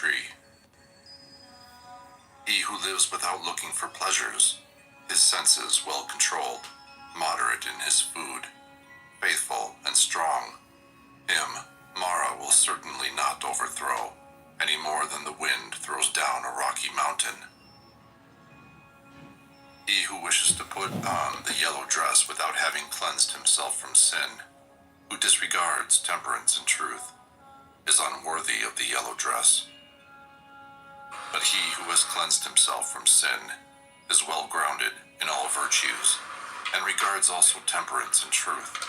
tree. He who lives without looking for pleasures, his senses well controlled, moderate in his food, faithful and strong, him Mara will certainly not overthrow, any more than the wind throws down a rocky mountain. He who wishes to put on the yellow dress without having cleansed himself from sin, who disregards temperance and truth, is unworthy of the yellow dress. But he who has cleansed himself from sin is well grounded in all virtues, and regards also temperance and truth.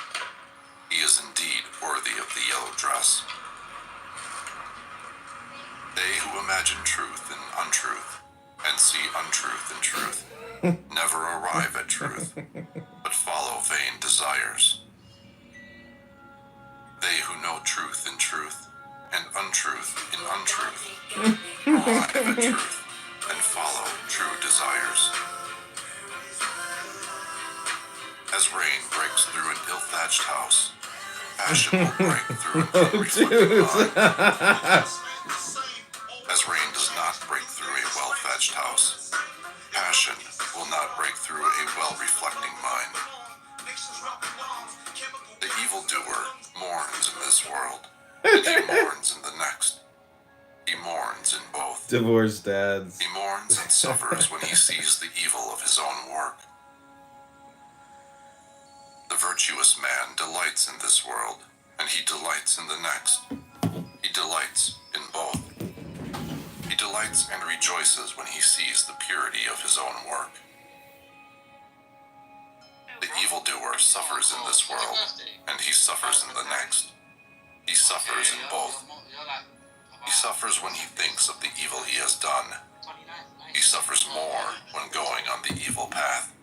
He is indeed worthy of the yellow dress. They who imagine truth in untruth, and see untruth in truth, never arrive at truth, but follow vain desires. They who know truth in truth, and untruth in untruth, arrive at truth, and follow true desires. As rain breaks through an ill-thatched house, passion will break through an unreflecting mind. As rain does not break through a well-thatched house, passion will not break through a well-reflecting mind. The evildoer mourns in this world, and he mourns in the next. He mourns in both. Divorced dads. He mourns and suffers when he sees the evil of his own work. The virtuous man delights in this world, and he delights in the next. He delights in both. He delights and rejoices when he sees the purity of his own work. The evildoer suffers in this world, and he suffers in the next. He suffers in both. He suffers when he thinks of the evil he has done. He suffers more when going on the evil path.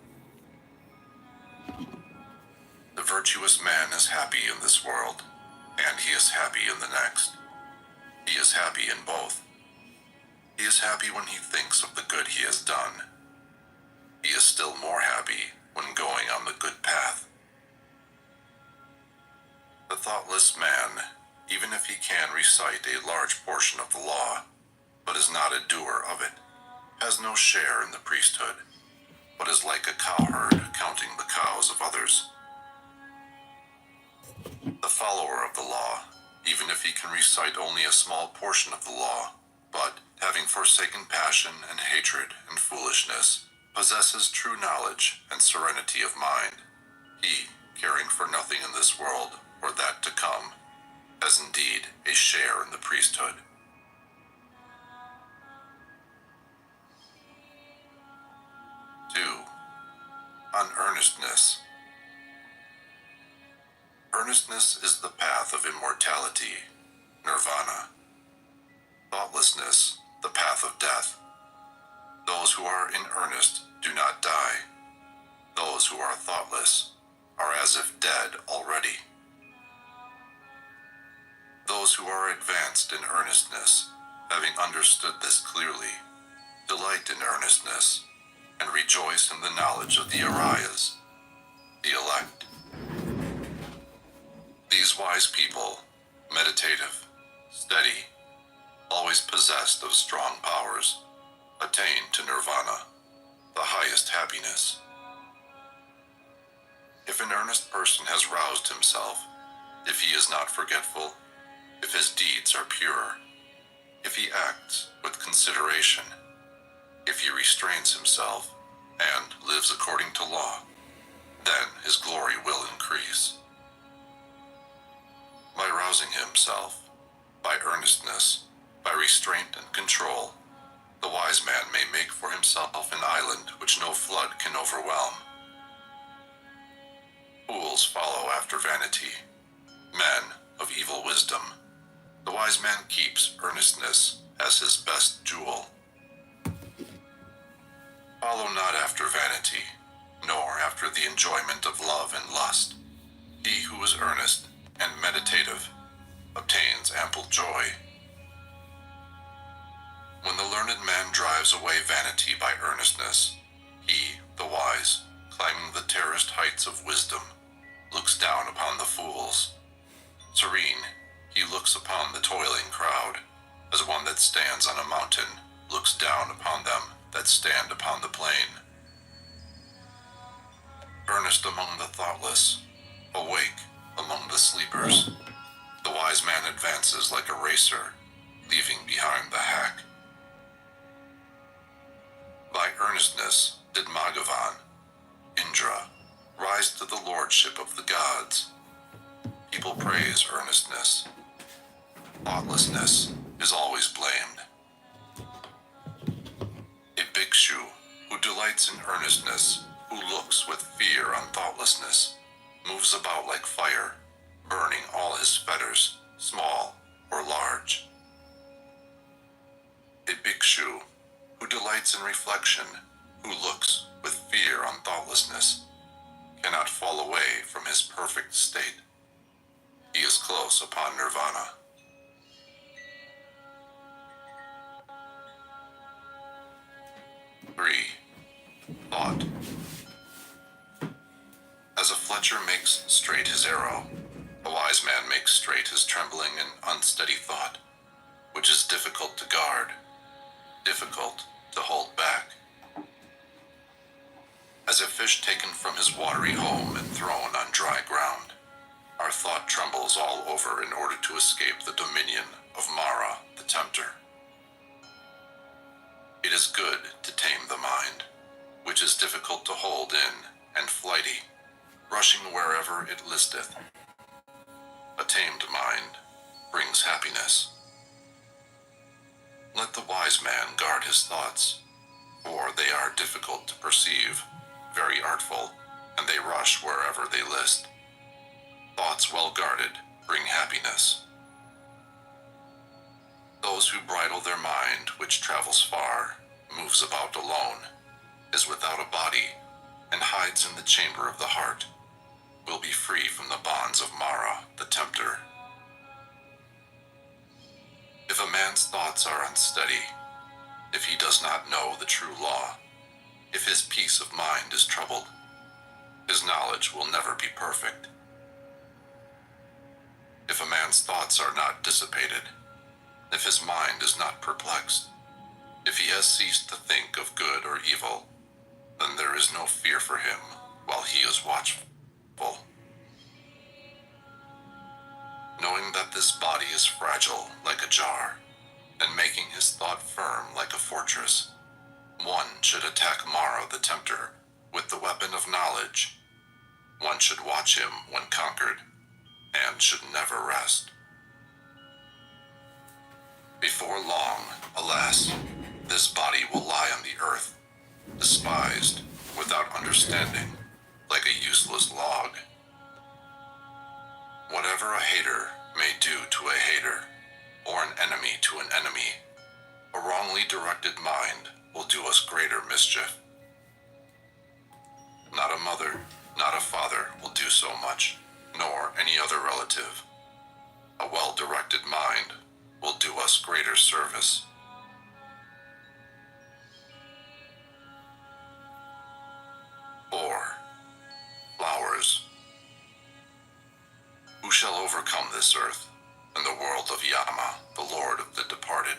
The virtuous man is happy in this world, and he is happy in the next. He is happy in both. He is happy when he thinks of the good he has done. He is still more happy when going on the good path. The thoughtless man, even if he can recite a large portion of the law, but is not a doer of it, has no share in the priesthood, but is like a cowherd counting the cows of others. The follower of the law, even if he can recite only a small portion of the law, but, having forsaken passion and hatred and foolishness, possesses true knowledge and serenity of mind, he, caring for nothing in this world or that to come, has indeed a share in the priesthood. 2. On earnestness. Earnestness is the path of immortality, nirvana. Thoughtlessness, the path of death. Those who are in earnest do not die. Those who are thoughtless are as if dead already. Those who are advanced in earnestness, having understood this clearly, delight in earnestness, and rejoice in the knowledge of the Arias, the elect. These wise people, meditative, steady, always possessed of strong powers, attain to nirvana, the highest happiness. If an earnest person has roused himself, if he is not forgetful, if his deeds are pure, if he acts with consideration, if he restrains himself and lives according to law, then his glory will increase. By rousing himself, by earnestness, by restraint and control, the wise man may make for himself an island which no flood can overwhelm. Fools follow after vanity, men of evil wisdom. The wise man keeps earnestness as his best jewel. Follow not after vanity, nor after the enjoyment of love and lust. He who is earnest and meditative obtains ample joy. When the learned man drives away vanity by earnestness, he, the wise, climbing the terraced heights of wisdom, looks down upon the fools. Serene, he looks upon the toiling crowd, as one that stands on a mountain looks down upon them that stand upon the plain. Earnest among the thoughtless, awake among the sleepers. The wise man advances like a racer, leaving behind the hack. By earnestness did Magavan, Indra, rise to the lordship of the gods. People praise earnestness. Thoughtlessness is always blamed. A bhikshu who delights in earnestness, who looks with fear on thoughtlessness, moves about like fire, burning all his fetters, small or large. A bhikshu who delights in reflection, who looks with fear on thoughtlessness, cannot fall away from his perfect state. He is close upon nirvana. Thought. As a fletcher makes straight his arrow, a wise man makes straight his trembling and unsteady thought, which is difficult to guard, difficult to hold back. As a fish taken from his watery home and thrown on dry ground, our thought trembles all over in order to escape the dominion of Mara, the tempter. It is good to tame the mind, which is difficult to hold in and flighty, rushing wherever it listeth. A tamed mind brings happiness. Let the wise man guard his thoughts, for they are difficult to perceive, very artful, and they rush wherever they list. Thoughts well guarded bring happiness. Those who bridle their mind, which travels far, moves about alone, is without a body, and hides in the chamber of the heart, will be free from the bonds of Mara, the tempter. If a man's thoughts are unsteady, if he does not know the true law, if his peace of mind is troubled, his knowledge will never be perfect. If a man's thoughts are not dissipated, if his mind is not perplexed, if he has ceased to think of good or evil, then there is no fear for him while he is watchful. Knowing that this body is fragile like a jar, and making his thought firm like a fortress, one should attack Mara the tempter with the weapon of knowledge. One should watch him when conquered, and should never rest. Before long, alas, this body will lie on the earth, despised, without understanding, like a useless log. Whatever a hater may do to a hater, or an enemy to an enemy, a wrongly directed mind will do us greater mischief. Not a mother, not a father will do so much, nor any other relative. A well-directed mind will do us greater service. Flowers. Who shall overcome this earth, and the world of Yama, the lord of the departed,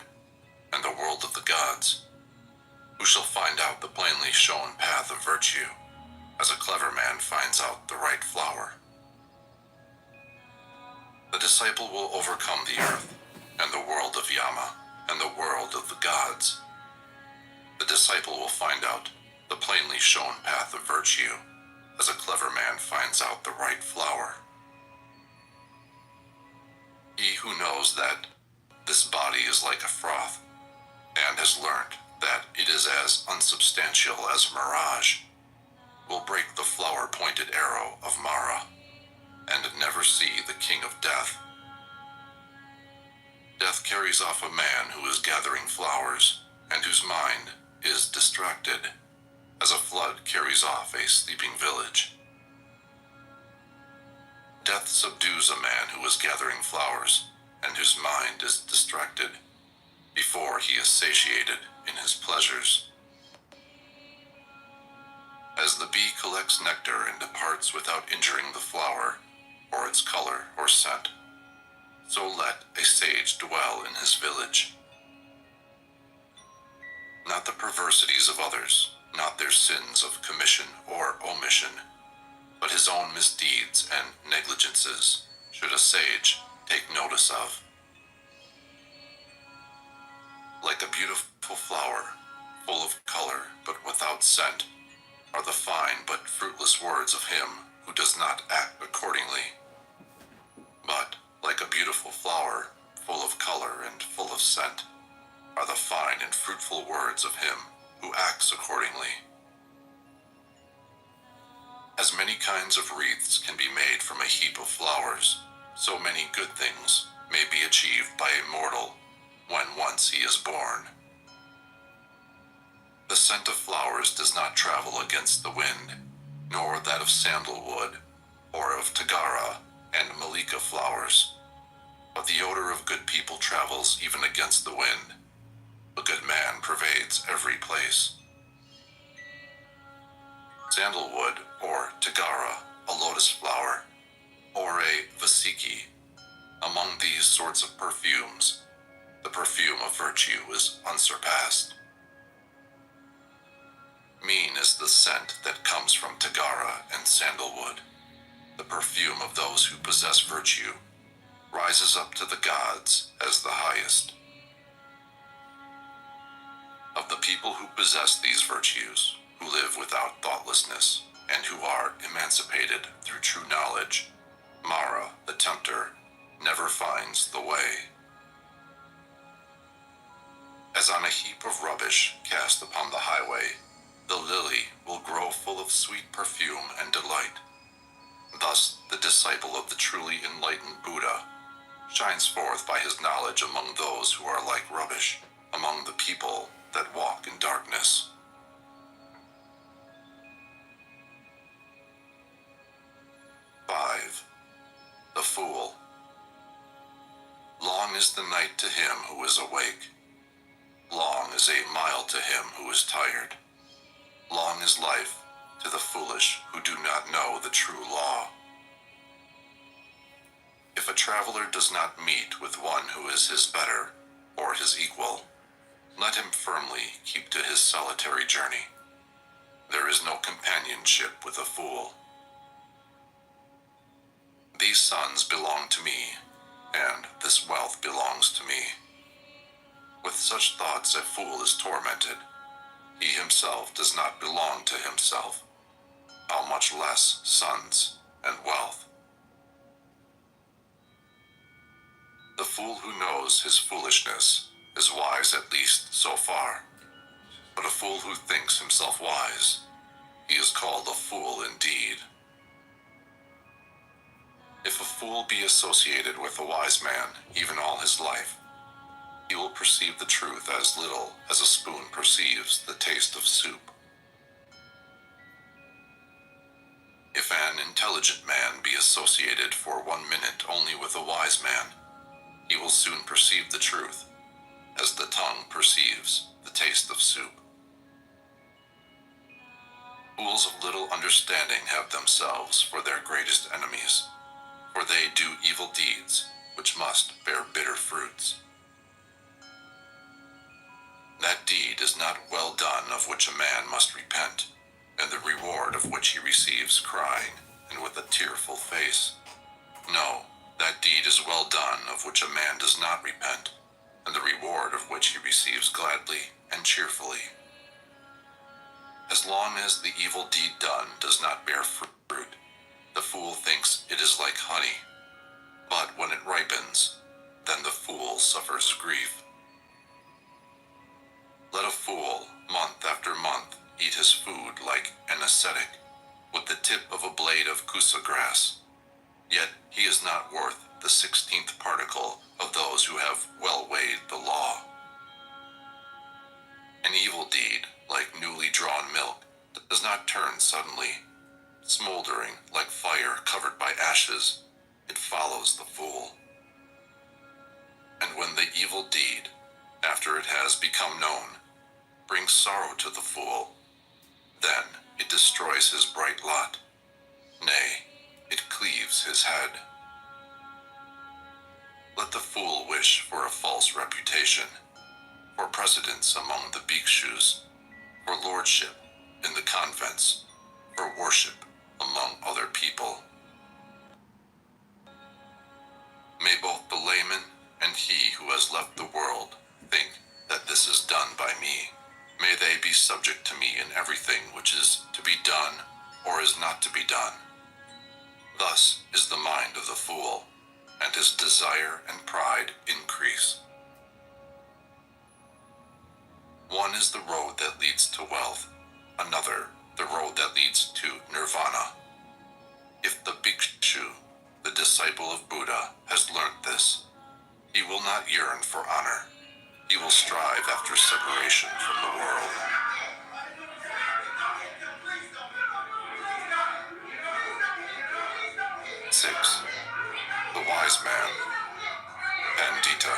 and the world of the gods? Who shall find out the plainly shown path of virtue, as a clever man finds out the right flower? The disciple will overcome the earth, and the world of Yama, and the world of the gods. The disciple will find out the plainly shown path of virtue, as a clever man finds out the right flower. He who knows that this body is like a froth, and has learnt that it is as unsubstantial as mirage, will break the flower-pointed arrow of Mara, and never see the king of death. Death carries off a man who is gathering flowers, and whose mind is distracted, as a flood carries off a sleeping village. Death subdues a man who is gathering flowers, and whose mind is distracted, before he is satiated in his pleasures. As the bee collects nectar and departs without injuring the flower, or its color or scent, so let a sage dwell in his village, perversities of others, not their sins of commission or omission, but his own misdeeds and negligences, should a sage take notice of. Like a beautiful flower, full of color but without scent, are the fine but fruitless words of him who does not act accordingly. But, like a beautiful flower, full of color and full of scent, are the fine and fruitful words of him who acts accordingly. As many kinds of wreaths can be made from a heap of flowers, so many good things may be achieved by a mortal when once he is born. The scent of flowers does not travel against the wind, nor that of sandalwood, or of tagara and malika flowers. But the odor of good people travels even against the wind. A good man pervades every place. Sandalwood, or tagara, a lotus flower, or a vasiki. Among these sorts of perfumes, the perfume of virtue is unsurpassed. Mean is the scent that comes from tagara and sandalwood. The perfume of those who possess virtue rises up to the gods as the highest. Of the people who possess these virtues, who live without thoughtlessness, and who are emancipated through true knowledge, Mara, the tempter, never finds the way. As on a heap of rubbish cast upon the highway, the lily will grow full of sweet perfume and delight. Thus, the disciple of the truly enlightened Buddha shines forth by his knowledge among those who are like rubbish, among the people that walk in darkness. The fool. Long is the night to him who is awake. Long is a mile to him who is tired. Long is life to the foolish who do not know the true law. If a traveler does not meet with one who is his better or his equal, let him firmly keep to his solitary journey. There is no companionship with a fool. These sons belong to me, and this wealth belongs to me. With such thoughts a fool is tormented. He himself does not belong to himself, how much less sons and wealth. The fool who knows his foolishness is wise, at least so far. But a fool who thinks himself wise, he is called a fool indeed. If a fool be associated with a wise man, even all his life, he will perceive the truth as little as a spoon perceives the taste of soup. If an intelligent man be associated for 1 minute only with a wise man, he will soon perceive the truth, as the tongue perceives the taste of soup. Fools of little understanding have themselves for their greatest enemies, for they do evil deeds which must bear bitter fruits. That deed is not well done of which a man must repent, and the reward of which he receives crying and with a tearful face. No, that deed is well done of which a man does not repent, and the reward of which he receives gladly and cheerfully. As long as the evil deed done does not bear fruit, the fool thinks it is like honey, but when it ripens, then the fool suffers grief. Let a fool, month after month, eat his food like an ascetic, with the tip of a blade of kusa grass, yet he is not worth the 16th particle of those who have well weighed the law. An evil deed, like newly drawn milk, does not turn suddenly. Smoldering like fire covered by ashes, it follows the fool. And when the evil deed, after it has become known, brings sorrow to the fool, then it destroys his bright lot. Nay, it cleaves his head. Let the fool wish for a false reputation, for precedence among the bhikshus, for lordship in the convents, for worship among other people. May both the layman and he who has left the world think that this is done by me. May they be subject to me in everything which is to be done or is not to be done. Thus is the mind of the fool, and his desire and pride increase. One is the road that leads to wealth, another the road that leads to nirvana. If the bhikshu, the disciple of Buddha, has learnt this, he will not yearn for honor. He will strive after separation from the world. Six, the wise man, Pandita.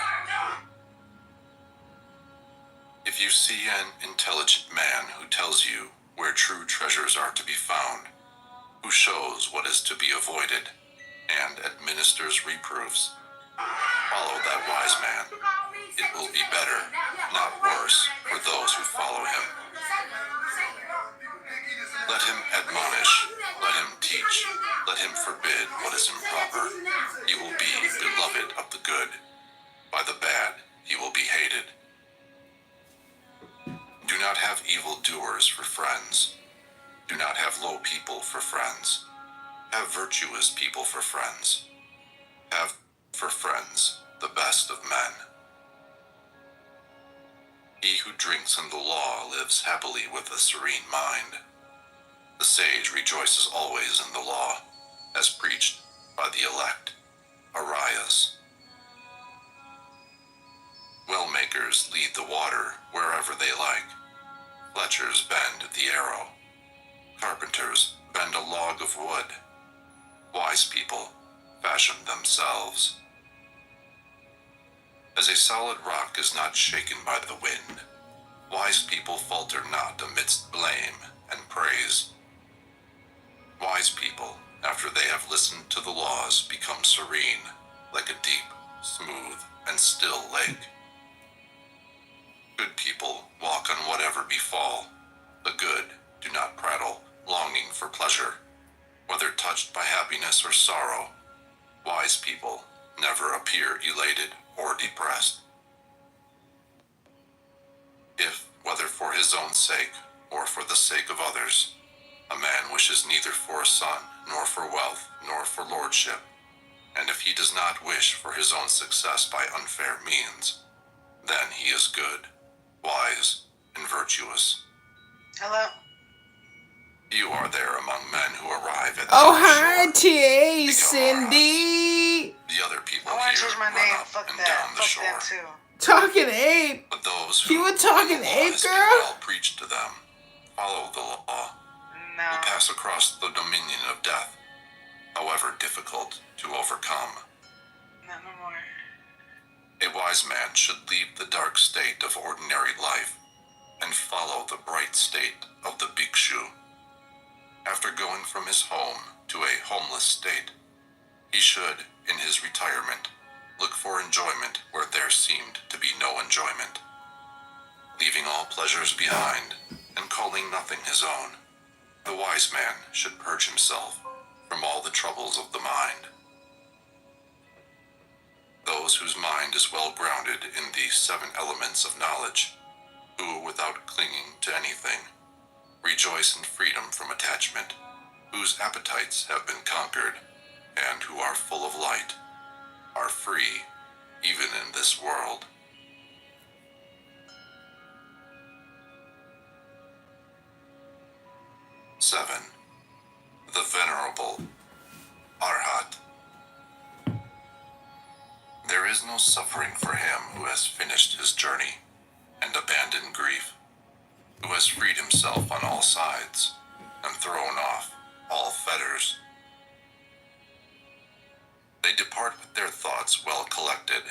If you see an intelligent man who tells you where true treasures are to be found, who shows what is to be avoided, and administers reproofs, follow that wise man. It will be better, not worse, for those who follow him. Let him admonish, let him teach, let him forbid what is improper. He will be beloved of the good. By the bad, he will be hated. Do not have evil doers for friends. Do not have low people for friends. Have virtuous people for friends. Have for friends the best of men. He who drinks in the law lives happily with a serene mind. The sage rejoices always in the law, as preached by the elect, Arias. Well makers lead the water wherever they like. Fletchers bend the arrow. Carpenters bend a log of wood. Wise people fashion themselves. As a solid rock is not shaken by the wind, wise people falter not amidst blame and praise. Wise people, after they have listened to the laws, become serene, like a deep, smooth, and still lake. Good people walk on whatever befall. The good do not prattle, longing for pleasure, whether touched by happiness or sorrow. Wise people never appear elated or depressed. If, whether for his own sake or for the sake of others, a man wishes neither for a son, nor for wealth, nor for lordship, and if he does not wish for his own success by unfair means, then he is good, wise, and virtuous. Hello? You are there among men who arrive at the Oh, other hi, shore. T.A. Become Cindy. The other people I want to here change my run name. up Fuck and that. down the Fuck shore. that too. Talking ape. But those who You were talking the law ape, has been girl? well preached to them, follow the law, No. will pass across the dominion of death, however difficult to overcome. Not no more. A wise man should leave the dark state of ordinary life and follow the bright state of the bhikshu. After going from his home to a homeless state, he should, in his retirement, look for enjoyment where there seemed to be no enjoyment. Leaving all pleasures behind and calling nothing his own, the wise man should purge himself from all the troubles of the mind. Those whose mind is well grounded in the 7 elements of knowledge, who, without clinging to anything, rejoice in freedom from attachment, whose appetites have been conquered, and who are full of light, are free even in this world. Seven, the Venerable Arhat. There is no suffering for him who has finished his journey and abandoned grief, who has freed himself on all sides and thrown off all fetters. They depart with their thoughts well collected.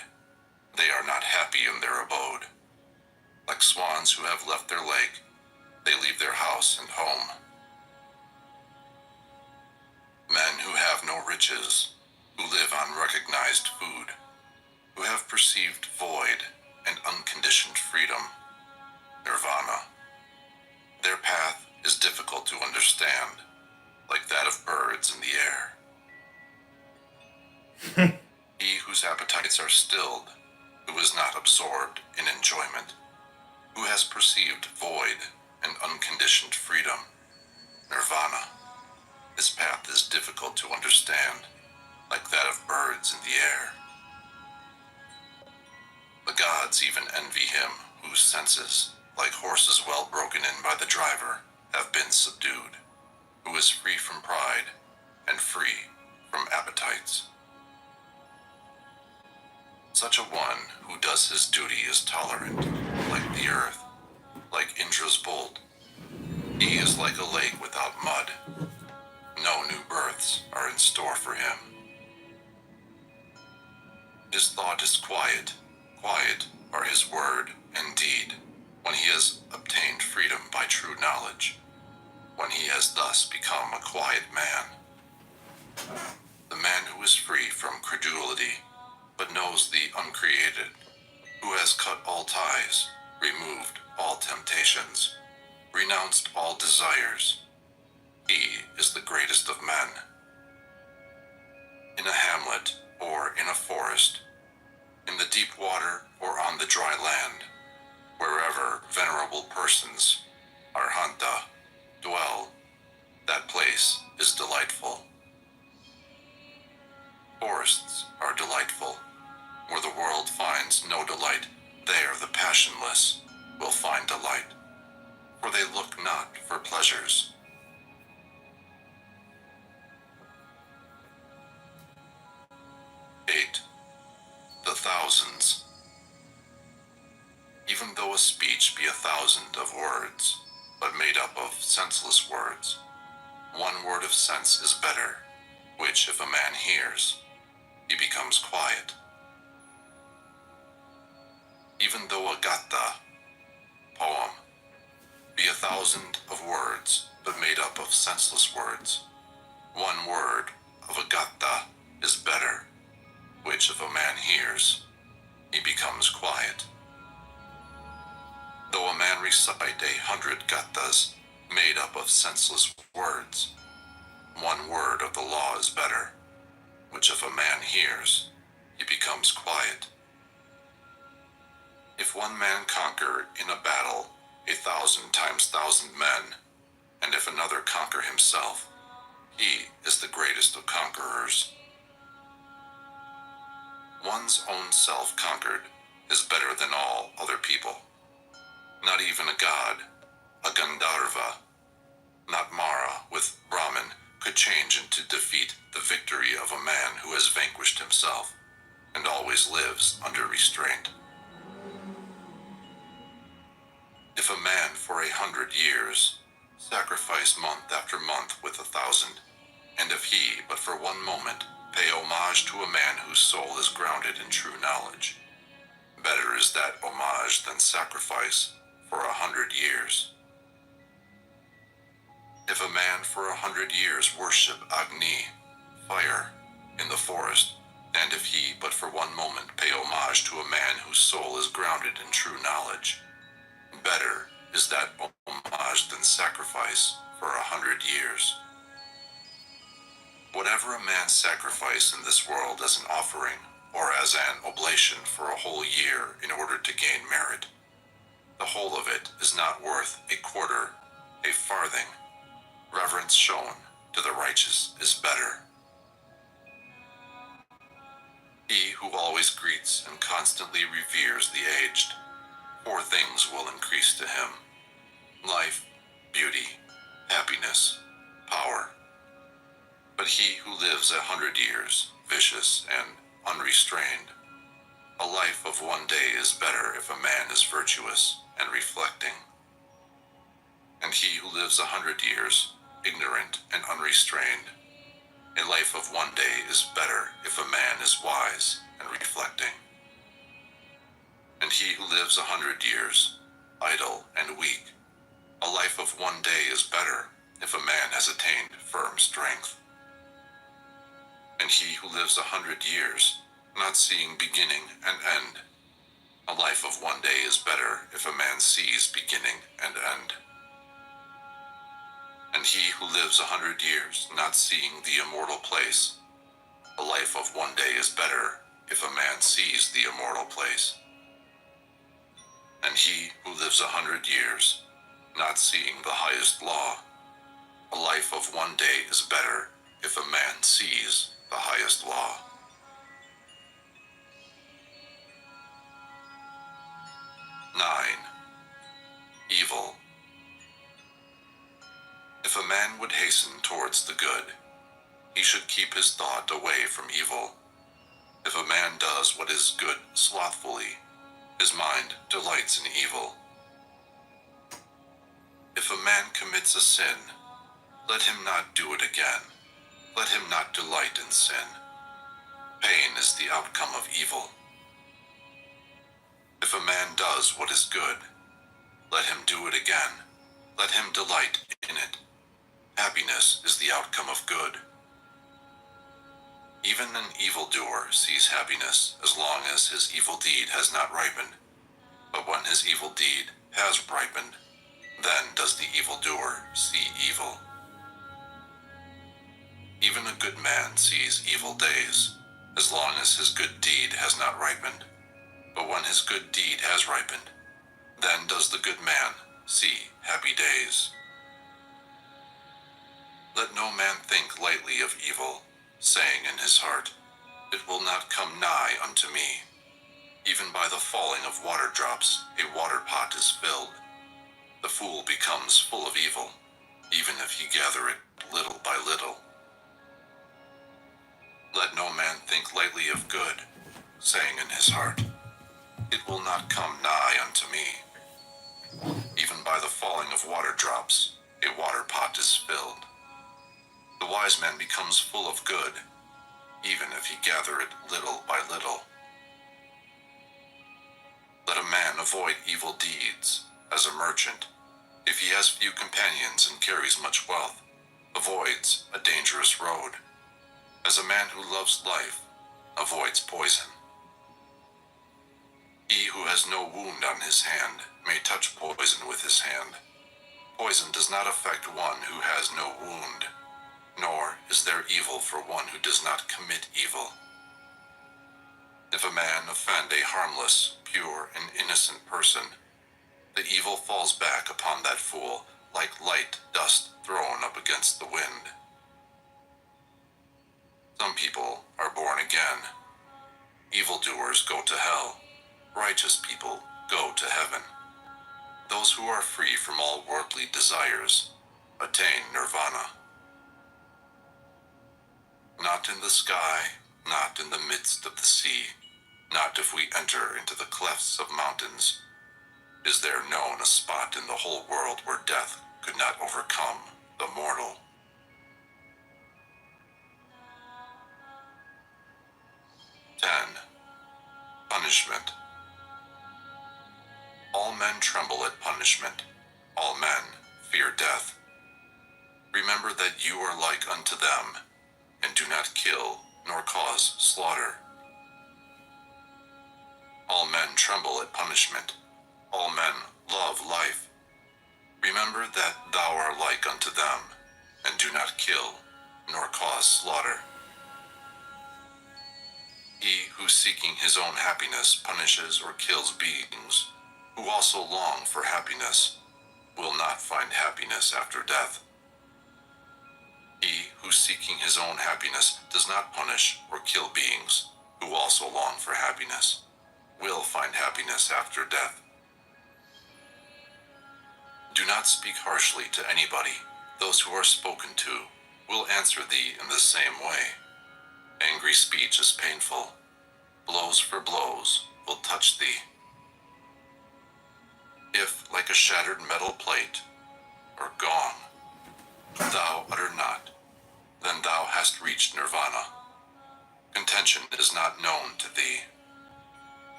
They are not happy in their abode. Like swans who have left their lake, they leave their house and home. Men who have no riches, who live on recognized food, who have perceived void and unconditioned freedom, nirvana. Their path is difficult to understand, like that of birds in the air. He whose appetites are stilled, who is not absorbed in enjoyment, who has perceived void and unconditioned freedom, nirvana. His path is difficult to understand, like that of birds in the air. The gods even envy him whose senses, like horses well broken in by the driver, have been subdued, who is free from pride and free from appetites. Such a one who does his duty is tolerant, like the earth, like Indra's bolt. He is like a lake without mud. No new births are in store for him. His thought is quiet, quiet are his word and deed, when he has obtained freedom by true knowledge, when he has thus become a quiet man. The man who is free from credulity, but knows the uncreated, who has cut all ties, removed all temptations, renounced all desires, he is the greatest of men. In a hamlet or in a forest, in the deep water or on the dry land, wherever venerable persons, arhanta, dwell, that place is delightful. Forests are delightful. Where the world finds no delight, there the passionless will find delight, for they look not for pleasures. The thousands. Even though a speech be 1,000 of words, but made up of senseless words, one word of sense is better, which if a man hears, he becomes quiet. Even though a gatha, poem, be 1,000 of words, but made up of senseless words, one word of a gatha is better, which if a man hears, he becomes quiet. Though a man recite 100 gathas made up of senseless words, one word of the law is better, which if a man hears, he becomes quiet. If one man conquer in a battle 1,000 times 1,000 men, and if another conquer himself, he is the greatest of conquerors. One's own self conquered is better than all other people. Not even a god, a Gandharva, not Mara with Brahman, could change into defeat the victory of a man who has vanquished himself and always lives under restraint. If a man for 100 years sacrifice month after month with 1,000, and if he but for one moment pay homage to a man whose soul is grounded in true knowledge, better is that homage than sacrifice for 100 years. If a man for 100 years worship Agni, fire, in the forest, and if he but for one moment pay homage to a man whose soul is grounded in true knowledge, better is that homage than sacrifice for 100 years. Whatever a man sacrifice in this world as an offering or as an oblation for a whole year in order to gain merit, the whole of it is not worth a quarter, a farthing. Reverence shown to the righteous is better. He who always greets and constantly reveres the aged, 4 things will increase to him: life, beauty, happiness, power. But he who lives 100 years, vicious and unrestrained, a life of 1 day is better if a man is virtuous and reflecting. And he who lives 100 years, ignorant and unrestrained, a life of 1 day is better if a man is wise and reflecting. And he who lives 100 years, idle and weak, a life of 1 day is better if a man has attained firm strength. And he who lives 100 years, not seeing beginning and end, a life of 1 day is better if a man sees beginning and end. And he who lives 100 years, not seeing the immortal place, a life of one day is better if a man sees the immortal place. And he who lives 100 years, not seeing the highest law, a life of one day is better if a man sees the highest law. 9. Evil. If a man would hasten towards the good, he should keep his thought away from evil. If a man does what is good slothfully, his mind delights in evil. If a man commits a sin, let him not do it again. Let him not delight in sin. Pain is the outcome of evil. If a man does what is good, let him do it again. Let him delight in it. Happiness is the outcome of good. Even an evildoer sees happiness as long as his evil deed has not ripened. But when his evil deed has ripened, then does the evildoer see evil. Even a good man sees evil days, as long as his good deed has not ripened. But when his good deed has ripened, then does the good man see happy days. Let no man think lightly of evil, saying in his heart, "It will not come nigh unto me." Even by the falling of water drops, a water pot is filled. The fool becomes full of evil, even if he gather it little by little. Let no man think lightly of good, saying in his heart, "It will not come nigh unto me." Even by the falling of water drops, a water pot is filled. The wise man becomes full of good, even if he gather it little by little. Let a man avoid evil deeds, as a merchant, if he has few companions and carries much wealth, avoids a dangerous road, as a man who loves life avoids poison. He who has no wound on his hand may touch poison with his hand. Poison does not affect one who has no wound, nor is there evil for one who does not commit evil. If a man offend a harmless, pure, and innocent person, the evil falls back upon that fool like light dust thrown up against the wind. Some people are born again. Evildoers go to hell. Righteous people go to heaven. Those who are free from all worldly desires attain nirvana. Not in the sky, not in the midst of the sea, not if we enter into the clefts of mountains, is there known a spot in the whole world where death could not overcome the mortal. 10. Punishment. All men tremble at punishment. All men fear death. Remember that you are like unto them, and do not kill nor cause slaughter. All men tremble at punishment. All men love life. Remember that thou art like unto them, and do not kill nor cause slaughter. He who seeking his own happiness punishes or kills beings who also long for happiness will not find happiness after death. He who seeking his own happiness does not punish or kill beings who also long for happiness will find happiness after death. Do not speak harshly to anybody. Those who are spoken to will answer thee in the same way. Angry speech is painful. Blows for blows will touch thee. If, like a shattered metal plate or gong, thou utter not, then thou hast reached nirvana. Contention is not known to thee.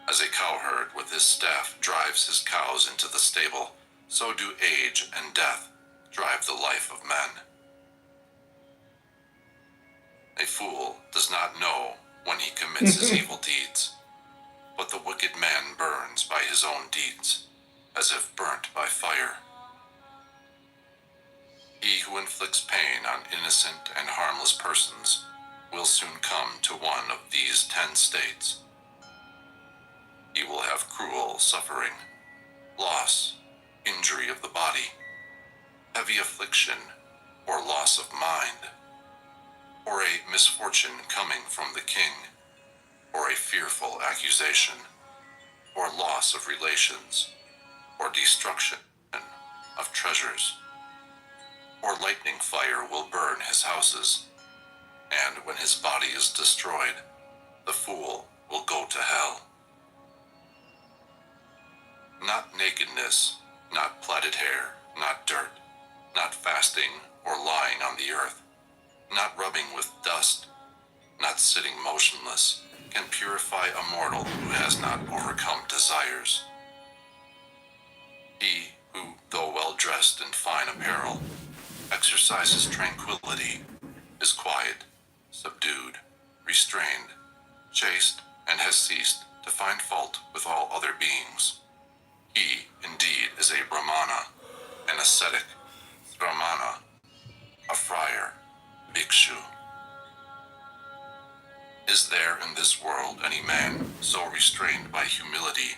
As a cowherd with his staff drives his cows into the stable, so do age and death drive the life of men. A fool does not know when he commits his evil deeds, but the wicked man burns by his own deeds, as if burnt by fire. He who inflicts pain on innocent and harmless persons will soon come to one of these 10 states. He will have cruel suffering, loss, injury of the body, heavy affliction, or loss of mind, or a misfortune coming from the king, or a fearful accusation, or loss of relations, or destruction of treasures, or lightning fire will burn his houses, and when his body is destroyed, the fool will go to hell. Not nakedness, not plaited hair, not dirt, not fasting or lying on the earth, not rubbing with dust, not sitting motionless, can purify a mortal who has not overcome desires. He who, though well dressed in fine apparel, exercises tranquility, is quiet, subdued, restrained, chaste, and has ceased to find fault with all other beings. He, indeed, is a Brahmana, an ascetic, Sramana, a friar, bhikshu. Is there in this world any man so restrained by humility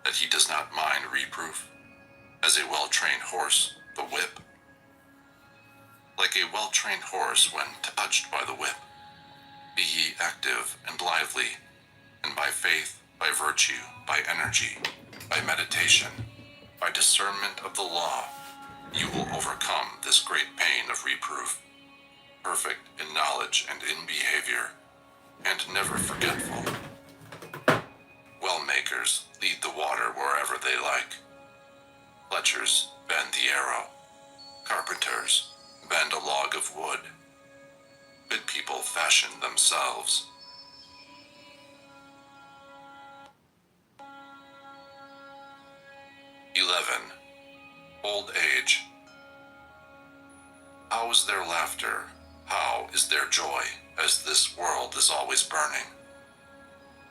that he does not mind reproof, as a well-trained horse the whip? Like a well-trained horse when touched by the whip, be ye active and lively, and by faith, by virtue, by energy, by meditation, by discernment of the law, you will overcome this great pain of reproof, perfect in knowledge and in behavior, and never forgetful. Well makers lead the water wherever they like. Fletchers bend the arrow. Carpenters bend a log of wood. Good people fashion themselves. Old age. How is their laughter? How is their joy, as this world is always burning?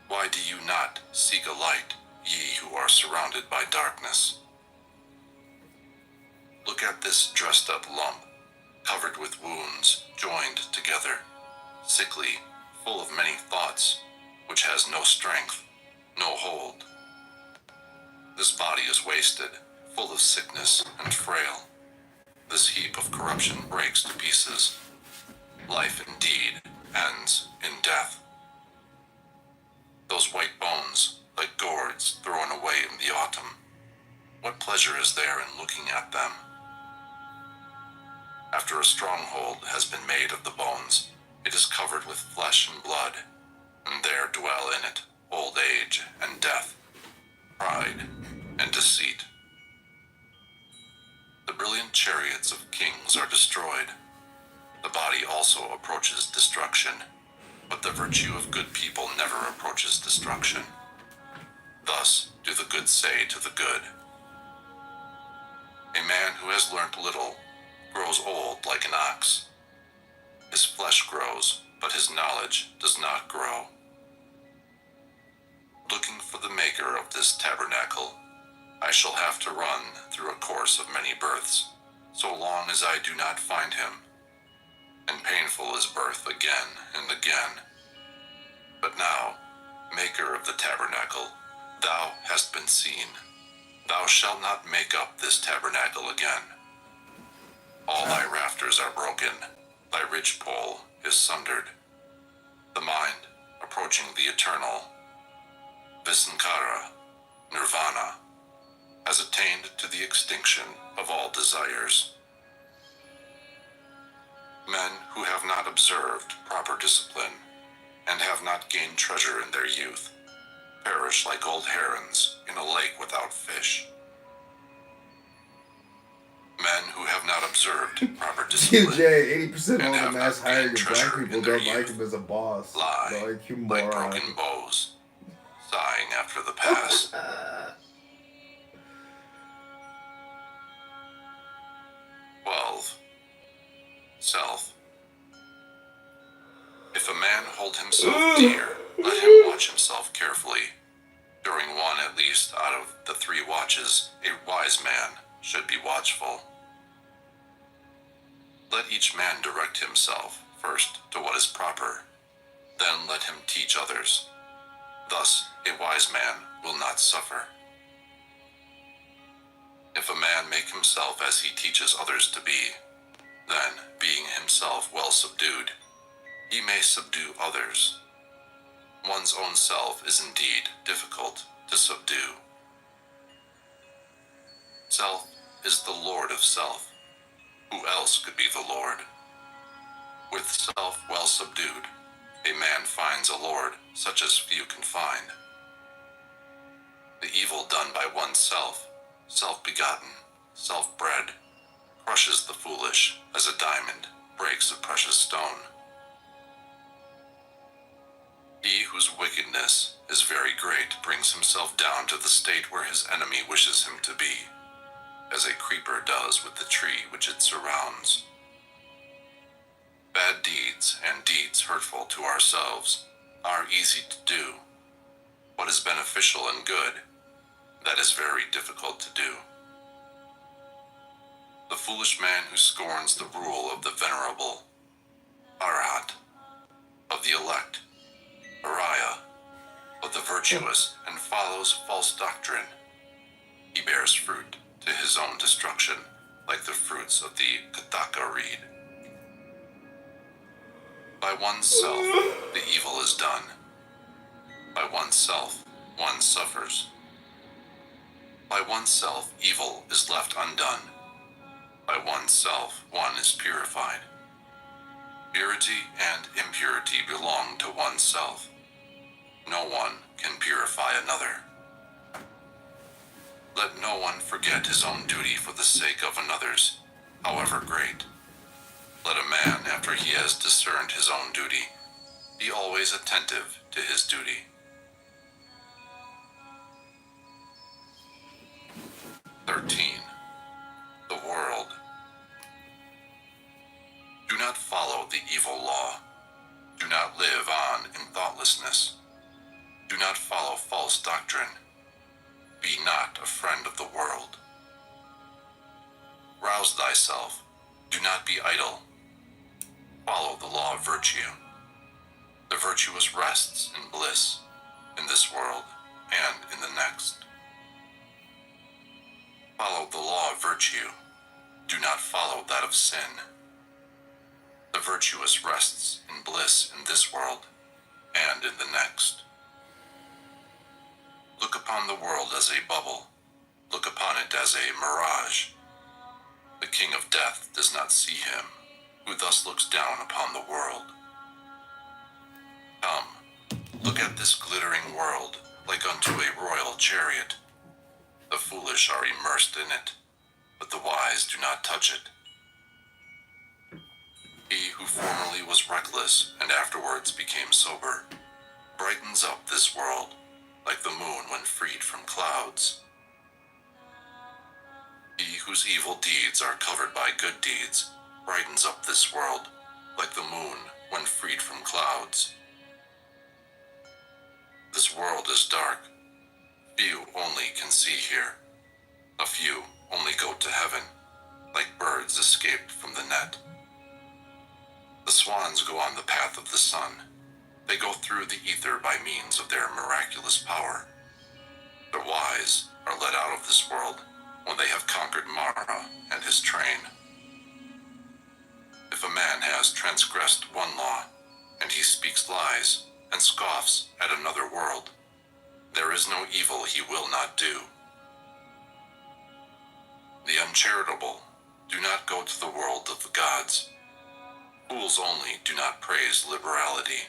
Why do you not seek a light, ye who are surrounded by darkness? Look at this dressed-up lump, covered with wounds, joined together, sickly, full of many thoughts, which has no strength, no hold. This body is wasted, full of sickness and frail. This heap of corruption breaks to pieces. Life indeed ends in death. Those white bones, like gourds thrown away in the autumn. What pleasure is there in looking at them? After a stronghold has been made of the bones, it is covered with flesh and blood, and there dwell in it old age and death, pride and deceit. The brilliant chariots of kings are destroyed. The body also approaches destruction, but the virtue of good people never approaches destruction. Thus do the good say to the good. A man who has learnt little grows old like an ox. His flesh grows, but his knowledge does not grow. Looking for the maker of this tabernacle, I shall have to run through a course of many births, so long as I do not find him. And painful is birth again and again. But now, maker of the tabernacle, thou hast been seen. Thou shalt not make up this tabernacle again. All thy rafters are broken, thy ridgepole is sundered. The mind, approaching the eternal, Visankara, Nirvana, has attained to the extinction of all desires. Men who have not observed proper discipline and have not gained treasure in their youth perish like old herons in a lake without fish. Men who have not observed proper discipline TJ, 80% of and all the have mass not gained hiring black treasure people in their don't like youth him as a boss. lie Like, you like moron. broken bows, sighing after the past. 12. Self. If a man hold himself dear, let him watch himself carefully. During one at least out of the 3 watches, a wise man should be watchful. Let each man direct himself first to what is proper, then let him teach others. Thus a wise man will not suffer. If a man make himself as he teaches others to be, then, being himself well subdued, he may subdue others. One's own self is indeed difficult to subdue. Self is the lord of self. Who else could be the lord? With self well subdued, a man finds a lord such as few can find. The evil done by oneself, self-begotten, self-bred, crushes the foolish as a diamond breaks a precious stone. He whose wickedness is very great brings himself down to the state where his enemy wishes him to be, as a creeper does with the tree which it surrounds. Bad deeds and deeds hurtful to ourselves are easy to do. What is beneficial and good, that is very difficult to do. The foolish man who scorns the rule of the venerable, Arhat, of the elect, Araya, of the virtuous, and follows false doctrine, he bears fruit to his own destruction, like the fruits of the Kataka reed. By oneself, the evil is done. By oneself, one suffers. By oneself, evil is left undone. By oneself, one is purified. Purity and impurity belong to oneself. No one can purify another. Let no one forget his own duty for the sake of another's, however great. Let a man, after he has discerned his own duty, be always attentive to his duty. 13. The world. Do not follow the evil law. Do not live on in thoughtlessness. Do not follow false doctrine. Be not a friend of the world. Rouse thyself. Do not be idle. Follow the law of virtue. The virtuous rests in bliss in this world and in the next. Follow the law of virtue. Do not follow that of sin. The virtuous rests in bliss in this world and in the next. Look upon the world as a bubble. Look upon it as a mirage. The king of death does not see him, who thus looks down upon the world. Come, look at this glittering world like unto a royal chariot. The foolish are immersed in it, but the wise do not touch it. He who formerly was reckless and afterwards became sober brightens up this world like the moon when freed from clouds. He whose evil deeds are covered by good deeds brightens up this world like the moon when freed from clouds. This world is dark. Few only can see here. A few only go to heaven, like birds escaped from the net. The swans go on the path of the sun. They go through the ether by means of their miraculous power. The wise are led out of this world when they have conquered Mara and his train. If a man has transgressed one law, and he speaks lies and scoffs at another world, there is no evil he will not do. The uncharitable do not go to the world of the gods. Fools only do not praise liberality.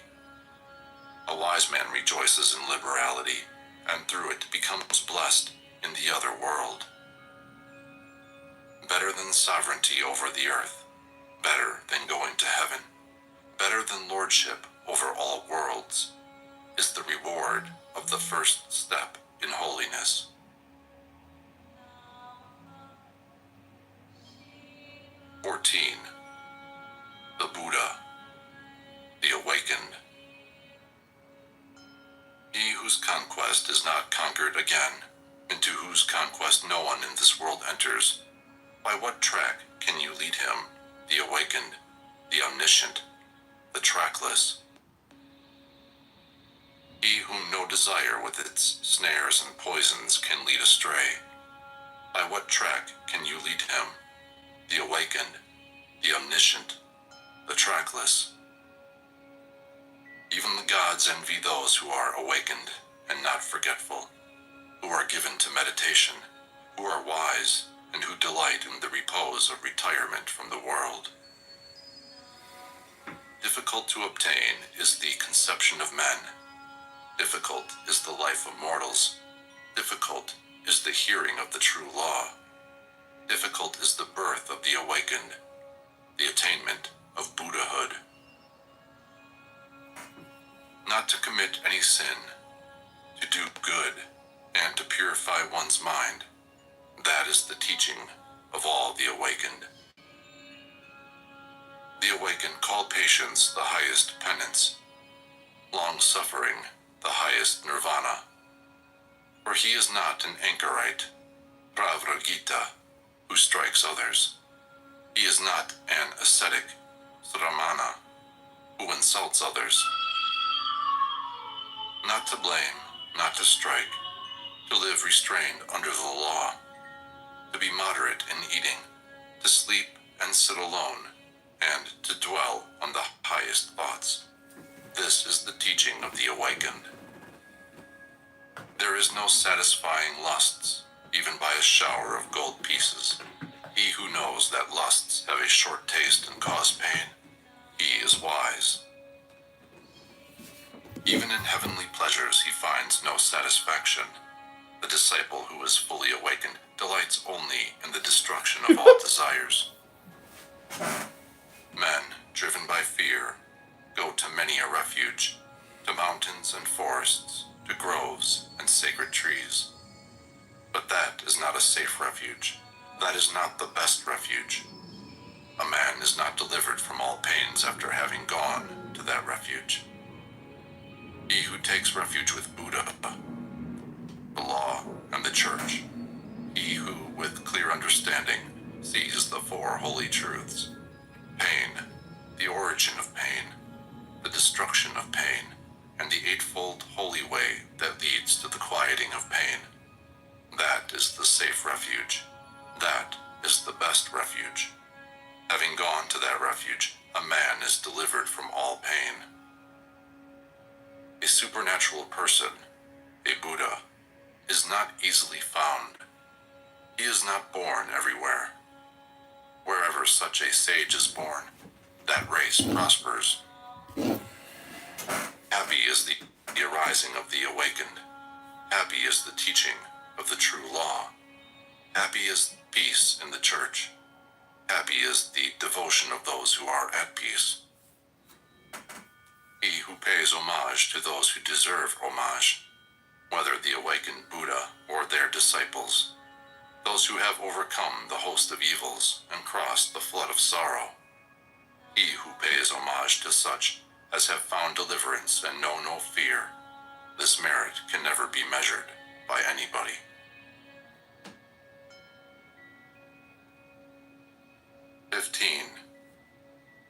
A wise man rejoices in liberality, and through it becomes blessed in the other world. Better than sovereignty over the earth, better than going to heaven, better than lordship over all worlds, is the reward of the first step in holiness. The Buddha, the awakened. He whose conquest is not conquered again, into whose conquest no one in this world enters, by what track can you lead him the awakened, the omniscient, the trackless. He whom no desire with its snares and poisons can lead astray. By what track can you lead him? The awakened, the omniscient, the trackless. Even the gods envy those who are awakened and not forgetful, who are given to meditation, who are wise, and who delight in the repose of retirement from the world. Difficult to obtain is the conception of men. Difficult is the life of mortals. Difficult is the hearing of the true law. Difficult is the birth of the awakened, the attainment of Buddhahood. Not to commit any sin, to do good, and to purify one's mind, that is the teaching of all the awakened. The awakened call patience the highest penance, long-suffering the highest nirvana. For he is not an anchorite, pravragita, who strikes others. He is not an ascetic, sramana, who insults others. Not to blame, not to strike, to live restrained under the law, to be moderate in eating, to sleep and sit alone, and to dwell on the highest thoughts. This is the teaching of the awakened. There is no satisfying lusts, even by a shower of gold pieces. He who knows that lusts have a short taste and cause pain, he is wise. Even in heavenly pleasures he finds no satisfaction. The disciple who is fully awakened delights only in the destruction of all desires. Men, driven by fear, go to many a refuge, to mountains and forests, to groves and sacred trees. But that is not a safe refuge. That is not the best refuge. A man is not delivered from all pains after having gone to that refuge. He who takes refuge with Buddha, the law, and the church, he who, with clear understanding, sees the four holy truths, pain, the origin of pain, the destruction of pain, and the eightfold holy way that leads to the quieting of pain. That is the safe refuge. That is the best refuge. Having gone to that refuge, a man is delivered from all pain. A supernatural person, a Buddha, is not easily found. He is not born everywhere. Wherever such a sage is born, that race prospers. Happy is the arising of the awakened. Happy is the teaching of the true law. Happy is peace in the church. Happy is the devotion of those who are at peace. He who pays homage to those who deserve homage, whether the awakened Buddha or their disciples, those who have overcome the host of evils and crossed the flood of sorrow. He who pays homage to such as have found deliverance and know no fear, this merit can never be measured by anybody.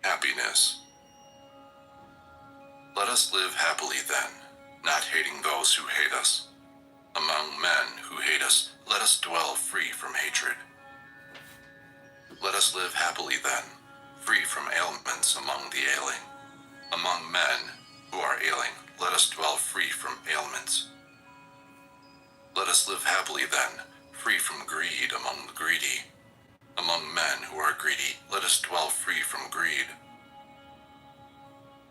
Happiness. Let us live happily then, not hating those who hate us. Among men who hate us, let us dwell free from hatred. Let us live happily then, free from ailments among the ailing. Among men who are ailing, let us dwell free from ailments. Let us live happily then, free from greed among the greedy. Among men who are greedy, let us dwell free from greed.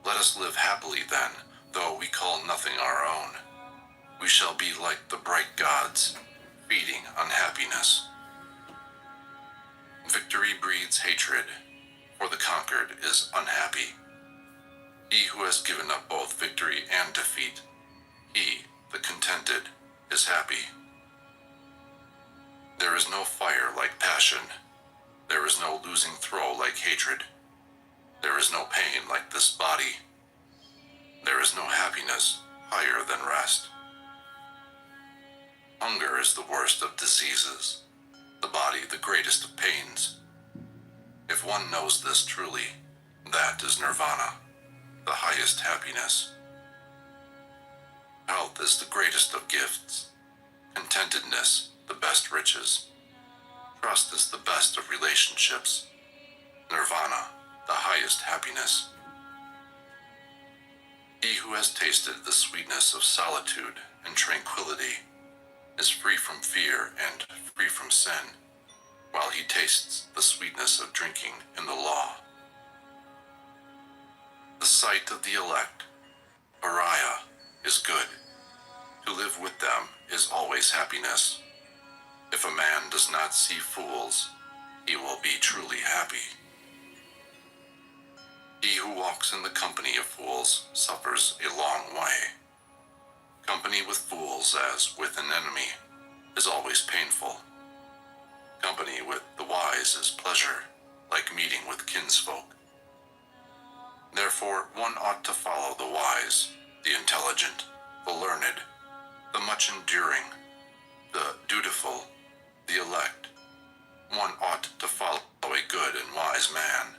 Let us live happily then, though we call nothing our own. We shall be like the bright gods, feeding on happiness. Victory breeds hatred, for the conquered is unhappy. He who has given up both victory and defeat, he, the contented, is happy. There is no fire like passion. There is no losing throw like hatred. There is no pain like this body. There is no happiness higher than rest. Hunger is the worst of diseases, the body the greatest of pains. If one knows this truly, that is nirvana, the highest happiness. Health is the greatest of gifts, contentedness the best riches, trust is the best of relationships, nirvana the highest happiness. He who has tasted the sweetness of solitude and tranquility is free from fear and free from sin, while he tastes the sweetness of drinking in the law. The sight of the elect, Pariah, is good. To live with them is always happiness. If a man does not see fools, he will be truly happy. He who walks in the company of fools suffers a long way. Company with fools, as with an enemy, is always painful. Company with the wise is pleasure, like meeting with kinsfolk. Therefore, one ought to follow the wise, the intelligent, the learned, the much enduring, the dutiful, the elect. One ought to follow a good and wise man,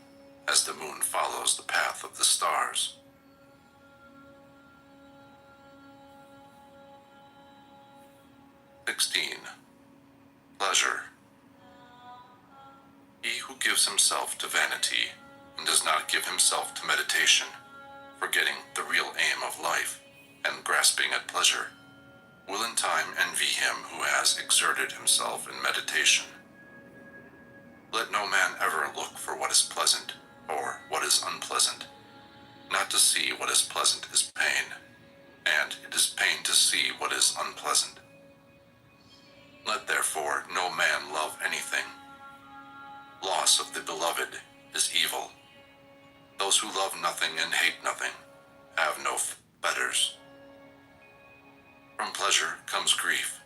as the moon follows the path of the stars. Pleasure. He who gives himself to vanity and does not give himself to meditation, forgetting the real aim of life and grasping at pleasure, will in time envy him who has exerted himself in meditation. Let no man ever look for what is pleasant or what is unpleasant. Not to see what is pleasant is pain, and it is pain to see what is unpleasant. Let therefore no man love anything. Loss of the beloved is evil. Those who love nothing and hate nothing have no fetters. From pleasure comes grief.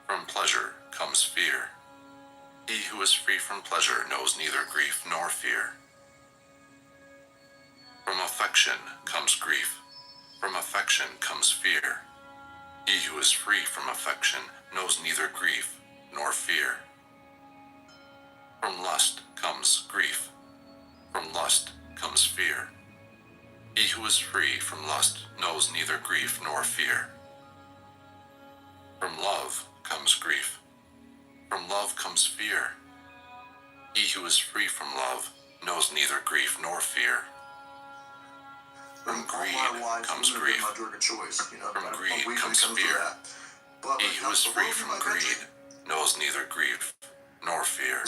From pleasure comes fear. He who is free from pleasure knows neither grief nor fear. From affection comes grief. From affection comes fear. He who is free from affection knows neither grief nor fear. From lust comes grief. From lust comes fear. He who is free from lust knows neither grief nor fear. From love comes grief. From love comes fear. He who is free from love knows neither grief nor fear. From greed comes grief. From greed comes fear. He who is free from greed knows neither grief nor fear.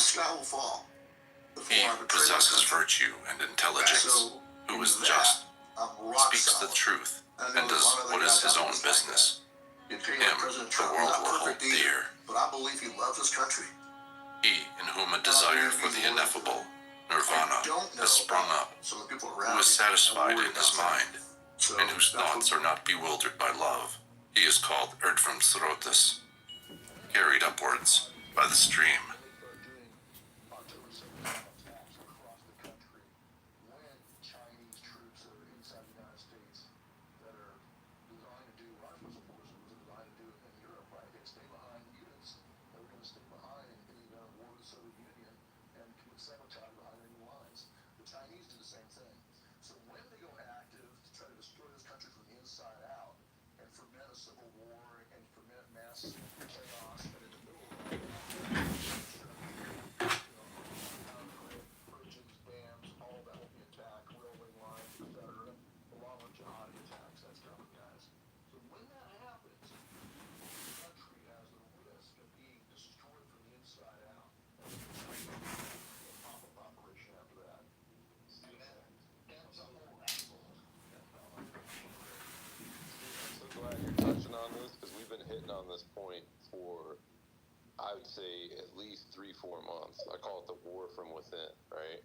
He who possesses virtue and intelligence, who is just, speaks the truth, and does what is his own business. Him the world will hold dear. But I believe he loves his country. He in whom a desire for the ineffable, nirvana, has sprung up, who is satisfied in his mind, and whose thoughts are not bewildered by love. He is called Erdfram Srotis, carried upwards by the stream. Touching on this because we've been hitting on this point for, I would say, at least 3-4 months. I call it the war from within, right?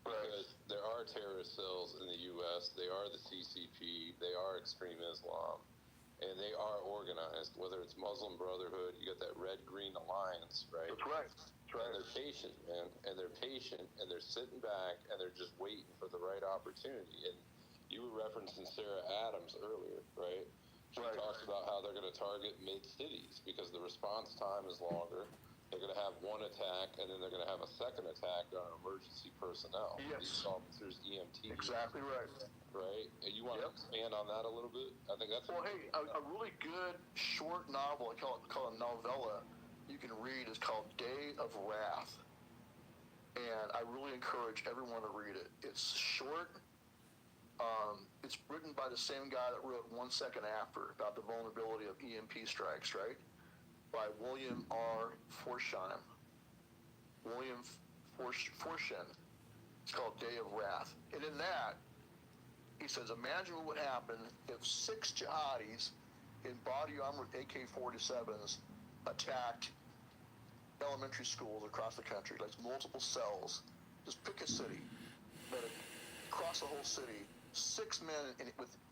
Because there are terrorist cells in the U.S. They are the CCP. They are extreme Islam, and they are organized. Whether it's Muslim Brotherhood, you got that Red-Green Alliance, right? That's right. And they're patient, man. And they're patient, and they're sitting back, and they're just waiting for the right opportunity. And you were referencing Sarah Adams earlier, right? She talks about how they're going to target mid-cities because the response time is longer. they're going to have one attack, and then they're going to have a second attack on emergency personnel. Yes. Police officers, EMTs. Exactly right. Right? And you want to expand on that a little bit? I think that's... Well, hey, a really good short novel, I call it a novella, you can read is called Day of Wrath. And I really encourage everyone to read it. It's short. It's written by the same guy that wrote 1 Second After about the vulnerability of EMP strikes, right? By William R. Forsheim. William Forshen. It's called Day of Wrath. And in that, he says, imagine what would happen if 6 jihadis in body armored AK-47s attacked elementary schools across the country, like multiple cells. Just pick a city, but across the whole city, 6 men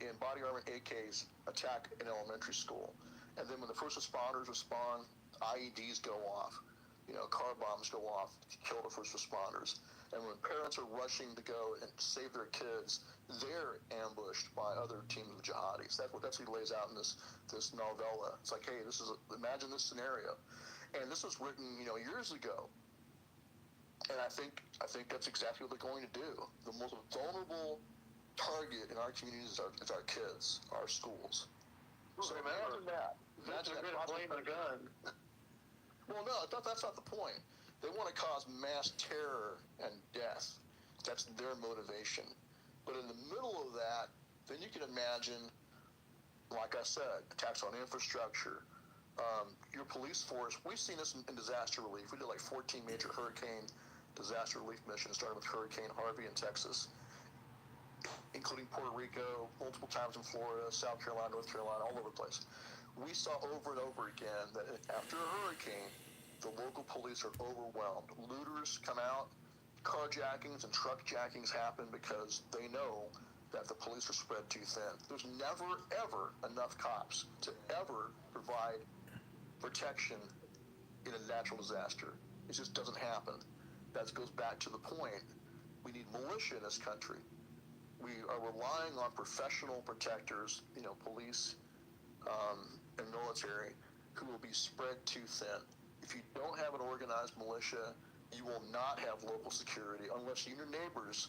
in body armored AKs attack an elementary school. And then when the first responders respond, IEDs go off. Car bombs go off to kill the first responders. And when parents are rushing to go and save their kids, they're ambushed by other teams of jihadis. That's what he lays out in this novella. It's like, hey, imagine this scenario. And this was written, years ago. And I think that's exactly what they're going to do. The most vulnerable target in our communities is our kids, our schools. So imagine that. Imagine they're going to blame the gun. Well, no, that's not the point. They want to cause mass terror and death. That's their motivation. But in the middle of that, then you can imagine, like I said, attacks on infrastructure. Your police force, we've seen this in disaster relief. We did like 14 major hurricane disaster relief missions, starting with Hurricane Harvey in Texas, including Puerto Rico, multiple times in Florida, South Carolina, North Carolina, all over the place. We saw over and over again that after a hurricane, the local police are overwhelmed. Looters come out, carjackings and truck jackings happen because they know that the police are spread too thin. There's never, ever enough cops to ever provide protection in a natural disaster. It just doesn't happen. That goes back to the point. We need militia in this country. We are relying on professional protectors, police and military, who will be spread too thin. If you don't have an organized militia, you will not have local security unless you and your neighbors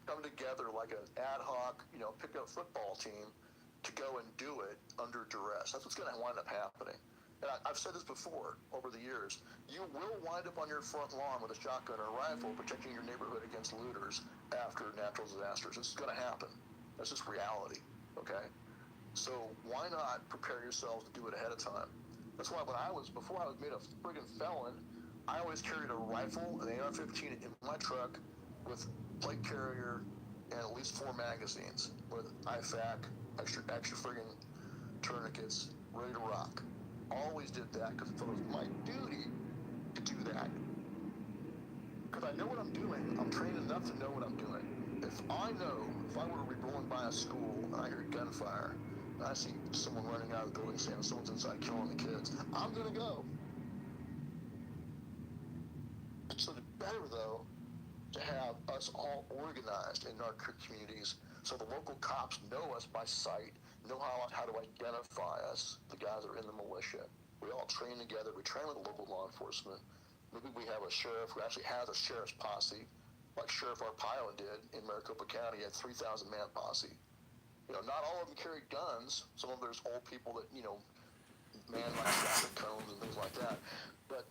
come together like an ad hoc, pick-up football team to go and do it under duress. That's what's going to wind up happening. And I've said this before over the years. You will wind up on your front lawn with a shotgun or a rifle protecting your neighborhood against looters after natural disasters. This is going to happen. That's just reality, okay? So why not prepare yourselves to do it ahead of time? That's why before I was made a friggin' felon, I always carried a rifle, an AR-15 in my truck with plate carrier and at least 4 magazines with IFAC, extra friggin' tourniquets, ready to rock. Always did that because it was my duty to do that. Because I know what I'm doing. I'm trained enough to know what I'm doing. If I were to be rolling by a school and I hear gunfire, and I see someone running out of the building saying someone's inside killing the kids, I'm going to go. So it's better, though, to have us all organized in our communities so the local cops know us by sight, know how to identify us, the guys that are in the militia. We all train together. We train with local law enforcement. Maybe we have a sheriff who actually has a sheriff's posse, like Sheriff Arpaio did in Maricopa County. He had 3,000-man posse. Not all of them carried guns. Some of there's old people that, man like traffic cones and things like that. But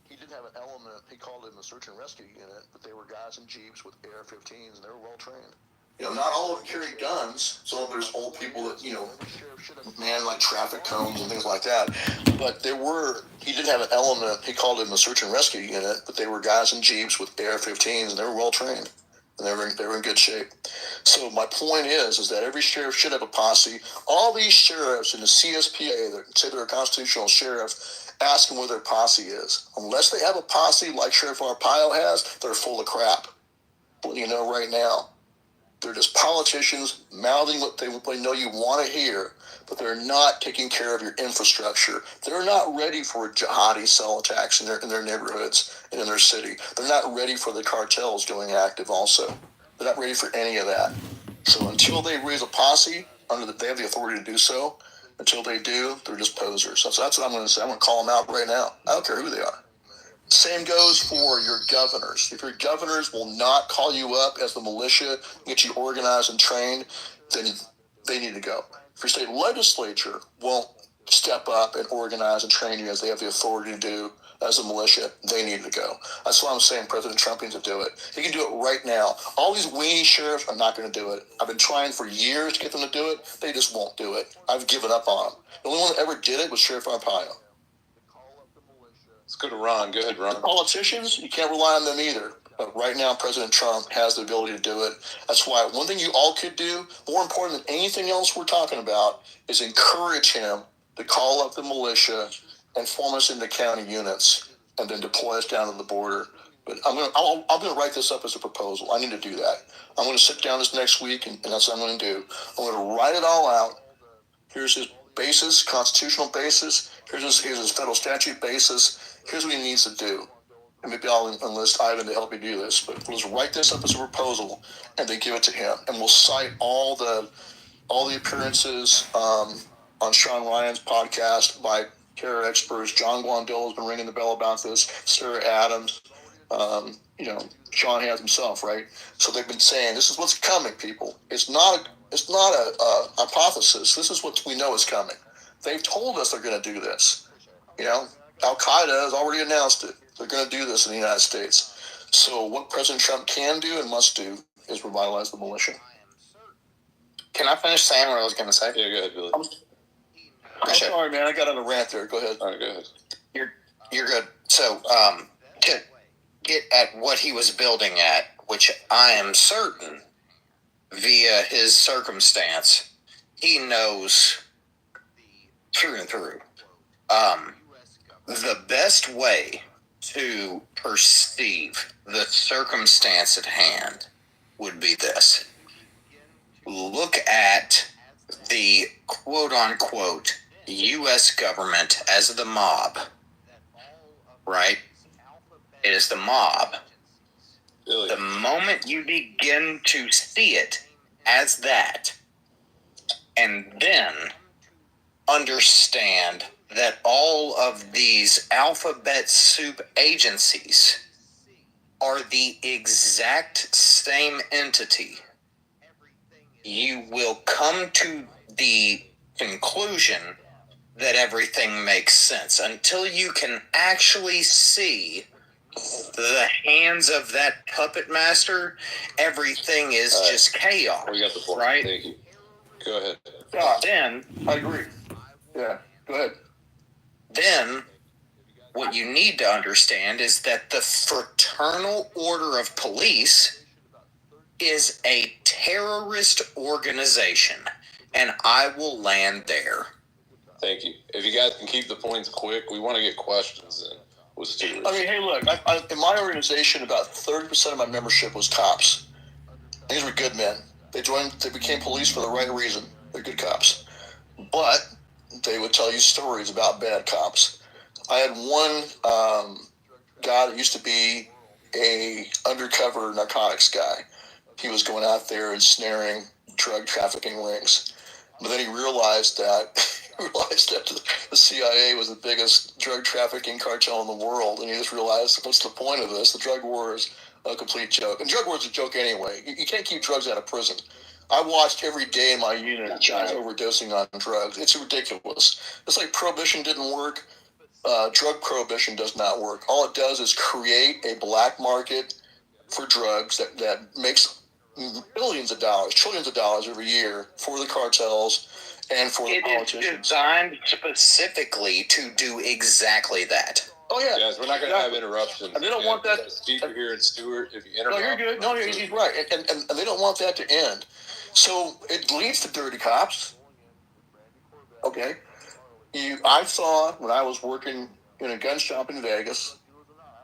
he did have an element, he called it a search and rescue unit, but they were guys in Jeeps with AR-15s, and they were well trained. Not all of them carried guns. Some of there's old people that, man like traffic cones and things like that. But he did have an element, he called it a search and rescue unit, but they were guys in Jeeps with AR-15s, and they were well trained. And they were in good shape. So my point is that every sheriff should have a posse. All these sheriffs in the CSPA that say they're a constitutional sheriff, ask them where their posse is. Unless they have a posse like Sheriff Arpaio has, they're full of crap. Well, right now. They're just politicians mouthing what they know you want to hear, but they're not taking care of your infrastructure. They're not ready for jihadi cell attacks in their neighborhoods and in their city. They're not ready for the cartels going active also. They're not ready for any of that. So until they raise a posse, they have the authority to do so. Until they do, they're just posers. So that's what I'm going to say. I'm going to call them out right now. I don't care who they are. Same goes for your governors. If your governors will not call you up as the militia, get you organized and trained, then they need to go. If your state legislature won't step up and organize and train you as they have the authority to do as a militia, they need to go. That's why I'm saying President Trump needs to do it. He can do it right now. All these weenie sheriffs are not going to do it. I've been trying for years to get them to do it. They just won't do it. I've given up on them. The only one that ever did it was Sheriff Arpaio. Let's go to Ron. Go ahead, Ron. Politicians, you can't rely on them either. But right now, President Trump has the ability to do it. That's why one thing you all could do, more important than anything else we're talking about, is encourage him to call up the militia and form us into county units and then deploy us down to the border. But I'm gonna write this up as a proposal. I need to do that. I'm gonna sit down this next week, and that's what I'm gonna do. I'm gonna write it all out. Here's his basis, constitutional basis. Here's his federal statute basis. Here's what he needs to do. And maybe I'll enlist Ivan to help me do this. But let's write this up as a proposal and then give it to him. And we'll cite all the appearances on Sean Ryan's podcast by terror experts. John Guandolo has been ringing the bell about this. Sarah Adams. Sean has himself, right? So they've been saying this is what's coming, people. It's not a hypothesis. This is what we know is coming. They've told us they're going to do this. Al Qaeda has already announced it. They're going to do this in the United States. So what President Trump can do and must do is revitalize the militia. Can I finish saying what I was going to say? Yeah, go ahead, Billy. I'm sorry, man. I got on a rant there. Go ahead. All right, go ahead. You're good. So, to get at what he was building at, which I am certain, via his circumstance, he knows through and through. The best way to perceive the circumstance at hand would be this. Look at the quote-unquote U.S. government as the mob, right? It is the mob. Billy. The moment you begin to see it as that, and then understand that all of these alphabet soup agencies are the exact same entity, you will come to the conclusion that everything makes sense. Until you can actually see the hands of that puppet master, everything is just chaos. We got the point. Right? Thank you. Go ahead. Then, I agree. Yeah, go ahead. Then, what you need to understand is that the Fraternal Order of Police is a terrorist organization, and I will land there. Thank you. If you guys can keep the points quick, we want to get questions in with Stuart. I mean, hey, look, in my organization, about 30% of my membership was cops. These were good men. They became police for the right reason. They're good cops. But they would tell you stories about bad cops. I had one guy that used to be a undercover narcotics guy. He was going out there and snaring drug trafficking rings. But then he realized that the CIA was the biggest drug trafficking cartel in the world. And he just realized, what's the point of this? The drug war is a complete joke. And drug war is a joke anyway. You can't keep drugs out of prison. I watched every day in my unit guys overdosing on drugs. It's ridiculous. It's like prohibition didn't work. Drug prohibition does not work. All it does is create a black market for drugs that makes billions of dollars, trillions of dollars every year for the cartels and for the politicians. It is designed specifically to do exactly that. Oh, yeah. Guys, we're not going to have interruptions. And they don't want that. Speaker here and Stuart, if you interrupt. No, you're good. No, he's right. And they don't want that to end. So it leads to dirty cops. Okay. I saw when I was working in a gun shop in Vegas,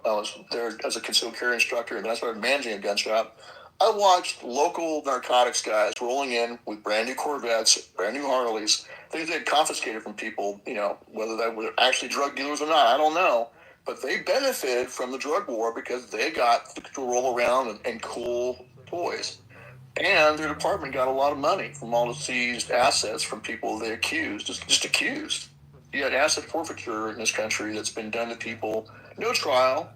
I was there as a concealed carry instructor, and I started managing a gun shop. I watched local narcotics guys rolling in with brand new Corvettes, brand new Harleys, things they had confiscated from people, whether they were actually drug dealers or not, I don't know. But they benefited from the drug war because they got to roll around and cool toys. And their department got a lot of money from all the seized assets from people they accused, just accused. You had asset forfeiture in this country that's been done to people No trial.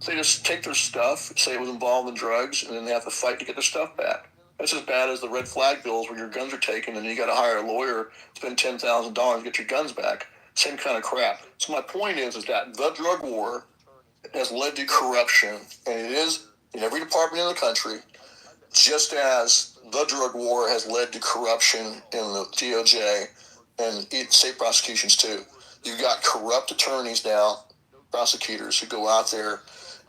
They just take their stuff, say it was involved in drugs, and then they have to fight to get their stuff back. That's as bad as the red flag bills where your guns are taken and you got to hire a lawyer, spend $10,000 to get your guns back. Same kind of crap. So my point is that the drug war has led to corruption, and it is in every department in the country, just as the drug war has led to corruption in the DOJ and state prosecutions too. You've got corrupt attorneys now, prosecutors who go out there,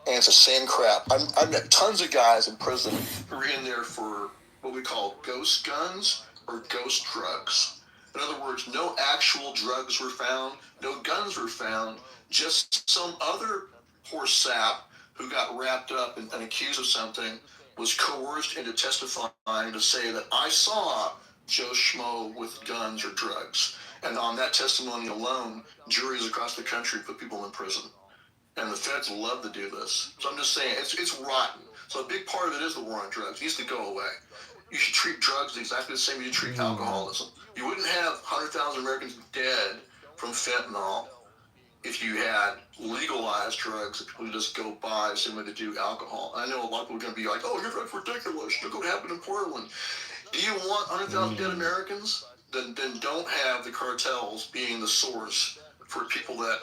and it's the same crap. I've met tons of guys in prison who are in there for what we call ghost guns or ghost drugs. In other words, no actual drugs were found, no guns were found, just some other poor sap who got wrapped up and accused of something was coerced into testifying to say that I saw Joe Schmo with guns or drugs. And on that testimony alone, juries across the country put people in prison. And the feds love to do this. So I'm just saying, it's rotten. So a big part of it is the war on drugs. It needs to go away. You should treat drugs exactly the same as you treat alcoholism. You wouldn't have 100,000 Americans dead from fentanyl if you had legalized drugs that people just go buy the same way they do alcohol. I know a lot of people are going to be like, oh, your drug's ridiculous. Look what happened in Portland. Do you want 100,000 dead Americans? Then don't have the cartels being the source for people that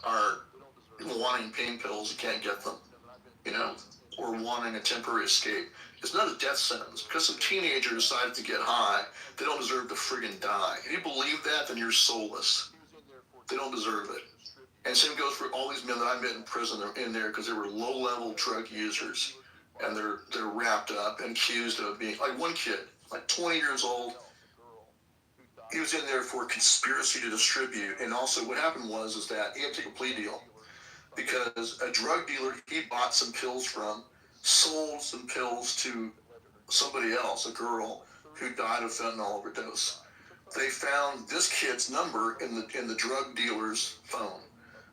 are wanting pain pills and can't get them, or wanting a temporary escape. It's not a death sentence. Because some teenager decided to get high, they don't deserve to friggin' die. If you believe that, then you're soulless. They don't deserve it. And same goes for all these men that I met in prison. They're in there because they were low-level drug users, and they're wrapped up and accused of being like one kid, like 20 years old. He was in there for conspiracy to distribute, and also what happened was that he had to take a plea deal because a drug dealer he bought some pills from sold some pills to somebody else, a girl who died of fentanyl overdose. They found this kid's number in the drug dealer's phone.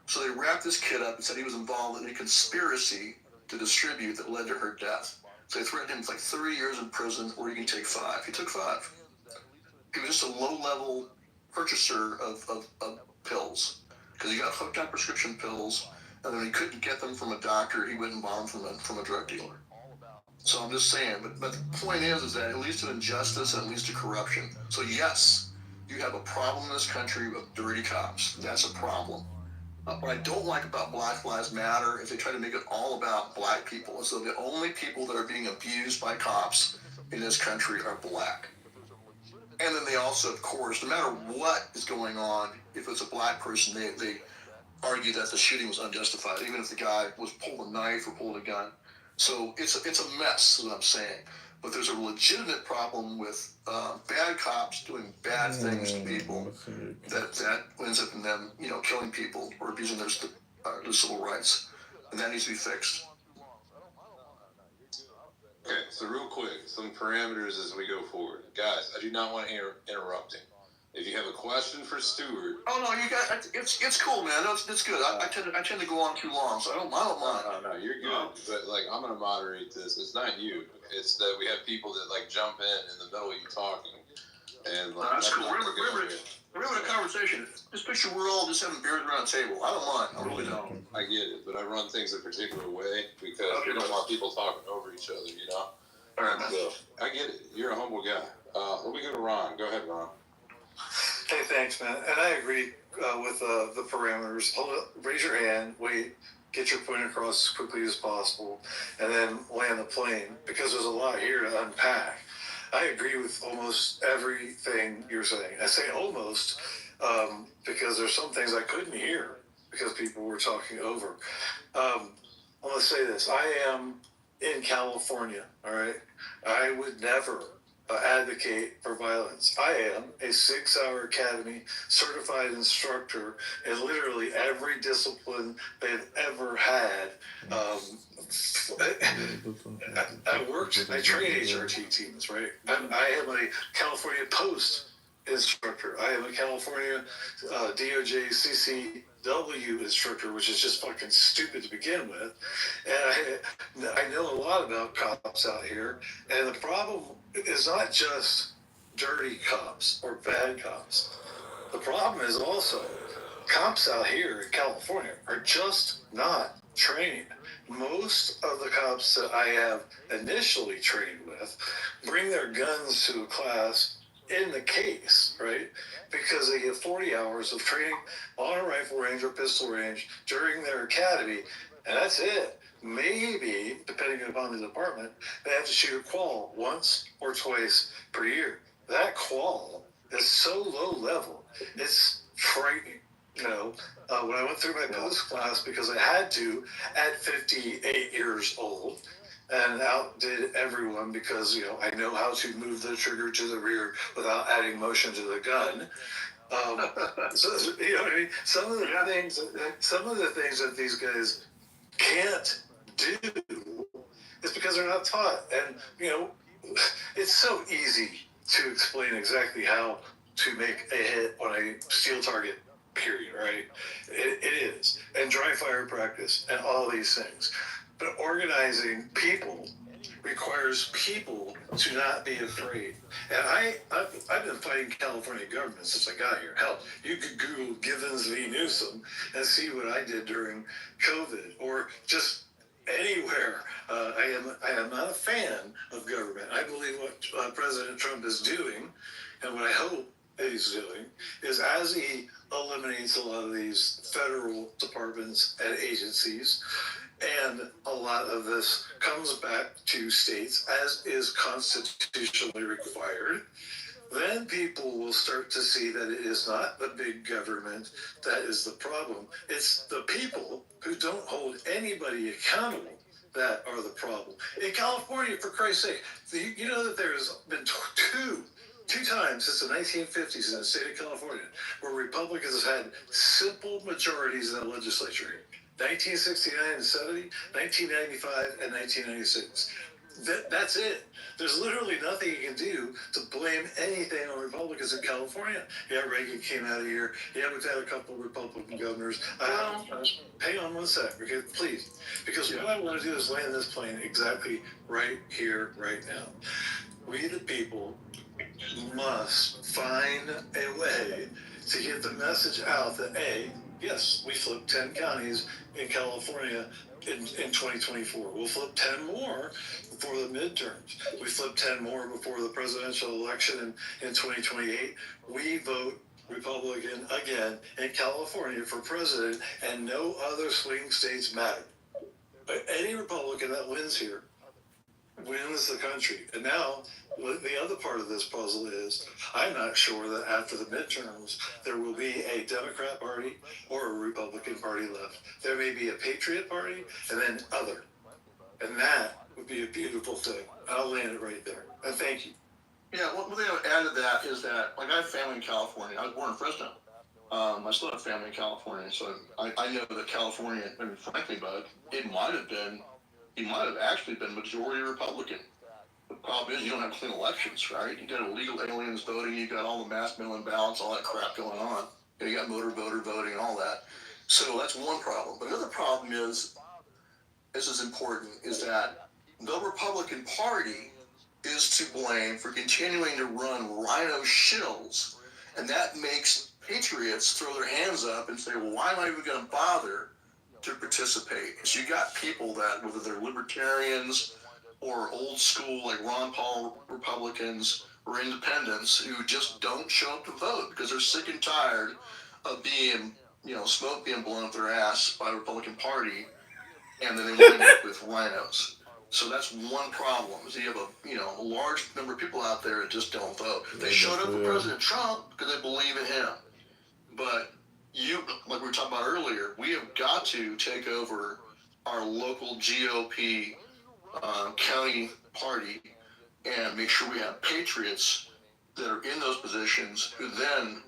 So they wrapped this kid up and said he was involved in a conspiracy to distribute that led to her death. So they threatened him with like 3 years in prison, or you can take 5. He took 5. He was just a low-level purchaser of pills because he got hooked on prescription pills, and then he couldn't get them from a doctor. He went and bought them from a drug dealer. So I'm just saying, but the point is that it leads to injustice and it leads to corruption. So yes, you have a problem in this country of dirty cops. That's a problem. What I don't like about Black Lives Matter is they try to make it all about black people. So the only people that are being abused by cops in this country are black. And then they also, of course, no matter what is going on, if it's a black person, they argue that the shooting was unjustified, even if the guy was pulled a knife or pulled a gun. So it's a mess, is what I'm saying. But there's a legitimate problem with bad cops doing bad things to people that ends up in them, killing people or abusing their civil rights, and that needs to be fixed. Okay, so real quick, some parameters as we go forward. Guys, I do not want to interrupt him. If you have a question for Stuart... Oh, no, you guys, it's cool, man. No, it's good. I tend to go on too long, so I don't mind. No, you're good. But, I'm going to moderate this. It's not you. It's that we have people that, jump in the middle of you talking. And, that's cool. We're having a conversation. Just picture we're all just having beers around the table. I don't mind. I really don't. I get it, but I run things a particular way because we don't want people talking over each other, All right, man. So, I get it. You're a humble guy. Let me go to Ron. Go ahead, Ron. Hey, thanks, man. And I agree with the parameters. Hold up, raise your hand, wait, get your point across as quickly as possible, and then land the plane, because there's a lot here to unpack. I agree with almost everything you're saying. I say almost because there's some things I couldn't hear because people were talking over. I want to say this. I am in California, all right? I would never advocate for violence. I am a 6-hour academy certified instructor in literally every discipline they've ever had. I train HRT teams, right? I am a California Post instructor. I am a California DOJ CCW instructor, which is just fucking stupid to begin with. And I know a lot about cops out here. And the problem is not just dirty cops or bad cops. The problem is also cops out here in California are just not training. Most of the cops that I have initially trained with bring their guns to a class in the case, right? Because they get 40 hours of training on a rifle range or pistol range during their academy, and that's it. Maybe, depending upon the department, they have to shoot a qual once or twice per year. That qual is so low level, it's frightening. When I went through my post class because I had to at 58 years old and outdid everyone because, I know how to move the trigger to the rear without adding motion to the gun. So, you know what I mean? Some of the things that these guys can't do is because they're not taught. And, it's so easy to explain exactly how to make a hit on a steel target, period, right? It is. And dry fire practice and all these things. But organizing people requires people to not be afraid. And I've been fighting California government since I got here. Hell, you could Google Givens v. Newsom and see what I did during COVID or just anywhere. I am not a fan of government. I believe what President Trump is doing and what I hope that he's doing is as he eliminates a lot of these federal departments and agencies, and a lot of this comes back to states as is constitutionally required, then people will start to see that it is not the big government that is the problem. It's the people who don't hold anybody accountable that are the problem. In California, for Christ's sake, you know that there's been two times since the 1950s in the state of California where Republicans had simple majorities in the legislature. 1969 and 70, 1995 and 1996. That's it. There's literally nothing you can do to blame anything on Republicans in California. Yeah, Reagan came out of here. Yeah, we've had a couple of Republican governors. Hang on one sec, please. Because what I want to do is land this plane exactly right here, right now. We the people must find a way to get the message out that yes, we flipped 10 counties in California in 2024. We'll flip 10 more before the midterms. We flipped 10 more before the presidential election in 2028. We vote Republican again in California for president, and no other swing states matter. But any Republican that wins here wins the country. And now the other part of this puzzle is I'm not sure that after the midterms there will be a Democrat Party or a Republican Party left. There may be a Patriot Party and then other. And that would be a beautiful thing. I'll land it right there. And thank you. Yeah, one thing I would add to that is that, I have family in California. I was born in Fresno. I still have family in California, so I know that California, frankly, Bud, he might have actually been majority Republican. The problem is you don't have clean elections, right? You got illegal aliens voting, you got all the mass mail-in ballots, all that crap going on. You got motor voter voting and all that. So that's one problem. But another problem is, this is important, is that the Republican Party is to blame for continuing to run rhino shills, and that makes patriots throw their hands up and say, well, why am I even going to bother to participate? So you got people that, whether they're libertarians or old school like Ron Paul Republicans or independents, who just don't show up to vote because they're sick and tired of being, smoke being blown up their ass by the Republican Party, and then they wind up with rhinos. So that's one problem. Is you have a large number of people out there that just don't vote. They showed up for President Trump because they believe in him. But like we were talking about earlier, we have got to take over our local GOP county party and make sure we have patriots that are in those positions who then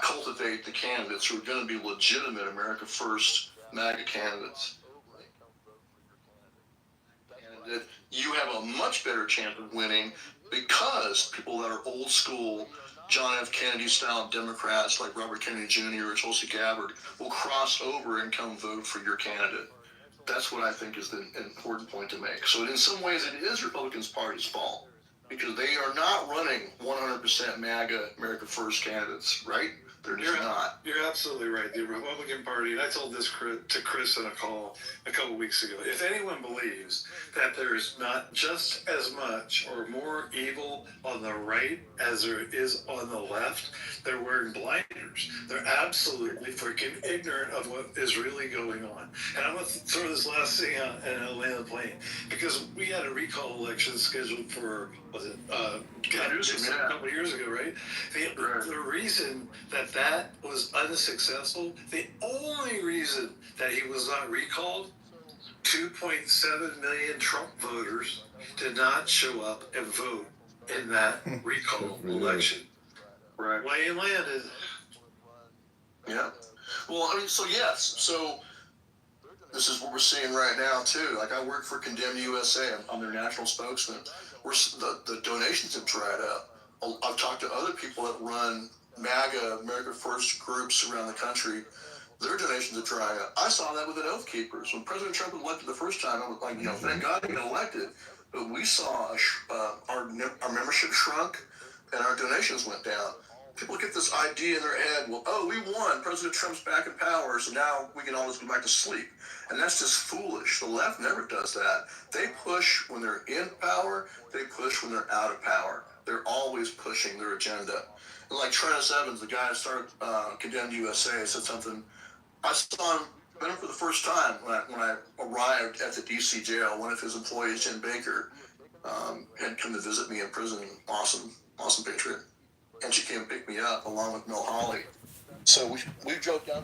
cultivate the candidates who are going to be legitimate America First MAGA candidates. And you have a much better chance of winning because people that are old school John F. Kennedy style Democrats like Robert Kennedy Jr. or Tulsi Gabbard will cross over and come vote for your candidate. That's what I think is the important point to make. So in some ways it is Republicans' Party's fault because they are not running 100% MAGA America First candidates, right? They're just not. You're absolutely right. The Republican Party, and I told this to Chris in a call a couple weeks ago. If anyone believes that there's not just as much or more evil on the right as there is on the left, they're wearing blinders. They're absolutely freaking ignorant of what is really going on. And I'm going to throw this last thing out and I'll land the plane. Because we had a recall election scheduled for, was it, a couple of years ago, right? The reason that was unsuccessful, the only reason that he was not recalled, 2.7 million Trump voters did not show up and vote in that recall election. Right. Why he landed. Yeah. Well, I mean, so yes. So this is what we're seeing right now, too. Like, I work for Condemn USA. I'm their national spokesman. The donations have dried up. I've talked to other people that run MAGA, America First groups around the country. Their donations have dried up. I saw that with an Oath Keepers. When President Trump was elected the first time, I was like, thank God he got elected. But we saw our membership shrunk and our donations went down. People get this idea in their head, well, oh, we won. President Trump's back in power, so now we can always go back to sleep. And that's just foolish. The left never does that. They push when they're in power. They push when they're out of power. They're always pushing their agenda. And like Trennis Evans, the guy that started Condemned USA, said something. I saw him, met him for the first time when I arrived at the D.C. jail. One of his employees, Jen Baker, had come to visit me in prison. Awesome patriot. And she came and picked me up along with Mel Hawley. So we drove down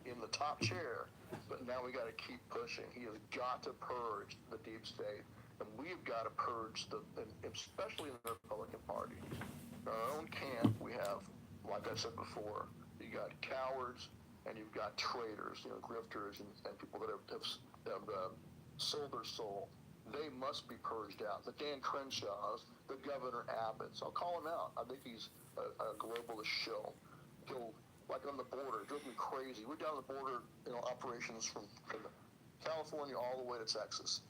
in the top chair, but now we got to keep pushing. He has got to purge the deep state, and we've got to purge especially in the Republican Party. In our own camp, we have, like I said before, you got cowards and you've got traitors, grifters and people that have sold their soul. They must be purged out. The Dan Crenshaws, the Governor Abbotts, I'll call him out. I think he's a globalist shill. He'll, like on the border, drove me crazy. We're down the border, operations from California all the way to Texas.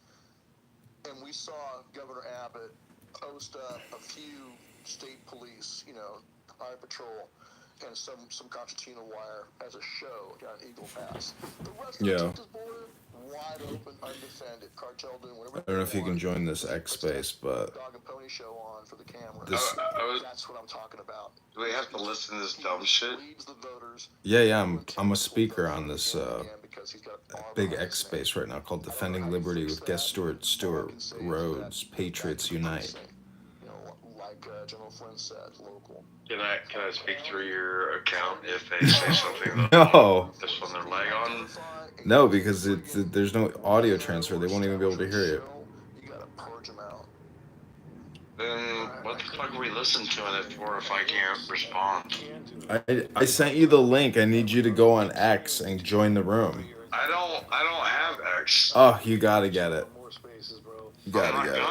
And we saw Governor Abbott post up a few state police, Highway Patrol, and some concertina wire as a show down Eagle Pass. The rest of the Texas border, wide open, undefended. Cartel doing whatever. I don't know if you can join this X space, but dog and pony show on for the camera. this. That's what I'm talking about. Do we have to listen to this dumb shit? Yeah. I'm a speaker on this big X space right now called Defending Liberty with guest Stuart Rhodes. Patriots Unite. Like General Flynn said, local. Can I speak through your account if they say something? No. This one they're leg on. No, because there's no audio transfer. They won't even be able to hear you. You gotta purge them out. Then what the fuck are we listening to it for if I can't respond? I sent you the link. I need you to go on X and join the room. I don't have X. Oh, you gotta get it. You gotta get it.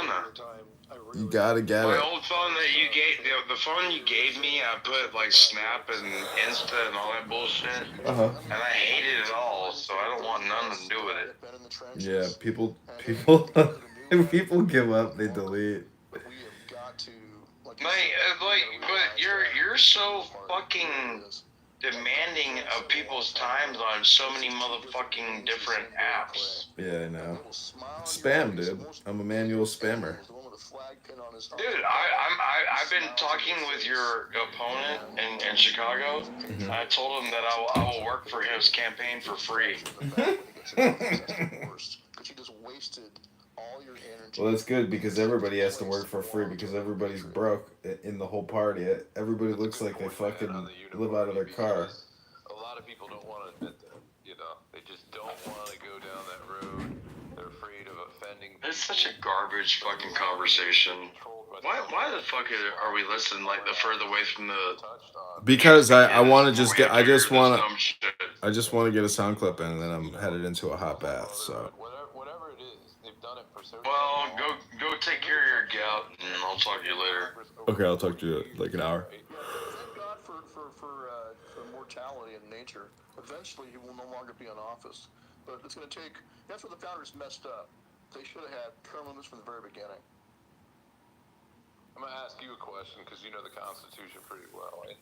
You gotta get My it. old phone that you gave, the phone you gave me, I put like Snap and Insta and all that bullshit. And I hate it at all, so I don't want nothing to do with it. Yeah, people give up. They delete. Mate, but you're so fucking demanding of people's times on so many motherfucking different apps. Yeah, I know. Spam, dude. I'm a manual spammer. Dude, I've been talking with your opponent in Chicago. Mm-hmm. I told him that I will work for his campaign for free. Well, that's good because everybody has to work for free because everybody's broke in the whole party. Everybody looks like they fucking live out of their car. A lot of people don't want to admit that. They just don't want to go down that road. They're afraid of offending people. It's such a garbage fucking conversation. Why the fuck are we listening like the further away from the? Because I want to just get I just want to get a sound clip in and then I'm headed into a hot bath. So. Whatever it is, they've done it for so. Well, go take care of your gout, and I'll talk to you later. Okay, I'll talk to you in like an hour. Thank God for mortality in nature. Eventually, he will no longer be in office. But it's going to take. That's where the founders messed up. They should have had term limits from the very beginning. I'm gonna ask you a question because you know the Constitution pretty well, and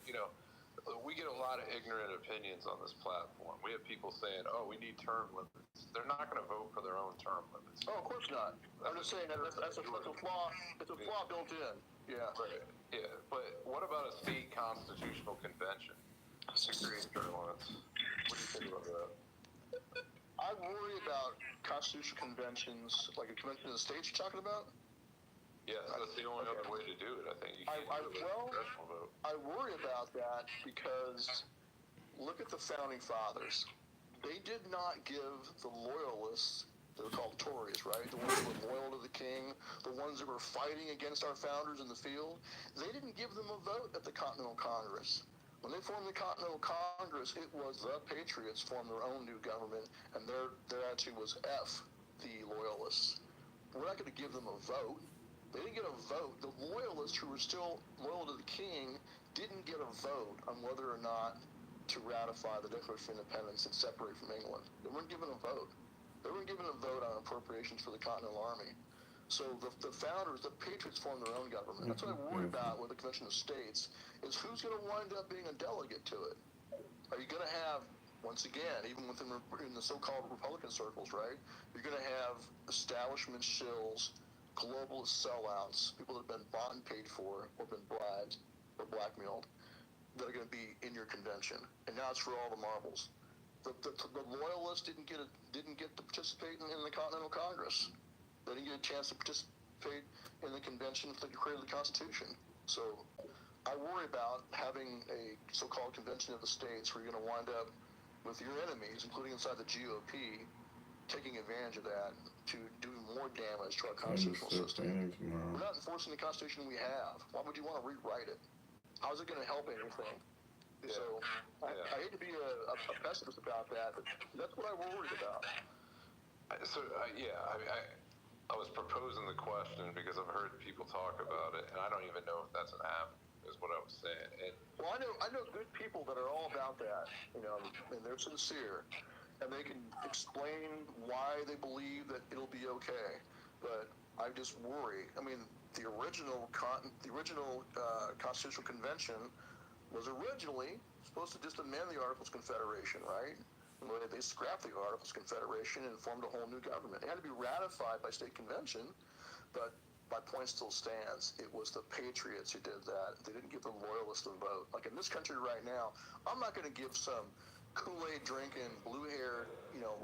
we get a lot of ignorant opinions on this platform. We have people saying, "Oh, we need term limits." They're not going to vote for their own term limits. Oh, of course not. I'm just saying that's a flaw. It's a flaw built in. Yeah. Right. Yeah. But what about a state constitutional convention to create term limits? What do you think about that? I worry about constitutional conventions, like a convention of the states you're talking about. Yeah, that's the only other way to do it. I think you can't do it with a congressional vote. I worry about that because look at the founding fathers. They did not give the loyalists, they were called Tories, right? The ones that were loyal to the king, the ones that were fighting against our founders in the field. They didn't give them a vote at the Continental Congress. When they formed the Continental Congress, it was the Patriots formed their own new government, and their attitude was F the loyalists. We're not going to give them a vote. They didn't get a vote. The loyalists who were still loyal to the king didn't get a vote on whether or not to ratify the Declaration of Independence and separate from England. They weren't given a vote. They weren't given a vote on appropriations for the Continental Army. So the founders, the Patriots, formed their own government. That's what I worry about with the Convention of States, is who's going to wind up being a delegate to it. Are you going to have, once again, even within in the so-called Republican circles, right, you're going to have establishment shills, globalist sellouts, people that have been bought and paid for, or been bribed, or blackmailed, that are going to be in your convention. And now it's for all the marbles. The loyalists didn't get to participate in the Continental Congress. They didn't get a chance to participate in the convention that created the Constitution. So I worry about having a so-called convention of the states where you're going to wind up with your enemies, including inside the GOP, taking advantage of that to do more damage to our constitutional system. We're not enforcing the Constitution we have. Why would you want to rewrite it? How's it going to help anything? Yeah. So I hate to be a pessimist about that, but that's what I worried about. So I was proposing the question because I've heard people talk about it, and I don't even know if that's an avenue, is what I was saying. And, well, I know good people that are all about that, and they're sincere, and they can explain why they believe that it'll be okay. But I just worry. I mean, the original Constitutional Convention was originally supposed to just amend the Articles of Confederation, right? They scrapped the Articles of Confederation and formed a whole new government. It had to be ratified by state convention, but my point still stands. It was the Patriots who did that. They didn't give the loyalists a vote. Like in this country right now, I'm not going to give some Kool-Aid drinking, blue-haired,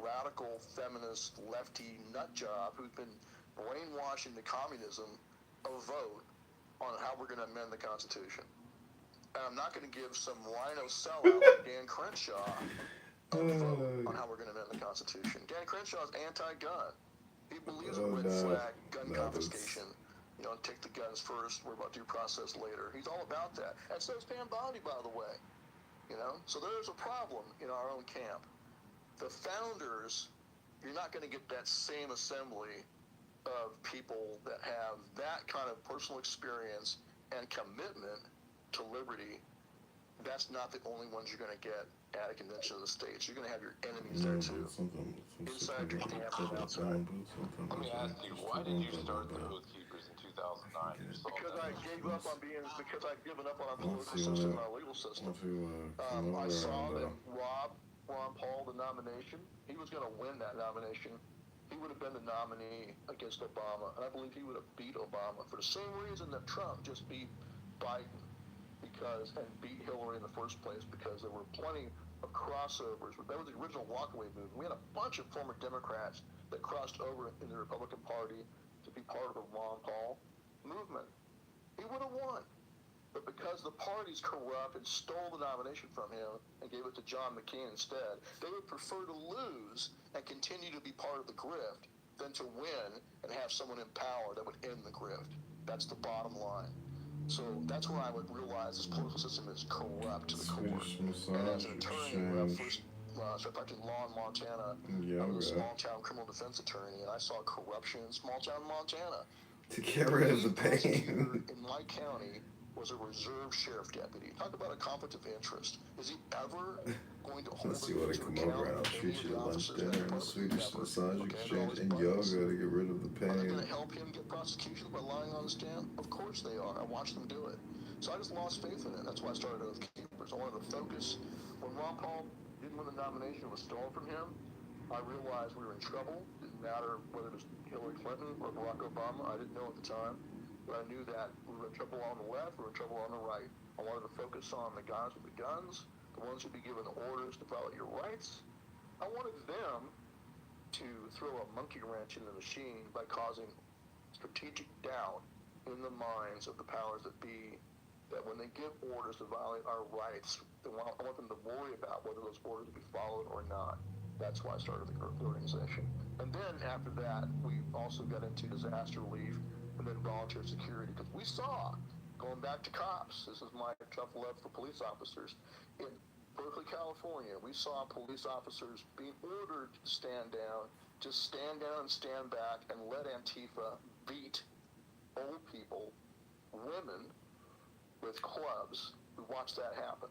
radical feminist lefty nut job who's been brainwashed into communism a vote on how we're going to amend the Constitution. And I'm not going to give some rhino sellout like Dan Crenshaw a vote on how we're going to amend the Constitution. Dan Crenshaw is anti-gun. He believes in red flag, gun confiscation. Take the guns first, worry about due process later. He's all about that. And so is Pam Bondi, by the way. So there's a problem in our own camp. The founders, you're not going to get that same assembly of people that have that kind of personal experience and commitment to liberty. That's not the only ones you're going to get at a convention of the states. You're going to have your enemies there too, inside your camp and outside. Let me ask you, why did you start the Oath Keepers in 2009? Because I gave up on because I've given up on our political system and our legal system. I saw that Ron Paul, the nomination, he was going to win that nomination. He would have been the nominee against Obama, and I believe he would have beat Obama for the same reason that Trump just beat Biden. And beat Hillary in the first place, because there were plenty of crossovers. That was the original walkaway movement. We had a bunch of former Democrats that crossed over in the Republican Party to be part of the Ron Paul movement. He would have won. But because the party's corrupt and stole the nomination from him and gave it to John McCain instead, they would prefer to lose and continue to be part of the grift than to win and have someone in power that would end the grift. That's the bottom line. So that's where I would realize this political system is corrupt to the core. And as an attorney, when I first started practicing law in Montana, I was a small-town criminal defense attorney, and I saw corruption in small-town Montana. To get rid of the pain. In my county was a reserve sheriff deputy. Talk about a conflict of interest. Is he ever going to hold Unless it you want to to come account. over and I'll Any treat of you the to lunch, officers in dinner, that and a department? Swedish Never. massage Okay, and exchange all his and buddies. yoga to get rid of the Are they going to pain. help him get prosecutions by lying on the stand? Of course they are. I watched them do it. So I just lost faith in it. That's why I started Oath Keepers. I wanted to focus. When Ron Paul didn't win the nomination, it was stolen from him. I realized we were in trouble. Didn't matter whether it was Hillary Clinton or Barack Obama. I didn't know at the time. But I knew that we were in trouble on the left, we were in trouble on the right. I wanted to focus on the guys with the guns, the ones who'd be given orders to violate your rights. I wanted them to throw a monkey wrench in the machine by causing strategic doubt in the minds of the powers that be, that when they give orders to violate our rights, I want them to worry about whether those orders will be followed or not. That's why I started the organization. And then after that, we also got into disaster relief and then volunteer security, because we saw, going back to cops, this is my tough love for police officers, in Berkeley, California, we saw police officers being ordered to stand down, just stand down and stand back and let Antifa beat old people, women with clubs. We watched that happen.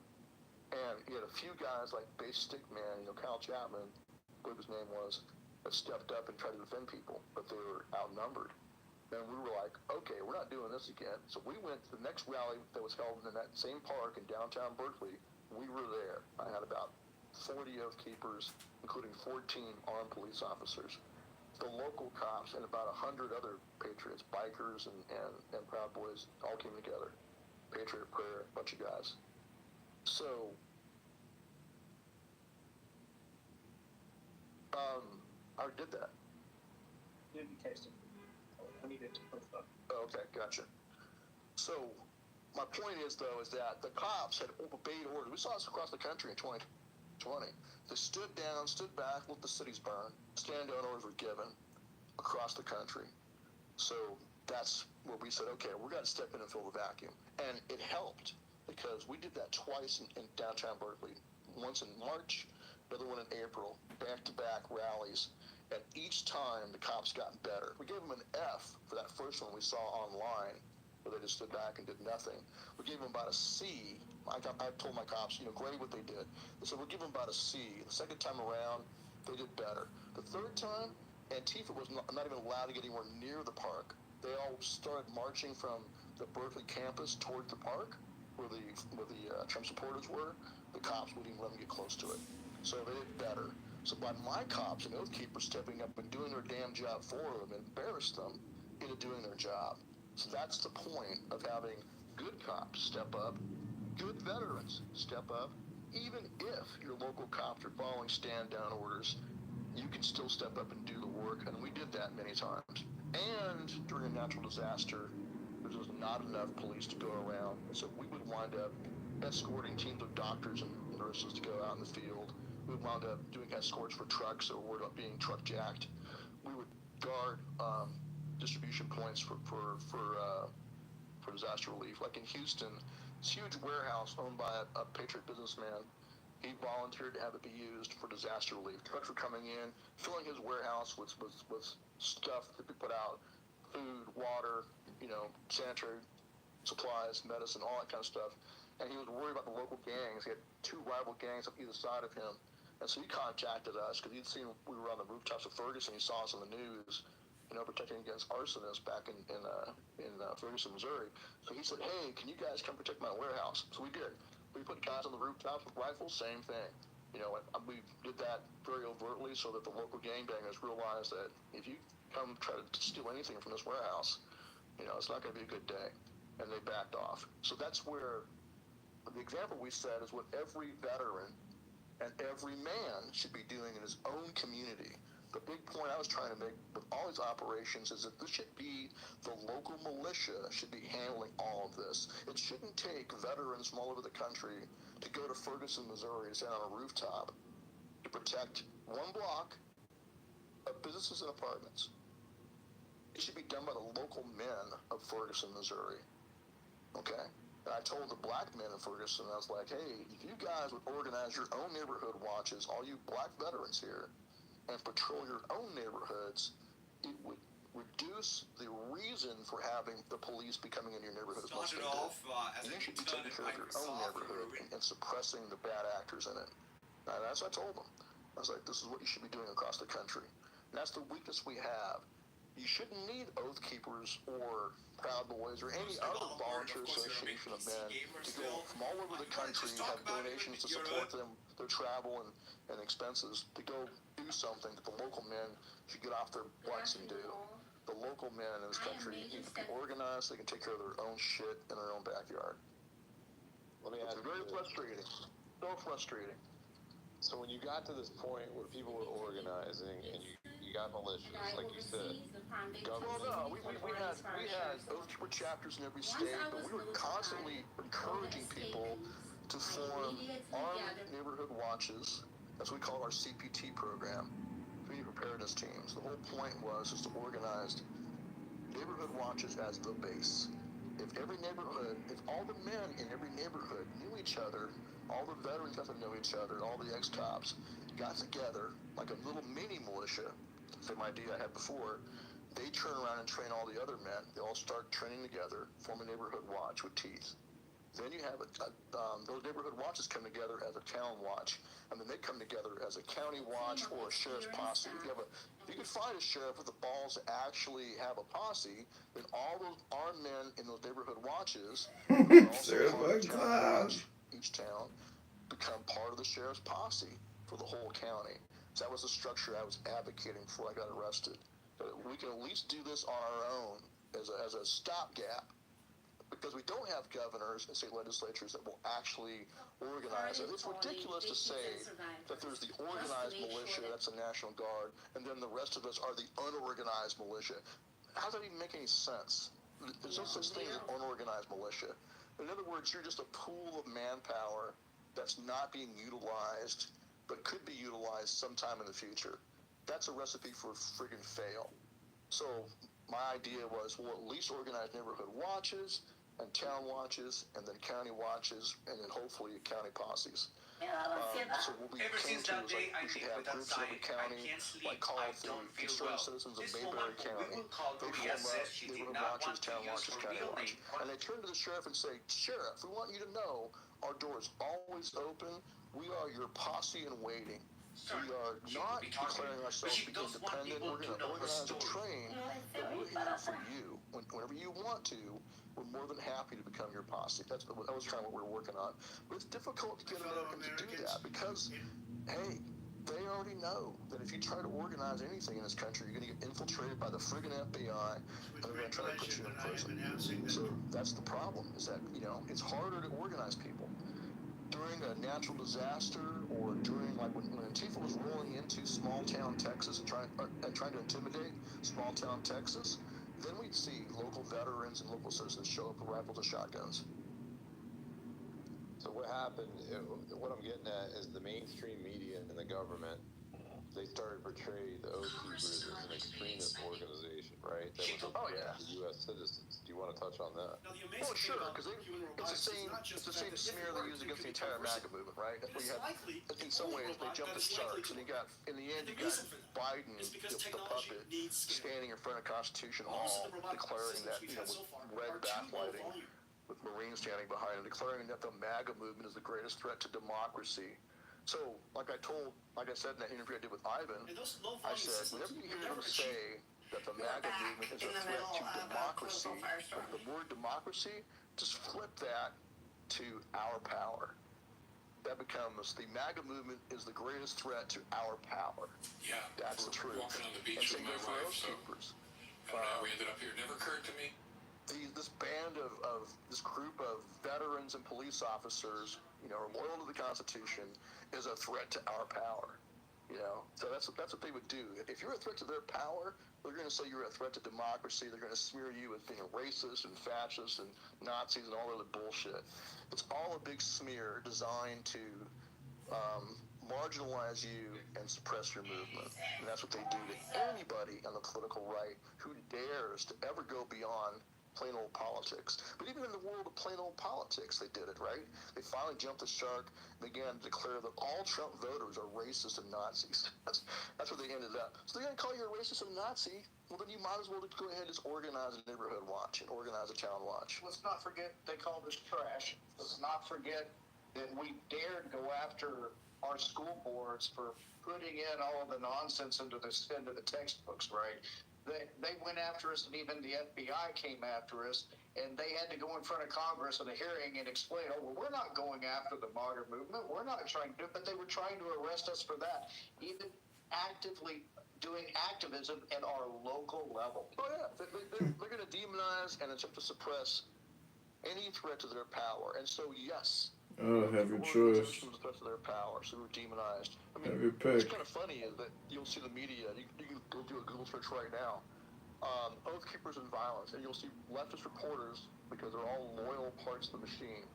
And you had a few guys like Base Stickman, Kyle Chapman, I believe his name was, that stepped up and tried to defend people, but they were outnumbered. And we were like, okay, we're not doing this again. So we went to the next rally that was held in that same park in downtown Berkeley. We were there. I had about 40 Oath Keepers, including 14 armed police officers, the local cops, and about 100 other patriots, bikers and Proud Boys, all came together. Patriot Prayer, a bunch of guys. So, I did that. Didn't taste it. I needed to put stuff. Oh, okay, gotcha. So, my point is, though, is that the cops had obeyed orders. We saw this across the country in 2020. They stood down, stood back, let the cities burn. Stand-down orders were given across the country. So that's where we said, okay, we're going to step in and fill the vacuum. And it helped, because we did that twice in downtown Berkeley. Once in March, another one in April, back-to-back rallies. And each time the cops got better. We gave them an F for that first one we saw online, where they just stood back and did nothing. We gave them about a C. I told my cops, great what they did. They said, we'll give them about a C. The second time around, they did better. The third time, Antifa was not even allowed to get anywhere near the park. They all started marching from the Berkeley campus towards the park, where the Trump supporters were. The cops wouldn't even let them get close to it. So they did better. So by my cops and Oath Keepers stepping up and doing their damn job for them, embarrassed them into doing their job. So that's the point of having good cops step up, good veterans step up. Even if your local cops are following stand-down orders, you can still step up and do the work, and we did that many times. And during a natural disaster, there was not enough police to go around, so we would wind up escorting teams of doctors and nurses to go out in the field. We would wind up doing escorts for trucks that were worried about being truck jacked. We would guard distribution points for disaster relief. Like in Houston, this huge warehouse owned by a patriot businessman. He volunteered to have it be used for disaster relief. Trucks were coming in, filling his warehouse with stuff that we put out, food, water, sanitary supplies, medicine, all that kind of stuff. And he was worried about the local gangs. He had two rival gangs up either side of him. And so he contacted us because he'd seen we were on the rooftops of Ferguson. He saw us on the news, protecting against arsonists back in Ferguson, Missouri. So he said, hey, can you guys come protect my warehouse? So we did. We put guys on the rooftops with rifles, same thing. We did that very overtly so that the local gangbangers realized that if you come try to steal anything from this warehouse, it's not going to be a good day. And they backed off. So that's where the example we set is what every veteran and every man should be doing in his own community. The big point I was trying to make with all these operations is that this should be the local militia should be handling all of this. It shouldn't take veterans from all over the country to go to Ferguson, Missouri, to stand on a rooftop to protect one block of businesses and apartments. It should be done by the local men of Ferguson, Missouri. Okay? And I told the black men in Ferguson, I was like, hey, if you guys would organize your own neighborhood watches, all you black veterans here, and patrol your own neighborhoods, it would reduce the reason for having the police be coming into your neighborhood as much as they do. As You a should be taking care of your own neighborhood and suppressing the bad actors in it. And as I told them, I was like, this is what you should be doing across the country. And that's the weakness we have. You shouldn't need Oath Keepers or Proud Boys or any other volunteer association of men to go from all over the country, have donations to support them, their travel and expenses, to go do something that the local men should get off their butts and do. The local men in this country need to be organized. They can take care of their own shit in their own backyard. It's very frustrating. So frustrating. So when you got to this point where people were organizing and you got militias, like you said, Well, no, we had Oath Keeper chapters in every state, but we were constantly encouraging people to form armed neighborhood watches. That's what we call our CPT program, community preparedness teams. The whole point was to organize neighborhood watches as the base. If every neighborhood, if all the men in every neighborhood knew each other, all the veterans got to know each other, all the ex-cops got together like a little mini militia, same idea I had before, they turn around and train all the other men. They all start training together, form a neighborhood watch with teeth. Then you have those neighborhood watches come together as a town watch, and then they come together as a county watch or a sheriff's posse. If you can find a sheriff with the balls to actually have a posse, then all those armed men in those neighborhood watches, also part of the town watch, each town, become part of the sheriff's posse for the whole county. So that was the structure I was advocating before I got arrested. That we can at least do this on our own as a stopgap, because we don't have governors and state legislatures that will actually organize it. It's ridiculous to say that there's the organized militia, that's the National Guard, and then the rest of us are the unorganized militia. How does that even make any sense? There's no such thing as an unorganized militia. In other words, you're just a pool of manpower that's not being utilized, but could be utilized sometime in the future. That's a recipe for friggin' fail. So my idea was, we'll at least organize neighborhood watches and town watches, and then county watches, and then hopefully county posses. So what we came to was like, we should have groups in every county, like called the Concerned Citizens of Mayberry County. They form up neighborhood watches, town watches, county watch. And they turn to the sheriff and say, Sheriff, we want you to know our door is always open. We are your posse in waiting. We are not declaring ourselves to be independent. We're going to organize and train, but we're here for you. Whenever you want to, we're more than happy to become your posse. That was kind of what we were working on. But it's difficult to get them to do that because, hey, they already know that if you try to organize anything in this country, you're going to get infiltrated by the friggin' FBI, and they're going to try to put you in prison. So that's the problem, is that, it's harder to organize people. During a natural disaster, or during when Antifa was rolling into small town Texas and trying to intimidate small town Texas, then we'd see local veterans and local citizens show up with rifles and shotguns. So what happened, what I'm getting at is the mainstream media and the government, they started to portray the Oath Keepers as an extremist organization, right? That was the U.S. citizens. Do you want to touch on that? Well, sure, because it's the same smear they use against the entire MAGA movement, right? That's what you have. In some ways, they jumped the sharks, and in the end, you got Biden, the puppet, standing in front of Constitution Hall, declaring that, with red backlighting, with Marines standing behind him, declaring that the MAGA movement is the greatest threat to democracy. So, like I said in that interview I did with Ivan, I said, whenever you hear them say that the MAGA movement is a threat to democracy, the word democracy, just flip that to our power. That becomes, the MAGA movement is the greatest threat to our power. Yeah, that's the truth. Walking on the beach and with my wife, so keepers. I don't know how we ended up here. It never occurred to me. This band of this group of veterans and police officers, are loyal to the Constitution, is a threat to our power. So that's what they would do. If you're a threat to their power, they're going to say you're a threat to democracy. They're going to smear you as being racist and fascist and Nazis and all other bullshit. It's all a big smear designed to marginalize you and suppress your movement. And that's what they do to anybody on the political right who dares to ever go beyond plain old politics. But even in the world of plain old politics, they did it, right? They finally jumped the shark and began to declare that all Trump voters are racist and Nazis. That's where they ended up. So they're going to call you a racist and Nazi? Well, then you might as well go ahead and just organize a neighborhood watch and organize a town watch. Let's not forget they called us trash. Let's not forget that we dared go after our school boards for putting in all of the nonsense into the textbooks, right? They went after us, and even the FBI came after us, and they had to go in front of Congress in a hearing and explain, oh, well, we're not going after the MAGA movement. We're not trying to do it, but they were trying to arrest us for that, even actively doing activism at our local level. Oh yeah, they're going to demonize and attempt to suppress any threat to their power. And so, yes, Have your organizations choice. with threat to their power, so we're demonized. I mean, Have your what's pick. kind of funny is that you'll see the media. You can go do a Google search right now. Oath Keepers and violence, and you'll see leftist reporters, because they're all loyal parts of the machine,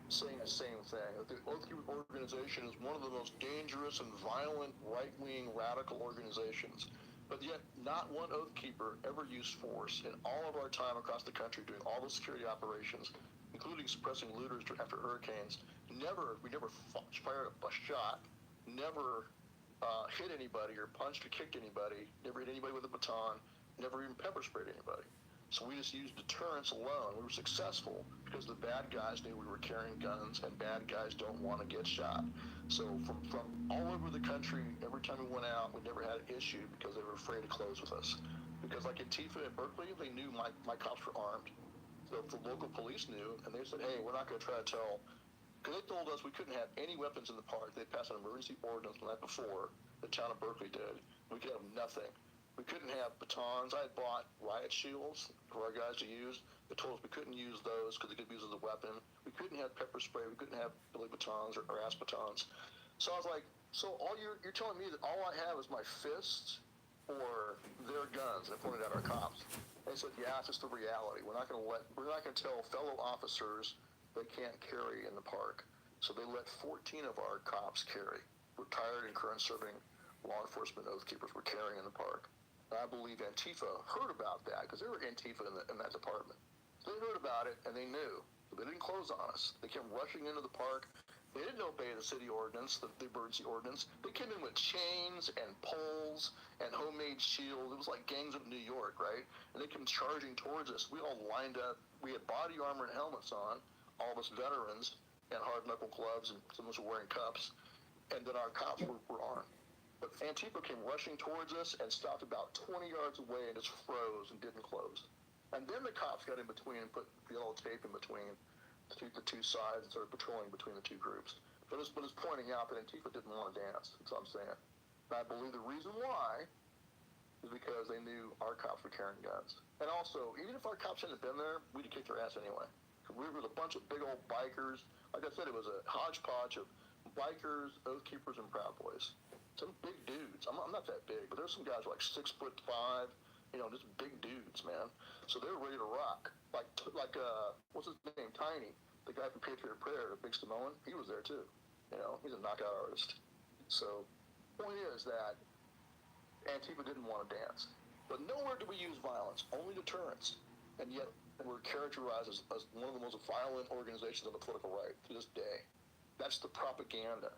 saying the same thing. That the Oath Keepers organization is one of the most dangerous and violent right-wing radical organizations. But yet, not one Oath Keeper ever used force in all of our time across the country doing all the security operations, including suppressing looters after hurricanes. We never fired a shot, never hit anybody or punched or kicked anybody, never hit anybody with a baton, never even pepper sprayed anybody. So we just used deterrence alone. We were successful because the bad guys knew we were carrying guns, and bad guys don't want to get shot. So from all over the country, every time we went out, we never had an issue because they were afraid to close with us. Because like Antifa at Berkeley, they knew my cops were armed. So the local police knew, and they said, hey, we're not going to try to tell. Because they told us we couldn't have any weapons in the park. They passed an emergency ordinance the night before, the town of Berkeley did. We could have nothing. We couldn't have batons. I had bought riot shields for our guys to use. They told us we couldn't use those because they could be used as a weapon. We couldn't have pepper spray. We couldn't have billy batons or ass batons. So I was like, so all you're telling me that all I have is my fists or their guns? And I pointed at our cops. They said, yeah, it's just the reality. We're not going to tell fellow officers they can't carry in the park. So they let 14 of our cops carry. Retired and current serving law enforcement Oath Keepers were carrying in the park. I believe Antifa heard about that because they were Antifa in that department. So they heard about it and they knew. So they didn't close on us. They came rushing into the park. They didn't obey the city ordinance, the emergency ordinance. They came in with chains and poles and homemade shields. It was like gangs of New York, right? And they came charging towards us. We all lined up. We had body armor and helmets on, all of us veterans, and hard knuckle gloves, and some of us were wearing cups. And then our cops were armed. But Antifa came rushing towards us and stopped about 20 yards away and just froze and didn't close. And then the cops got in between and put yellow tape in between the two sides and started patrolling between the two groups. But it's pointing out that Antifa didn't want to dance. That's what I'm saying. And I believe the reason why is because they knew our cops were carrying guns. And also, even if our cops hadn't been there, we'd have kicked their ass anyway. We were a bunch of big old bikers. Like I said, it was a hodgepodge of bikers, Oath Keepers, and Proud Boys. Some big dudes. I'm not that big, but there's some guys like 6'5", just big dudes, man. So they were ready to rock. Like what's his name? Tiny, the guy from Patriot Prayer, the big Samoan. He was there too. He's a knockout artist. So, point is that Antifa didn't want to dance, but nowhere do we use violence, only deterrence, and yet we're characterized as one of the most violent organizations on the political right to this day. That's the propaganda.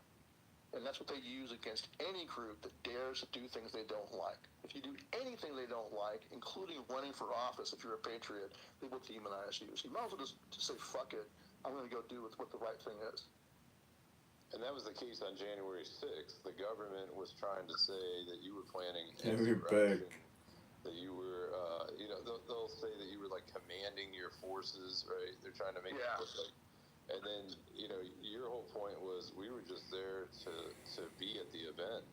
And that's what they use against any group that dares to do things they don't like. If you do anything they don't like, including running for office, if you're a patriot, they will demonize you. So you might as well just say, fuck it, I'm going to go do what the right thing is. And that was the case on January 6th. The government was trying to say that you were planning Every insurrection, back. that you were, they'll say that you were like commanding your forces, right? They're trying to make it look like. And then, your whole point was we were just there to be at the event.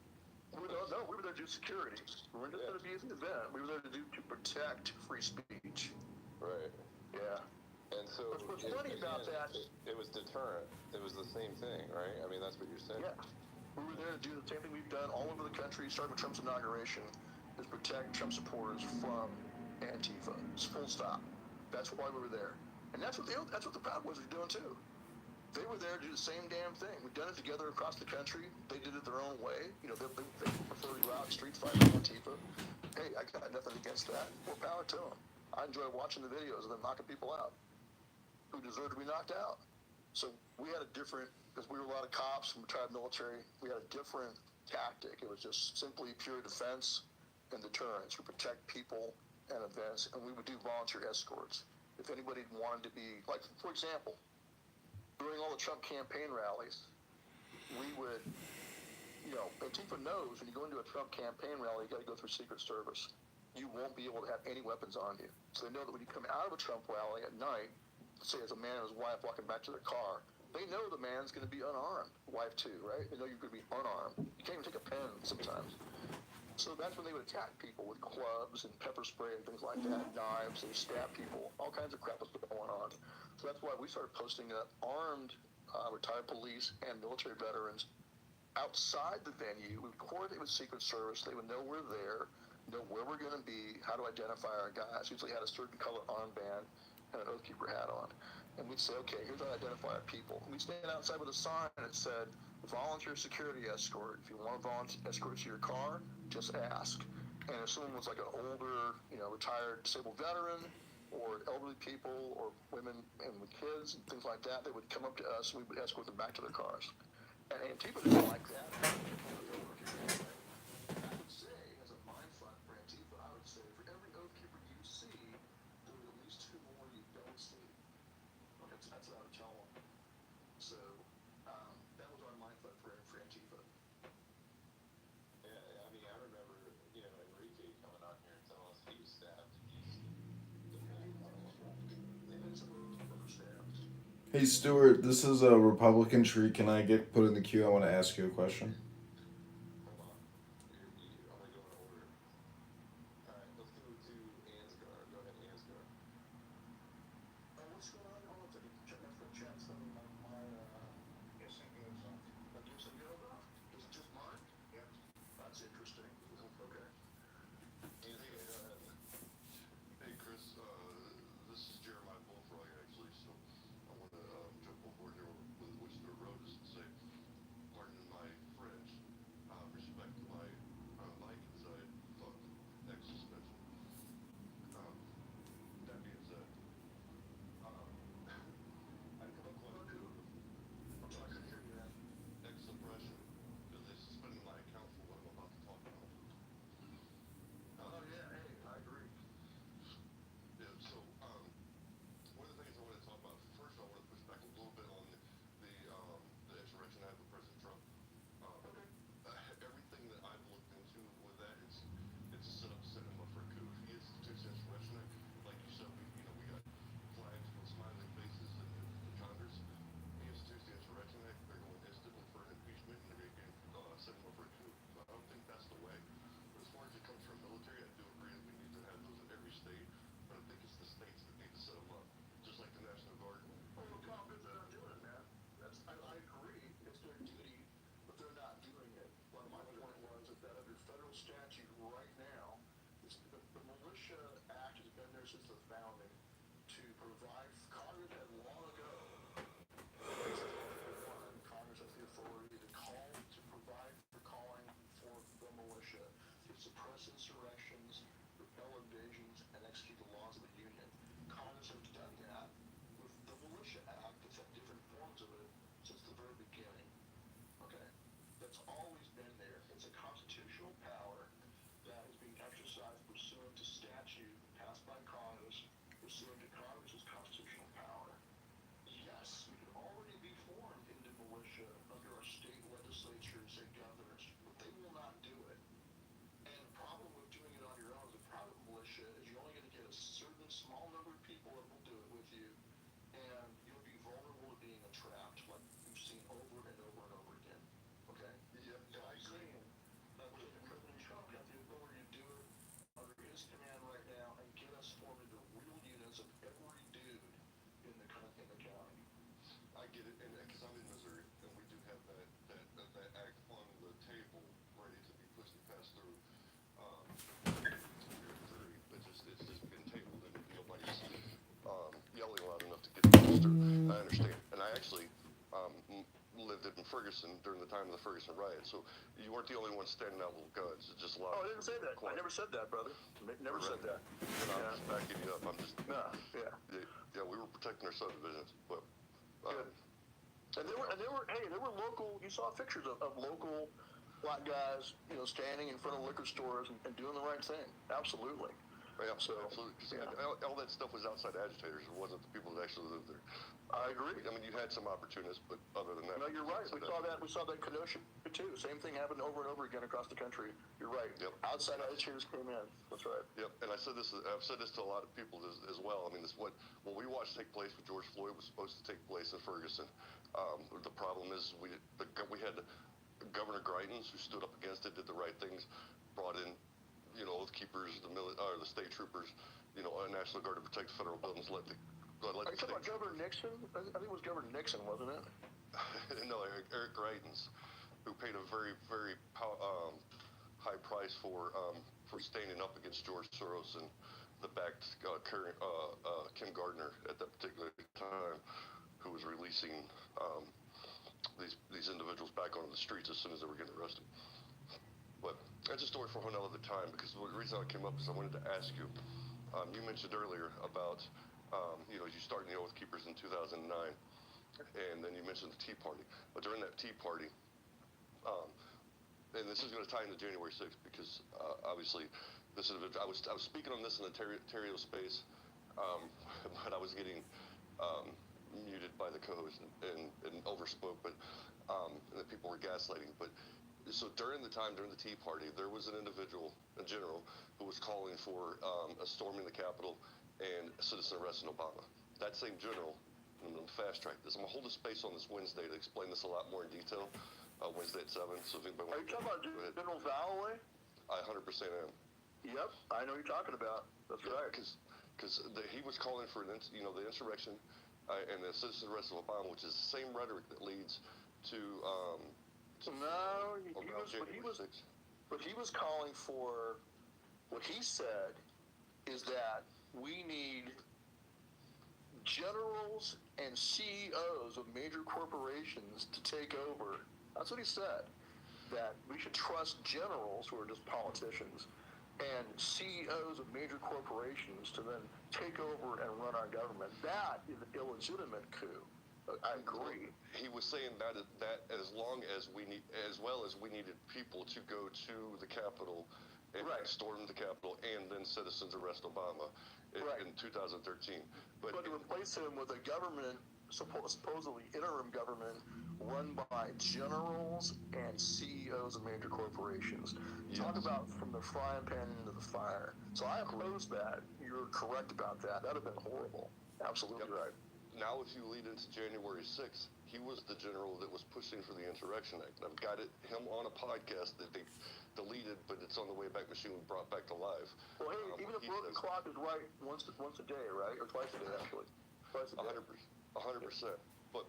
We were there to do security. We weren't just there to be at the event. We were there to protect free speech. Right. Yeah. And so what's funny about that? It was deterrent. It was the same thing, right? I mean, that's what you're saying. Yeah. We were there to do the same thing we've done all over the country, starting with Trump's inauguration, is protect Trump supporters from Antifa. It's full stop. That's why we were there. And that's what the Proud Boys are doing too. They were there to do the same damn thing. We've done it together across the country. They did it their own way. They prefer to go out and street fight with Antifa. Hey, I got nothing against that. More power to them. I enjoy watching the videos of them knocking people out who deserve to be knocked out. So we had a different, because we were a lot of cops and retired military, we had a different tactic. It was just simply pure defense and deterrence. We protect people and events, and we would do volunteer escorts. If anybody wanted to be, like, for example, during all the Trump campaign rallies, we would Antifa knows when you go into a Trump campaign rally, you got to go through Secret Service. You won't be able to have any weapons on you. So they know that when you come out of a Trump rally at night, say as a man and his wife walking back to their car, they know the man's going to be unarmed. Wife too, right? They know you're going to be unarmed. You can't even take a pen sometimes. So that's when they would attack people with clubs and pepper spray and things like that, knives, they stab people, all kinds of crap was going on. So that's why we started posting up armed retired police and military veterans outside the venue. We would coordinate with Secret Service. They would know we're there, know where we're going to be, how to identify our guys. Usually had a certain color armband and an Oath Keeper hat on. And we'd say, okay, here's how to identify our people. And we'd stand outside with a sign that said, volunteer security escort. If you want a volunteer escort to your car, just ask. And if someone was like an older, retired disabled veteran, or elderly people, or women and with kids and things like that, they would come up to us and we would escort them back to their cars. And Antifa didn't like that. I would say, as a mind fuck for Antifa, I would say for every Oath Keeper you see, there are at least 2 more you don't see. Okay, that's what I would tell them. So that was our mind fuck for Antifa. Yeah, I mean, I remember, Enrique coming out here and telling us he was stabbed. They've been some other stabs. Hey Stuart, this is a Republican tree. Can I get put in the queue? I want to ask you a question. Hold on. I'm going to go in order. All right, let's go to Ansgar. Go ahead, Ansgar. What's going on? Hold on a second. Check my foot chat. Some of my Yes, it goes off. Is it just mine? Yep. That's interesting. Okay. Ansgar, go ahead. Hey, Chris, this is Jeremiah Bullfrog, actually, so I want to jump on board here with what Stuart wrote is to say, pardon my French, respect my like inside thought X suspension. That being said, I come up quite a bit of I'm sorry, I couldn't hear you then. X suppression because they suspended my account for what I'm about to talk about. Oh, yeah. Hey, I agree. Yeah, so one of the things I want to talk about first, I want to push back a little bit on the Insurrection Act with President Trump. Everything that I've looked into with that, it's a set up cinema for a coup. If he institutes the Insurrection Act, like you said, we got flags with smiling faces in Congress. He institutes the Insurrection Act, they're going instantly for an impeachment, and they're going to set him up for a coup. So I don't think that's the way. But as far as it comes from military, I do agree that we need to have those in every state. But I think it's the states that need to set them up, just like the National Guard. Oh, look how good they're not doing it, man. I agree. It's their duty, but they're not doing it. Well, my point was that under federal statute right now, the Militia Act has been there since the founding to provide. Congress had long ago, Congress has the authority to provide for calling for the militia to suppress insurrections, repel invasions, and execute the laws of the Union. Congress has done that with the Militia Act. It's had different forms of it since the very beginning. Okay? That's always been there. It's a constitutional power that is being exercised pursuant to statute passed by Congress, pursuant to Congress's constitutional power. Yes, we could already be formed into militia under our state legislatures and governors, but they will not do it. And the problem with doing it on your own as a private militia is you're only going to get a certain small number of people that will do it with you, and you'll be vulnerable to being entrapped, like we've seen over and over and over again. Okay? Yeah, I agree. President Trump got the ability to do it under his command right now and get us formed into real units of every dude in the county. I get it, and because I'm in Missouri, and we do have that act on the table, ready to be pushed and passed through. Missouri, but it's just been tabled, and nobody's yelling loud enough to get it registered. I understand, and I actually lived in Ferguson during the time of the Ferguson riot, so you weren't the only one standing out with guns. It's just a lot. Oh, I didn't say that. I never said that, brother. Never said that. And I'm just backing you up. I'm just. Nah, yeah. Yeah, we were protecting our subdivisions, but. Good. And there were local. You saw pictures of local black guys, standing in front of liquor stores and doing the right thing. Absolutely. Yeah, so absolutely. All that stuff was outside agitators. It wasn't the people that actually lived there. I agree. I mean, you had some opportunists, but other than that, no, you're right. We saw that. We saw that in Kenosha too. Same thing happened over and over again across the country. You're right. Yep. Outside agitators came in. That's right. Yep. And I've said this to a lot of people as well. I mean, what we watched take place with George Floyd was supposed to take place in Ferguson. The problem is we had Governor Greitens who stood up against it, did the right things, brought in oath keepers, the state troopers, a National Guard to protect the federal buildings. Are you talking about Governor Nixon? I think it was Governor Nixon, wasn't it? No, Eric Greitens, who paid a very, very high price for standing up against George Soros and the backed Kim Gardner at that particular time, who was releasing these individuals back onto the streets as soon as they were getting arrested. But that's a story for a whole other time, because the reason I came up is I wanted to ask you, you mentioned earlier about, you starting the Oath Keepers in 2009, and then you mentioned the Tea Party. But during that Tea Party, and this is going to tie into January 6th, because obviously this is, I was speaking on this in the Ontario space, but I was getting muted by the co-host and overspoke, but and the people were gaslighting. But so during the Tea Party, there was an individual, a general, who was calling for a storming the Capitol and a citizen arresting Obama. That same general, I'm going to fast track this. I'm going to hold a space on this Wednesday to explain this a lot more in detail. Wednesday at 7. So if anybody, are you talking about General Valloway? I 100% am. Yep, I know you're talking about. That's right. Because he was calling for the insurrection and the citizen arrest of Obama, which is the same rhetoric that leads to but he was calling for, what he said is that we need generals and CEOs of major corporations to take over. That's what he said. That we should trust generals, who are just politicians, and CEOs of major corporations to then take over and run our government. That is an illegitimate coup. I agree. He was saying that as well as we needed people to go to the Capitol and storm the Capitol and then citizens arrest Obama in 2013. But to replace him with a government, supposedly interim government, run by generals and CEOs of major corporations. Yes. Talk about from the frying pan into the fire. So I oppose that. You're correct about that. That would have been horrible. Absolutely right. Now, if you lead into January 6th, he was the general that was pushing for the Insurrection Act. I've got him on a podcast that they deleted, but it's on the Wayback Machine we brought back to live. Well, hey, even the broken clock is right once a day, right? Or twice a day, actually. Twice a day. 100%. But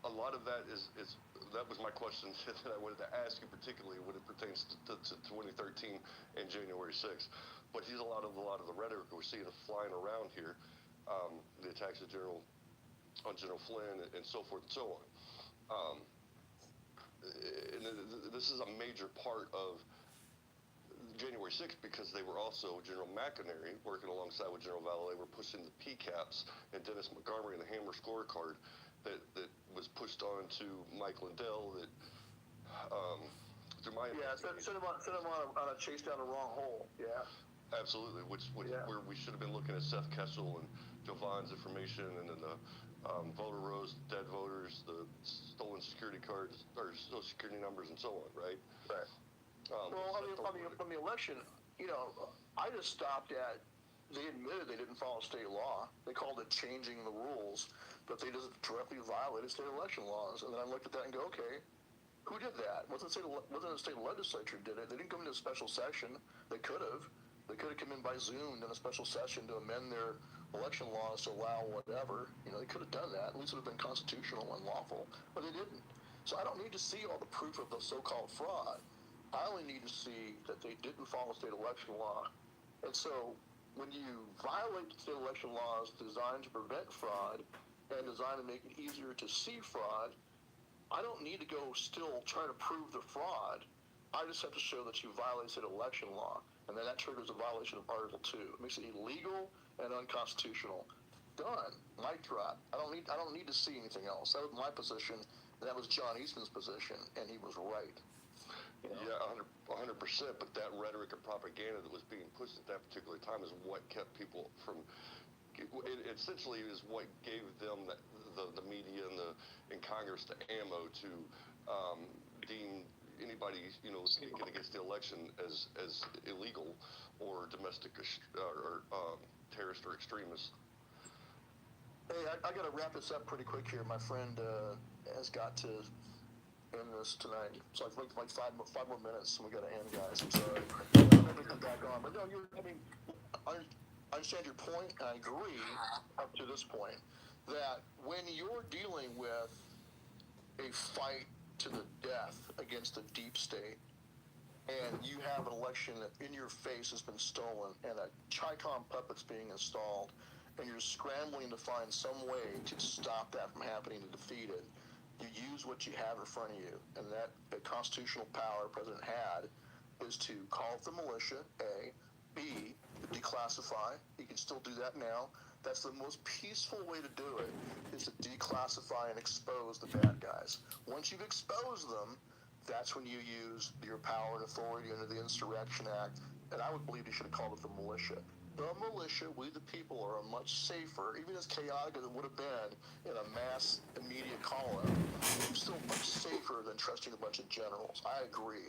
a lot of that that was my question that I wanted to ask you, particularly when it pertains to 2013 and January 6th. But he's a lot of the rhetoric we're seeing flying around here. The attacks on General Flynn and so forth and so on. And this is a major part of January 6th, because they were also, General McInerney, working alongside with General Valloway, were pushing the PCAPs and Dennis Montgomery and the Hammer scorecard that was pushed on to Mike Lindell that through my sent him on a chase down the wrong hole. Yeah. Absolutely, which where we should have been looking at Seth Kessel and Jovan's information, and then the voter rolls, dead voters, the stolen security cards or social security numbers, and so on. Right. Right. Well, on the election, I just stopped at. They admitted they didn't follow state law. They called it changing the rules, but they just directly violated state election laws. And then I looked at that and go, okay, who did that? Wasn't the state legislature did it? They didn't come into a special session. They could have. They could have come in by Zoom in a special session to amend their election laws to allow whatever. They could have done that. At least it would have been constitutional and lawful. But they didn't. So I don't need to see all the proof of the so-called fraud. I only need to see that they didn't follow state election law. And so when you violate the state election laws designed to prevent fraud and designed to make it easier to see fraud, I don't need to go still try to prove the fraud. I just have to show that you violate state election law, and then that triggers a violation of Article 2. It makes it illegal and unconstitutional. Done. Mic drop. I don't need to see anything else. That was my position, and that was John Eastman's position, and he was right. Yeah, 100%. But that rhetoric and propaganda that was being pushed at that particular time is what kept people from. It essentially is what gave them the media and Congress the ammo to deem anybody speaking against the election as illegal or domestic or terrorist or extremist. Hey, I got to wrap this up pretty quick here. My friend has got to end this tonight. So like 5 more minutes, and we got to end, guys. I'm sorry. I'm never come back on. But no, I understand your point, and I agree up to this point that when you're dealing with a fight to the death against the deep state, and you have an election that in your face has been stolen, and a Chicom puppet's being installed, and you're scrambling to find some way to stop that from happening, to defeat it, you use what you have in front of you, and that the constitutional power the president had is to call it the militia, A, B, declassify. He can still do that now. That's the most peaceful way to do it, is to declassify and expose the bad guys. Once you've exposed them, that's when you use your power and authority under the Insurrection Act, and I would believe you should have called it the militia. The militia, we the people, are a much safer, even as chaotic as it would have been in a mass immediate call-up, it's still much safer than trusting a bunch of generals. I agree.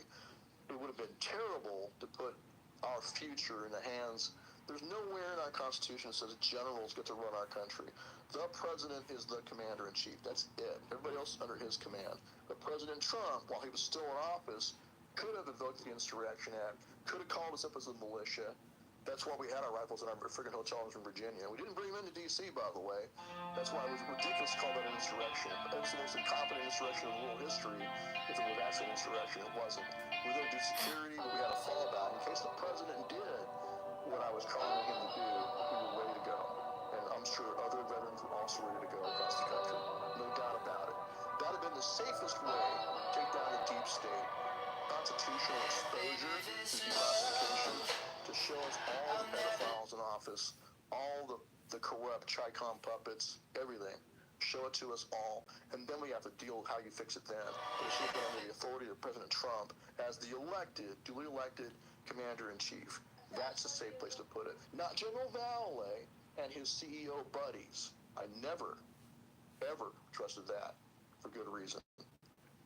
It would have been terrible to put our future in the hands. There's nowhere in our Constitution that says generals get to run our country. The president is the commander-in-chief. That's it. Everybody else is under his command. But President Trump, while he was still in office, could have invoked the Insurrection Act, could have called us up as a militia. That's why we had our rifles in our friggin' hotels in Virginia. We didn't bring them into D.C., by the way. That's why it was ridiculous to call that an insurrection. It was the most incompetent insurrection in world history. If it was actually an insurrection, it wasn't. We were there to do security, but we had a fallback. In case the president did what I was calling him to do, we were ready to go. And I'm sure other veterans were also ready to go across the country. No doubt about it. That would have been the safest way to take down the deep state. Constitutional exposure through declassification to show us all the pedophiles in office, all the corrupt Chicom puppets, everything. Show it to us all, and then we have to deal with how you fix it then. But it should have been under the authority of President Trump as the duly elected commander-in-chief. That's a safe place to put it. Not General Valley and his CEO buddies. I never, ever trusted that for good reason.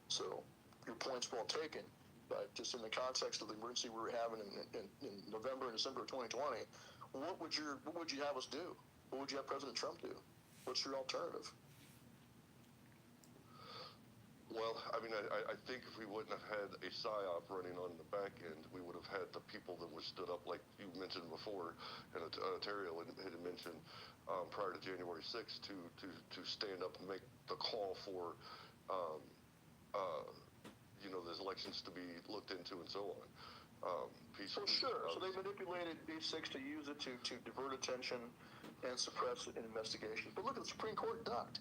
So your point's well taken, but just in the context of the emergency we were having in November and December of 2020, what would you have us do? What would you have President Trump do? What's your alternative? Well, I mean, I think if we wouldn't have had a PSYOP running on the back end, we would have had the people that were stood up, like you mentioned before, and Ontario had mentioned prior to January 6th, to stand up and make the call for, those elections to be looked into and so on. So sure. So they manipulated H6 to use it to divert attention and suppress an investigation. But look at the Supreme Court ducked.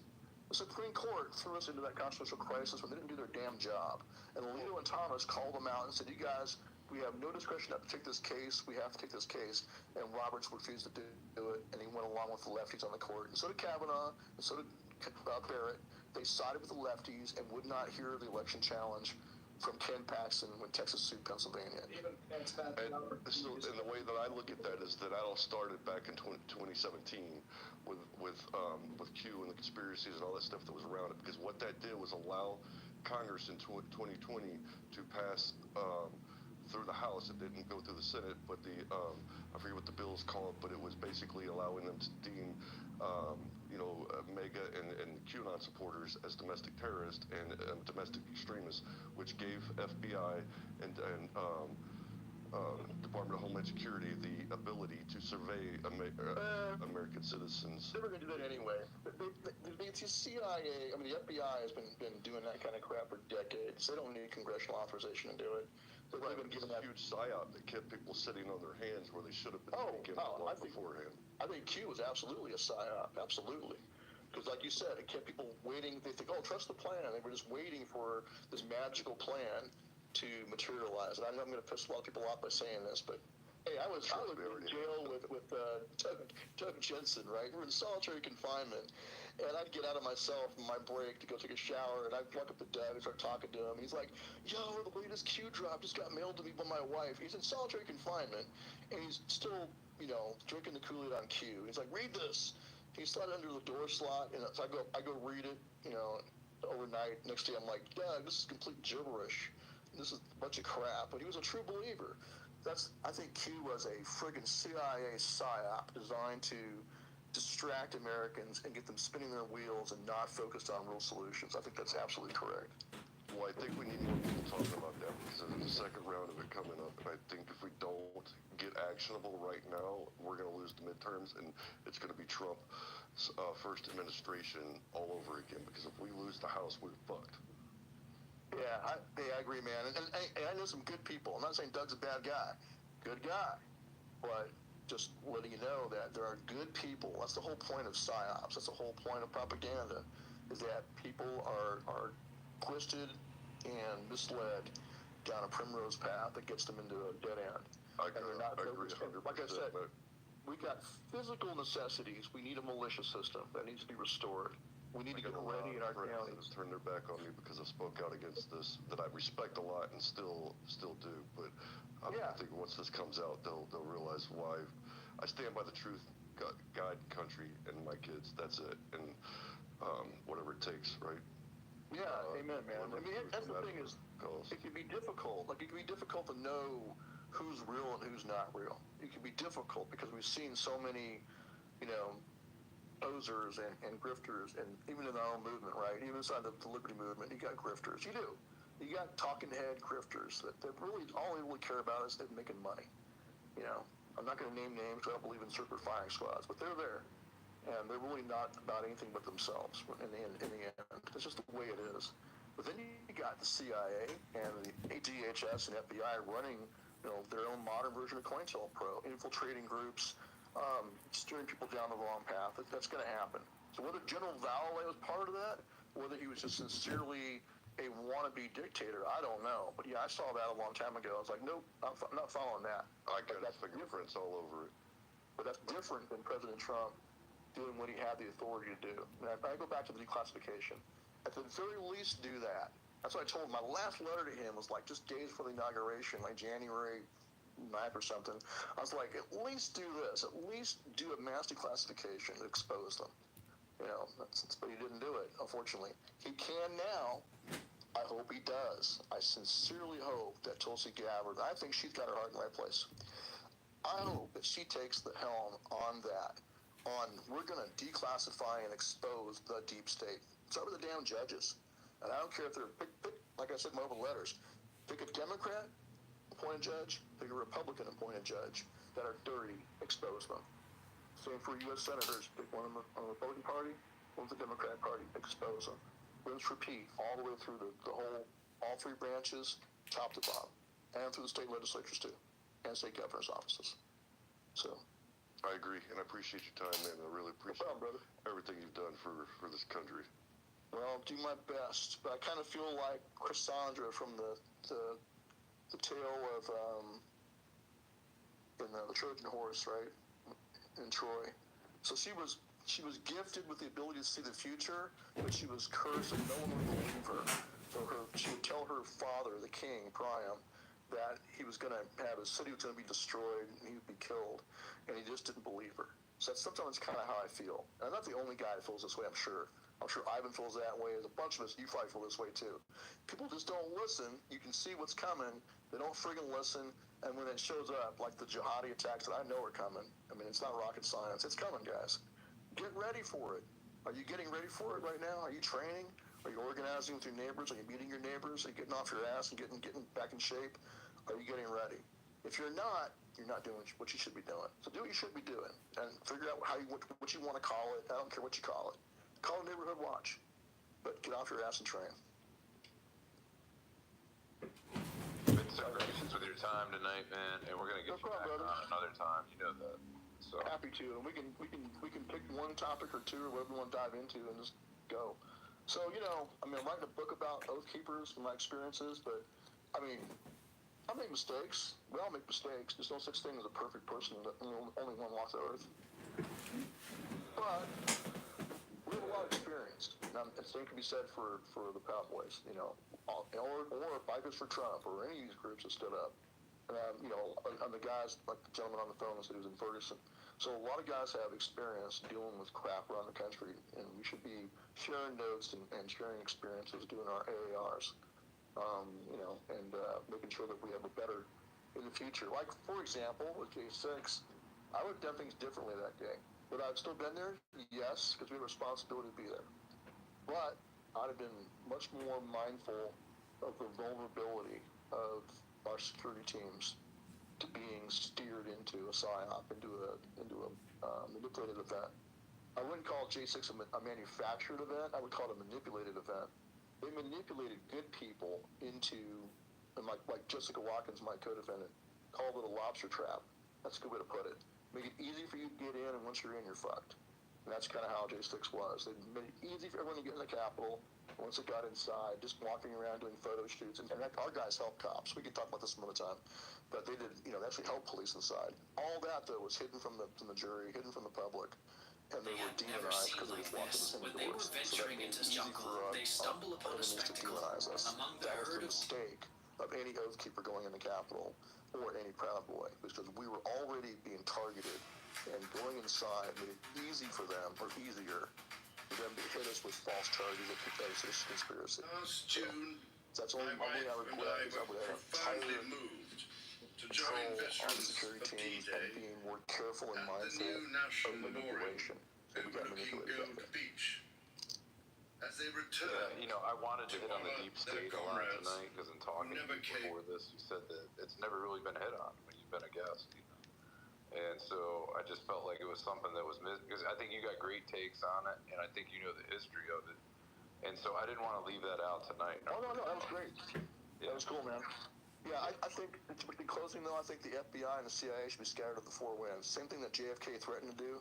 The Supreme Court threw us into that constitutional crisis when they didn't do their damn job. And Alito and Thomas called them out and said, you guys, we have no discretion not to take this case. We have to take this case. And Roberts refused to do it, and he went along with the lefties on the court. And so did Kavanaugh, and so did Barrett. They sided with the lefties and would not hear the election challenge from Ken Paxton when Texas sued Pennsylvania. And the way that I look at that is that all started back in 2017 with Q and the conspiracies and all that stuff that was around it. Because what that did was allow Congress in 2020 to pass through the House. It didn't go through the Senate, but I forget what the bills called, but it was basically allowing them to deem MAGA and QAnon supporters as domestic terrorists and domestic extremists, which gave FBI and Department of Homeland Security the ability to survey American citizens. They were going to do that anyway. The CIA, the FBI has been doing that kind of crap for decades. They don't need congressional authorization to do it. They've been given that huge psyop that kept people sitting on their hands where they should have been beforehand. I think Q was absolutely a psyop, absolutely. Because like you said, it kept people waiting. They think, trust the plan. They were just waiting for this magical plan to materialize. And I know I'm going to piss a lot of people off by saying this, but Hey, I was in jail with Doug Jensen, right? We're in solitary confinement, and I'd get out of my cell from my break to go take a shower, and I'd walk up to Doug and start talking to him. He's like, "Yo, the latest Q drop just got mailed to me by my wife." He's in solitary confinement, and he's still, drinking the Kool-Aid on Q. He's like, "Read this." He slid under the door slot, and so I go read it, overnight. Next day, I'm like, "Doug, this is complete gibberish. This is a bunch of crap." But he was a true believer. I think Q was a friggin' CIA psyop designed to distract Americans and get them spinning their wheels and not focused on real solutions. I think that's absolutely correct. Well, I think we need more people talking about that because there's a second round of it coming up. And I think if we don't get actionable right now, we're going to lose the midterms, and it's going to be Trump's first administration all over again. Because if we lose the House, we're fucked. Yeah, I agree, man. And I know some good people. I'm not saying Doug's a bad guy. Good guy. But just letting you know that there are good people. That's the whole point of psyops. That's the whole point of propaganda, is that people are twisted and misled down a primrose path that gets them into a dead end. I agree. Like I said, we got physical necessities. We need a militia system that needs to be restored. We need to get ready in our counties. Turn their back on me because I spoke out against this that I respect a lot and still do. But I think once this comes out, they'll realize why I stand by the truth, God, country, and my kids. That's it, and whatever it takes, right? Yeah, amen, man. I mean, that's the thing is, it can be difficult. Like, it can be difficult to know who's real and who's not real. It can be difficult because we've seen so many, posers and grifters, and even in our own movement, right? Even inside the liberty movement, you got grifters. You do. You got talking head grifters that really, all they really care about is they're making money. I'm not going to name names because I don't believe in secret firing squads, but they're there. And they're really not about anything but themselves in the end. It's just the way it is. But then you got the CIA and the DHS and FBI running, their own modern version of COINTELPRO, infiltrating groups, steering people down the wrong path. That's going to happen. So whether General Valley was part of that, whether he was just sincerely a wannabe dictator, I don't know. But yeah, I saw that a long time ago. I was like, nope, I'm not following that. I got fingerprints all over it. But that's different than President Trump doing what he had the authority to do. And I go back to the declassification. At the very least, do that. That's what I told him. My last letter to him was like just days before the inauguration, like January 9th or something. I was like, at least do this. At least do a mass declassification to expose them. But he didn't do it, unfortunately. He can now. I hope he does. I sincerely hope that Tulsi Gabbard, I think she's got her heart in the right place. I hope that she takes the helm on that. We're going to declassify and expose the deep state. Start with the damn judges. And I don't care if they're, like I said in my open letters, pick a Democrat appointed judge, pick a Republican appointed judge that are dirty, expose them. Same for U.S. senators. Pick one on the Republican Party, one on the Democratic Party, expose them. Rinse, repeat, all the way through all three branches, top to bottom, and through the state legislatures too, and state governor's offices. So, I agree, and I appreciate your time, man. I really appreciate everything you've done for this country. Well, I'll do my best, but I kind of feel like Cassandra from the tale of in the Trojan Horse, right, in Troy. So she was gifted with the ability to see the future, but she was cursed and no one would believe her. So she would tell her father, the king, Priam, that he was going to have his city was going to be destroyed and he would be killed, and he just didn't believe her. So sometimes that's kind of how I feel. And I'm not the only guy that feels this way, I'm sure. I'm sure Ivan feels that way. There's a bunch of us, you probably feel this way too. People just don't listen. You can see what's coming. They don't friggin' listen. And when it shows up, like the jihadi attacks that I know are coming, I mean, it's not rocket science. It's coming, guys. Get ready for it. Are you getting ready for it right now? Are you training? Are you organizing with your neighbors? Are you meeting your neighbors? Are you getting off your ass and getting back in shape? Are you getting ready? If you're not doing what you should be doing. So do what you should be doing and figure out what you want to call it. I don't care what you call it. Call it neighborhood watch, but get off your ass and train. Been some gracious with your time tonight, man, and we're gonna get you back on another time. You know that. So happy to, and we can pick one topic or two or whatever we want to dive into and just go. So I'm writing a book about oath keepers and my experiences, but I mean, I make mistakes. We all make mistakes. There's no such thing as a perfect person. Only one walks the earth. But we have a lot of experience. And same can be said for the Proud Boys, or Bikers for Trump, or any of these groups that stood up. And the guys, like the gentleman on the phone said he was in Ferguson. So a lot of guys have experience dealing with crap around the country, and we should be sharing notes and sharing experiences doing our AARs, and making sure that we have a better in the future. Like, for example, with J6, I would have done things differently that day. Would I have still been there? Yes, because we have a responsibility to be there. But I'd have been much more mindful of the vulnerability of our security teams to being steered into a PSYOP, into a manipulated event. I wouldn't call J6 a manufactured event. I would call it a manipulated event. They manipulated good people into, and like Jessica Watkins, my co-defendant, called it a lobster trap. That's a good way to put it. Make it easy for you to get in, and once you're in, you're fucked. And that's kind of how J6 was. They made it easy for everyone to get in the Capitol. Once it got inside, just walking around doing photo shoots. And our guys helped cops. We can talk about this some other time. But they did, they actually helped police inside. All that, though, was hidden from the jury, hidden from the public. And they were demonized because they just walked in the doors. So that made it easy for our enemies to demonize us. That was the mistake of any Oath Keeper going in the Capitol or any Proud Boy, because we were already being targeted, and going inside made it easy for them, or easier for them to hit us with false charges of conspiracy. Last June, So that's only one thing I regret, is I would have profoundly tighter moved to control join on the veterans security of teams and D-Day being more careful and at the mindful new of National Memorial manipulation. So we got overlooking manipulated Gold that way. Beach. As they return, I wanted to hit on the deep their state a lot comrades tonight because in talking to never you came. before this, you said that it's never really been hit on when you've been a guest, And so I just felt like it was something that was missed, because I think you got great takes on it, and I think you know the history of it. And so I didn't want to leave that out tonight. Oh, no, that was great. Yeah. That was cool, man. Yeah, I think, in closing, though, I think the FBI and the CIA should be scattered at the four winds. Same thing that JFK threatened to do.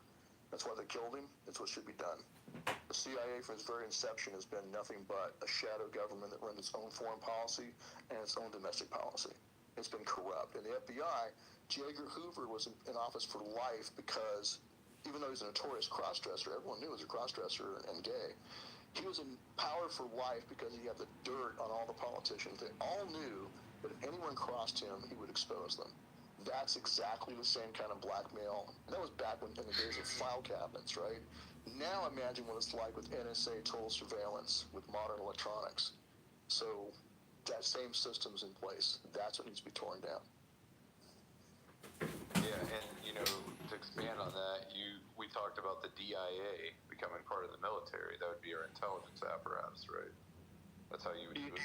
That's why they killed him. That's what should be done. The CIA, from its very inception, has been nothing but a shadow government that runs its own foreign policy and its own domestic policy. It's been corrupt. And the FBI, J. Edgar Hoover was in office for life because, even though he's a notorious crossdresser, everyone knew he was a crossdresser and gay, he was in power for life because he had the dirt on all the politicians. They all knew that if anyone crossed him, he would expose them. That's exactly the same kind of blackmail. And that was back in the days of file cabinets, right? Now imagine what it's like with NSA total surveillance with modern electronics. So that same system's in place. That's what needs to be torn down. Yeah, and to expand on that, we talked about the DIA becoming part of the military. That would be our intelligence apparatus, right? That's how you would do it.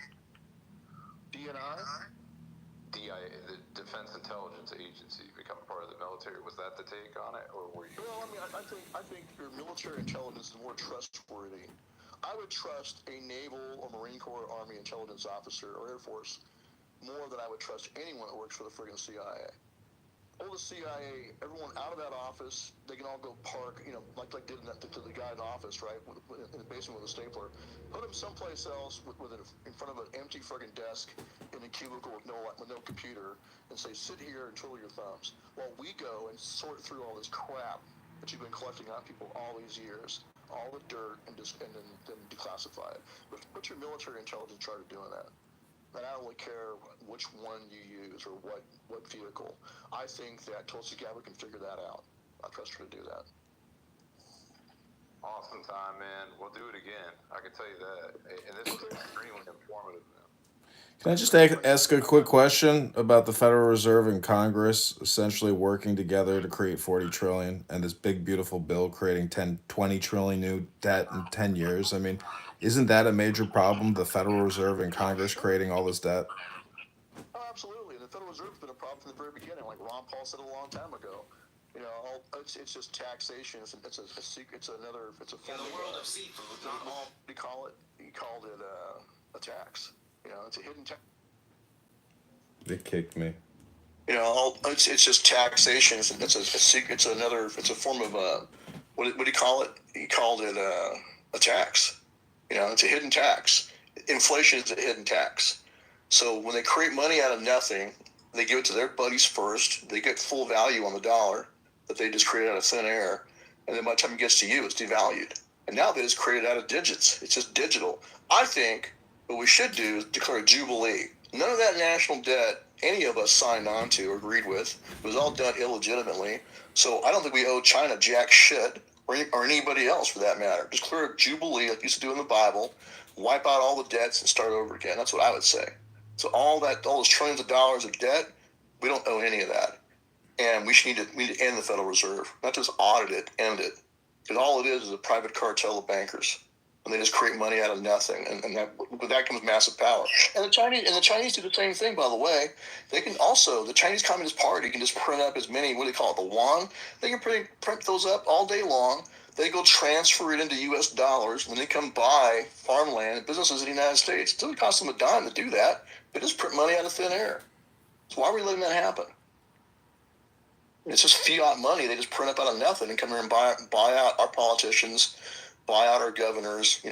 DNI? DIA, the Defense Intelligence Agency, becoming part of the military. Was that the take on it, or were you? Well, I think your military intelligence is more trustworthy. I would trust a Naval or Marine Corps or Army intelligence officer or Air Force more than I would trust anyone that works for the friggin' CIA. All the CIA, everyone out of that office, they can all go park, like they did to the guy in the office, right, in the basement with a stapler. Put him someplace else in front of an empty friggin' desk in a cubicle with no computer, and say, sit here and twiddle your thumbs, while we go and sort through all this crap that you've been collecting on people all these years, all the dirt, and then declassify it. Put your military intelligence in charge of doing that. And I don't really care which one you use or what vehicle. I think that Tulsi Gabbard can figure that out. I trust her to do that. Awesome time, man. We'll do it again. I can tell you that. And this is extremely informative, man. Can I just ask a quick question about the Federal Reserve and Congress essentially working together to create 40 trillion and this big beautiful bill creating 20 trillion new debt in 10 years? I mean, isn't that a major problem, the Federal Reserve and Congress creating all this debt? Oh, absolutely. And the Federal Reserve's been a problem from the very beginning, like Ron Paul said a long time ago. It's just taxation. It's a secret. It's a form of the world of seafood. What do you call it? He called it a tax. It's a hidden tax. They kicked me. It's just taxation. It's a secret. It's a form of what do you call it? He called it a tax. It's a hidden tax. Inflation is a hidden tax. So when they create money out of nothing, They give it to their buddies first. They get full value on the dollar that they just created out of thin air. And then by the time it gets to you, it's devalued. And now they just created out of digits. It's just digital. I think what we should do is declare a jubilee. None of that national debt any of us signed on to or agreed with. It was all done illegitimately. So I don't think we owe China jack shit, or anybody else for that matter. Just declare a jubilee like you used to do in the Bible, wipe out all the debts and start over again. That's what I would say. So all those trillions of dollars of debt, we don't owe any of that. And we need to end the Federal Reserve, not just audit it, end it. Because all it is a private cartel of bankers. And they just create money out of nothing. And with that comes massive power. And the Chinese do the same thing, by the way. They can also, the Chinese Communist Party can just print up as many, what do they call it, the yuan? They can print those up all day long. They go transfer it into U.S. dollars, and then they come buy farmland and businesses in the United States. It doesn't cost them a dime to do that. They just print money out of thin air. So why are we letting that happen? It's just fiat money. They just print up out of nothing and come here and buy out our politicians, buy out our governors, you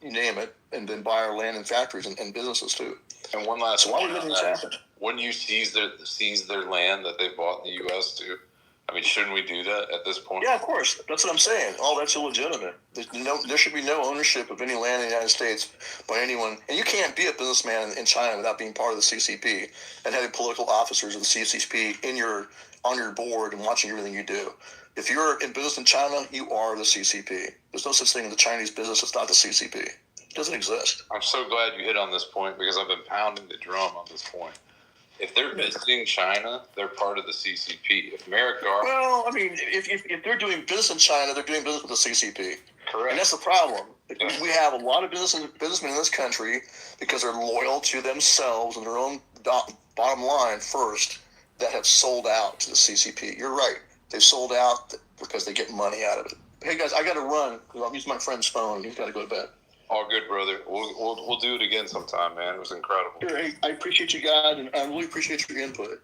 name it, and then buy our land and factories and businesses too. And one last point on that. Wouldn't you seize their land that they bought in the U.S. too? I mean, shouldn't we do that at this point? Yeah, of course. That's what I'm saying. All that's illegitimate. There should be no ownership of any land in the United States by anyone. And you can't be a businessman in China without being part of the CCP and having political officers of the CCP on your board and watching everything you do. If you're in business in China, you are the CCP. There's no such thing as a Chinese business that's not the CCP. It doesn't exist. I'm so glad you hit on this point because I've been pounding the drum on this point. If they're visiting China, they're part of the CCP. If Merrick Garland... Well, I mean, if they're doing business in China, they're doing business with the CCP. Correct. And that's the problem. We have a lot of businessmen in this country because they're loyal to themselves and their own bottom line first that have sold out to the CCP. You're right. They've sold out because they get money out of it. Hey, guys, I got to run because I'm using my friend's phone. He's got to go to bed. All good, brother. We'll do it again sometime, man. It was incredible. Sure, hey, I appreciate you guys, and I really appreciate your input.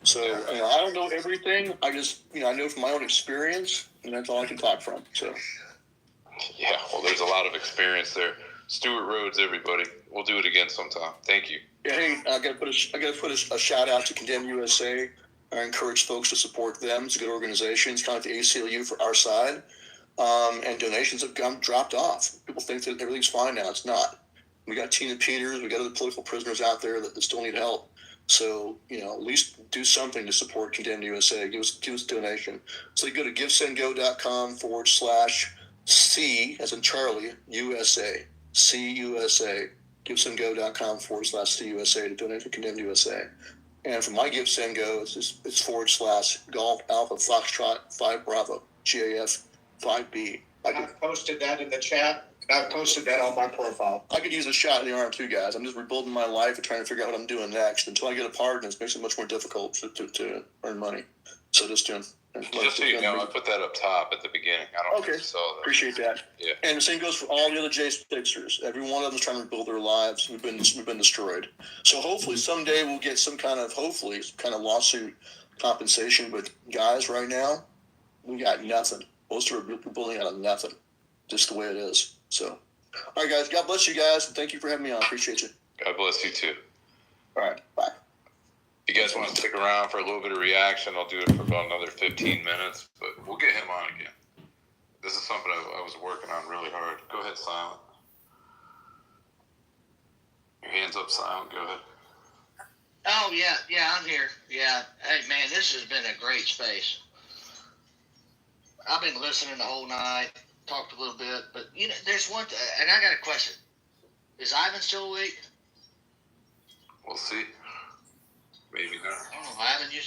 So, I don't know everything. I just, I know from my own experience, and that's all I can talk from. So, yeah, well, there's a lot of experience there. Stuart Rhodes, everybody. We'll do it again sometime. Thank you. Yeah, hey, I got to put a shout out to Condemn USA. I encourage folks to support them. It's a good organization. It's kind of like the ACLU for our side. And donations have dropped off. People think that everything's fine now. It's not. We got Tina Peters. We got other political prisoners out there that still need help. So, at least do something to support Condemned USA. Give us a donation. So you go to givesendgo.com/C as in Charlie, USA. CUSA. Givesendgo.com/C USA to donate to Condemned USA. And for my GiveSendGo, it's /Golf Alpha Foxtrot 5 Bravo GAF 5B. I've posted that in the chat. I've posted that on my profile. I could use a shot in the arm too, guys. I'm just rebuilding my life and trying to figure out what I'm doing next. Until I get a pardon, it makes it much more difficult to earn money. So just so you know, I put that up top at the beginning. I don't okay. Appreciate that. Yeah. And the same goes for all the other J6ers. Every one of them is trying to rebuild their lives. We've been destroyed. So hopefully someday we'll get some kind of lawsuit compensation. But guys, right now we got nothing. Most of are building out of nothing, just the way it is. So, all right, guys. God bless you guys, and thank you for having me on. Appreciate you. God bless you too. All right. Bye. If you guys want to stick around for a little bit of reaction, I'll do it for about another 15 minutes, but we'll get him on again. This is something I was working on really hard. Go ahead, Silent. Your hands up, Silent. Go ahead. Oh, yeah, I'm here. Yeah. Hey, man, this has been a great space. I've been listening the whole night, talked a little bit, but, there's one, and I got a question. Is Ivan still awake? We'll see. Maybe not. Oh, Ivan, you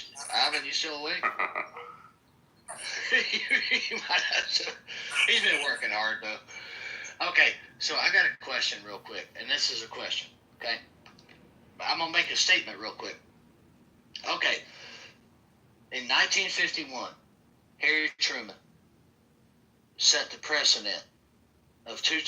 still awake? He might have to. He's been working hard, though. Okay, so I got a question real quick, and this is a question, okay? I'm going to make a statement real quick. Okay. In 1951, Harry Truman set the precedent of two...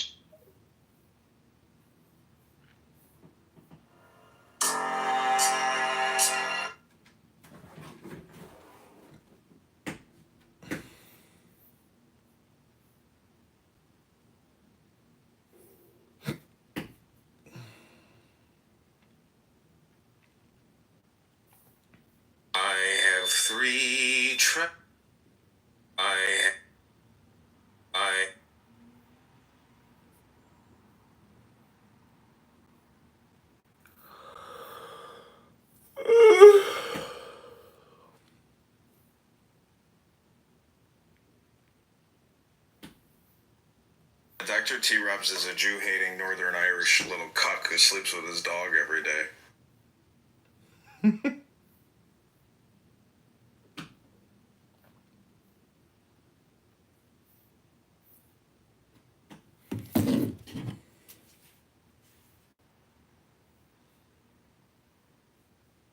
I Dr. T. Rubs is a Jew-hating Northern Irish little cuck who sleeps with his dog every day.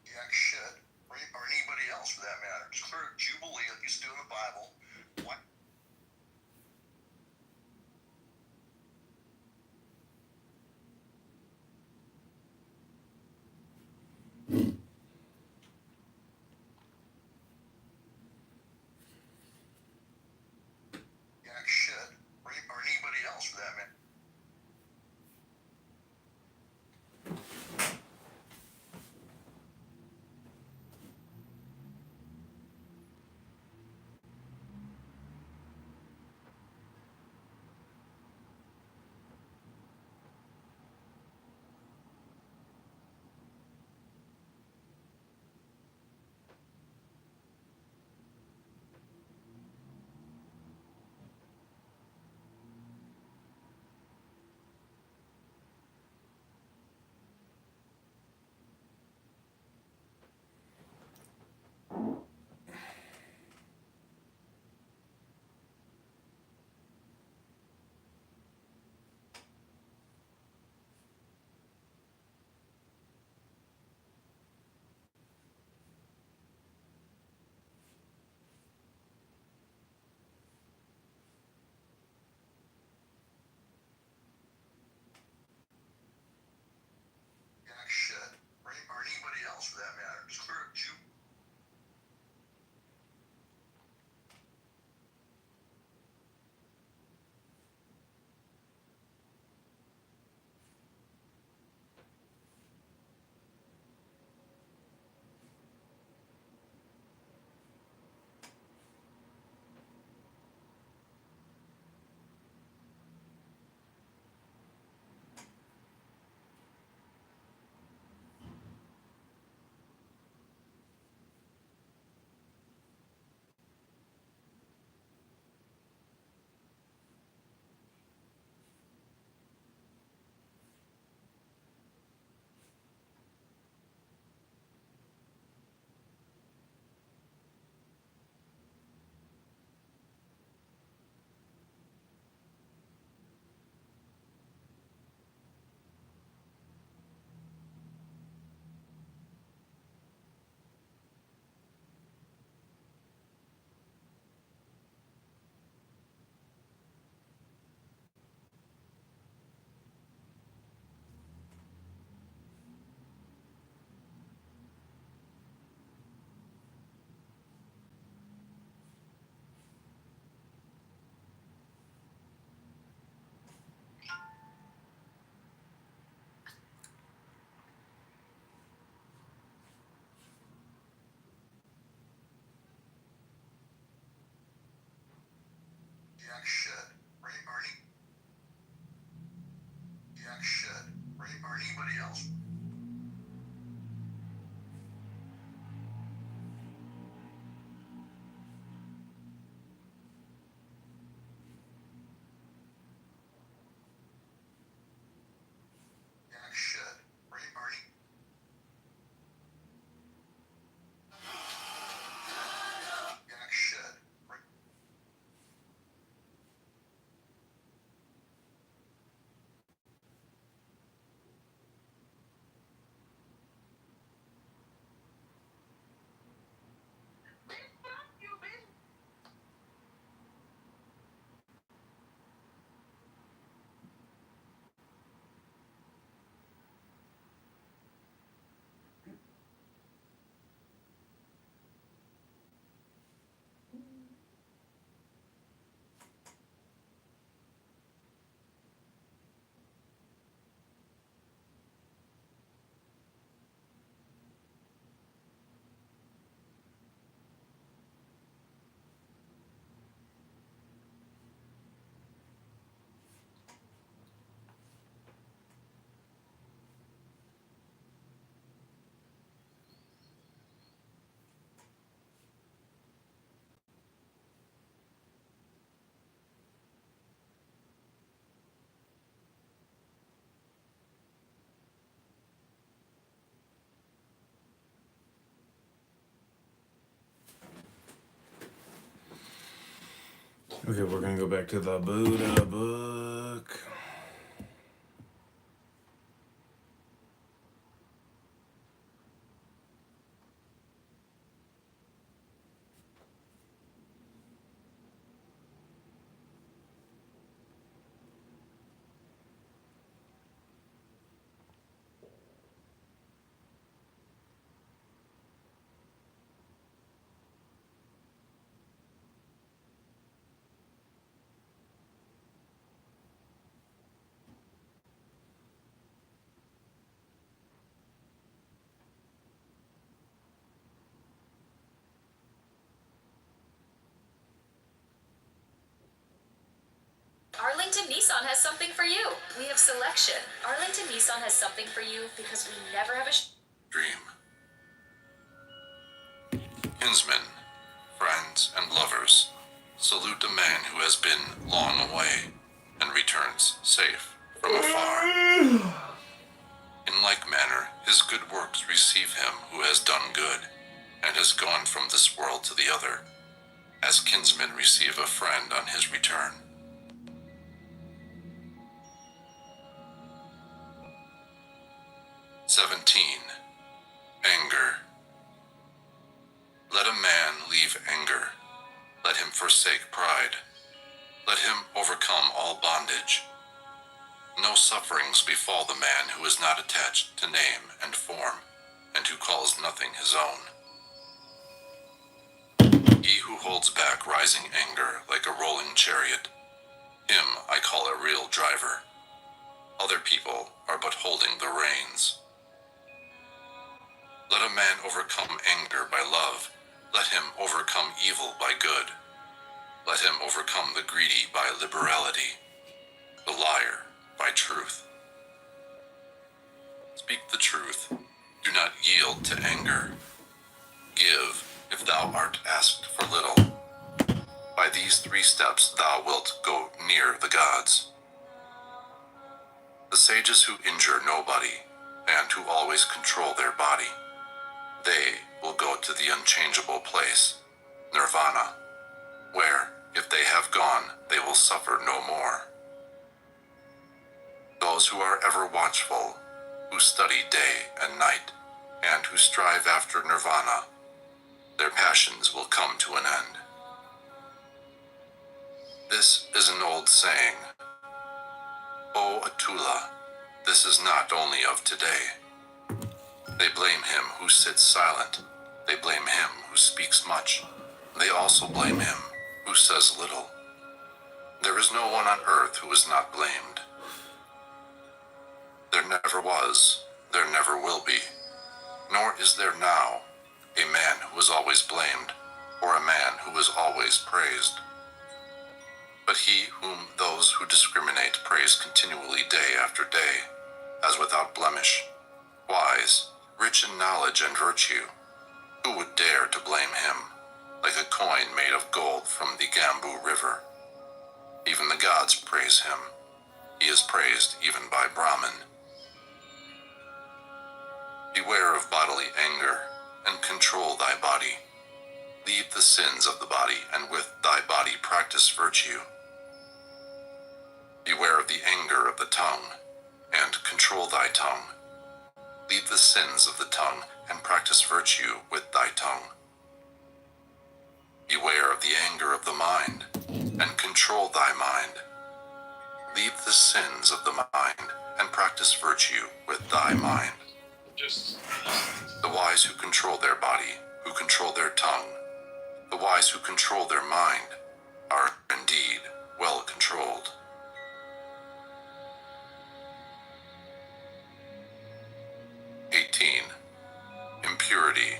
Jack shit, or anybody else for that matter. Just clear Jubilee like you used to do in the Bible. Why? Jack shit, or anybody else for that matter. Jack shit, or anybody else for that matter. Just clear Jubilee. Jack shit, or Jack shit, or anybody else. Jack shit, or Jack shit, or Okay, we're gonna go back to the Buddha book. Arlington Nissan has something for you. We have selection. Arlington Nissan has something for you because we never have a Dream. Kinsmen, friends, and lovers, salute a man who has been long away and returns safe from afar. In like manner, his good works receive him who has done good and has gone from this world to the other, as kinsmen receive a friend on his return. "17. Anger. Let a man leave anger. Let him forsake pride. Let him overcome all bondage. No sufferings befall the man who is not attached to name and form, and who calls nothing his own. He who holds back rising anger like a rolling chariot, him I call a real driver. Other people are but holding the reins. Let a man overcome anger by love. Let him overcome evil by good. Let him overcome the greedy by liberality, the liar by truth. Speak the truth. Do not yield to anger. Give, if thou art asked for little. By these 3 steps thou wilt go near the gods. The sages who injure nobody, and who always control their body, they will go to the unchangeable place, nirvana, where, if they have gone, they will suffer no more. Those who are ever watchful, who study day and night, and who strive after nirvana, their passions will come to an end. This is an old saying. O Atula, this is not only of today. They blame him who sits silent. They blame him who speaks much. They also blame him who says little. There is no one on earth who is not blamed. There never was, there never will be, nor is there now a man who is always blamed, or a man who is always praised. But he whom those who discriminate praise continually day after day, as without blemish, wise, rich in knowledge and virtue, who would dare to blame him, like a coin made of gold from the Gambu River? Even the gods praise him. He is praised even by Brahman. Beware of bodily anger, and control thy body. Leave the sins of the body, and with thy body practice virtue. Beware of the anger of the tongue, and control thy tongue. Leave the sins of the tongue, and practice virtue with thy tongue. Beware of the anger of the mind, and control thy mind. Leave the sins of the mind, and practice virtue with thy mind. The wise who control their body, who control their tongue, the wise who control their mind, are indeed well controlled. Impurity.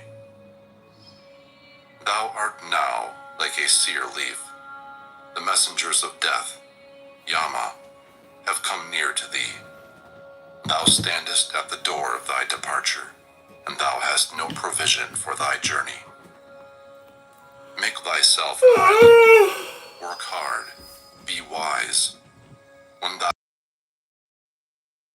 Thou art now like a sear leaf. The messengers of death, Yama, have come near to thee. Thou standest at the door of thy departure, and thou hast no provision for thy journey.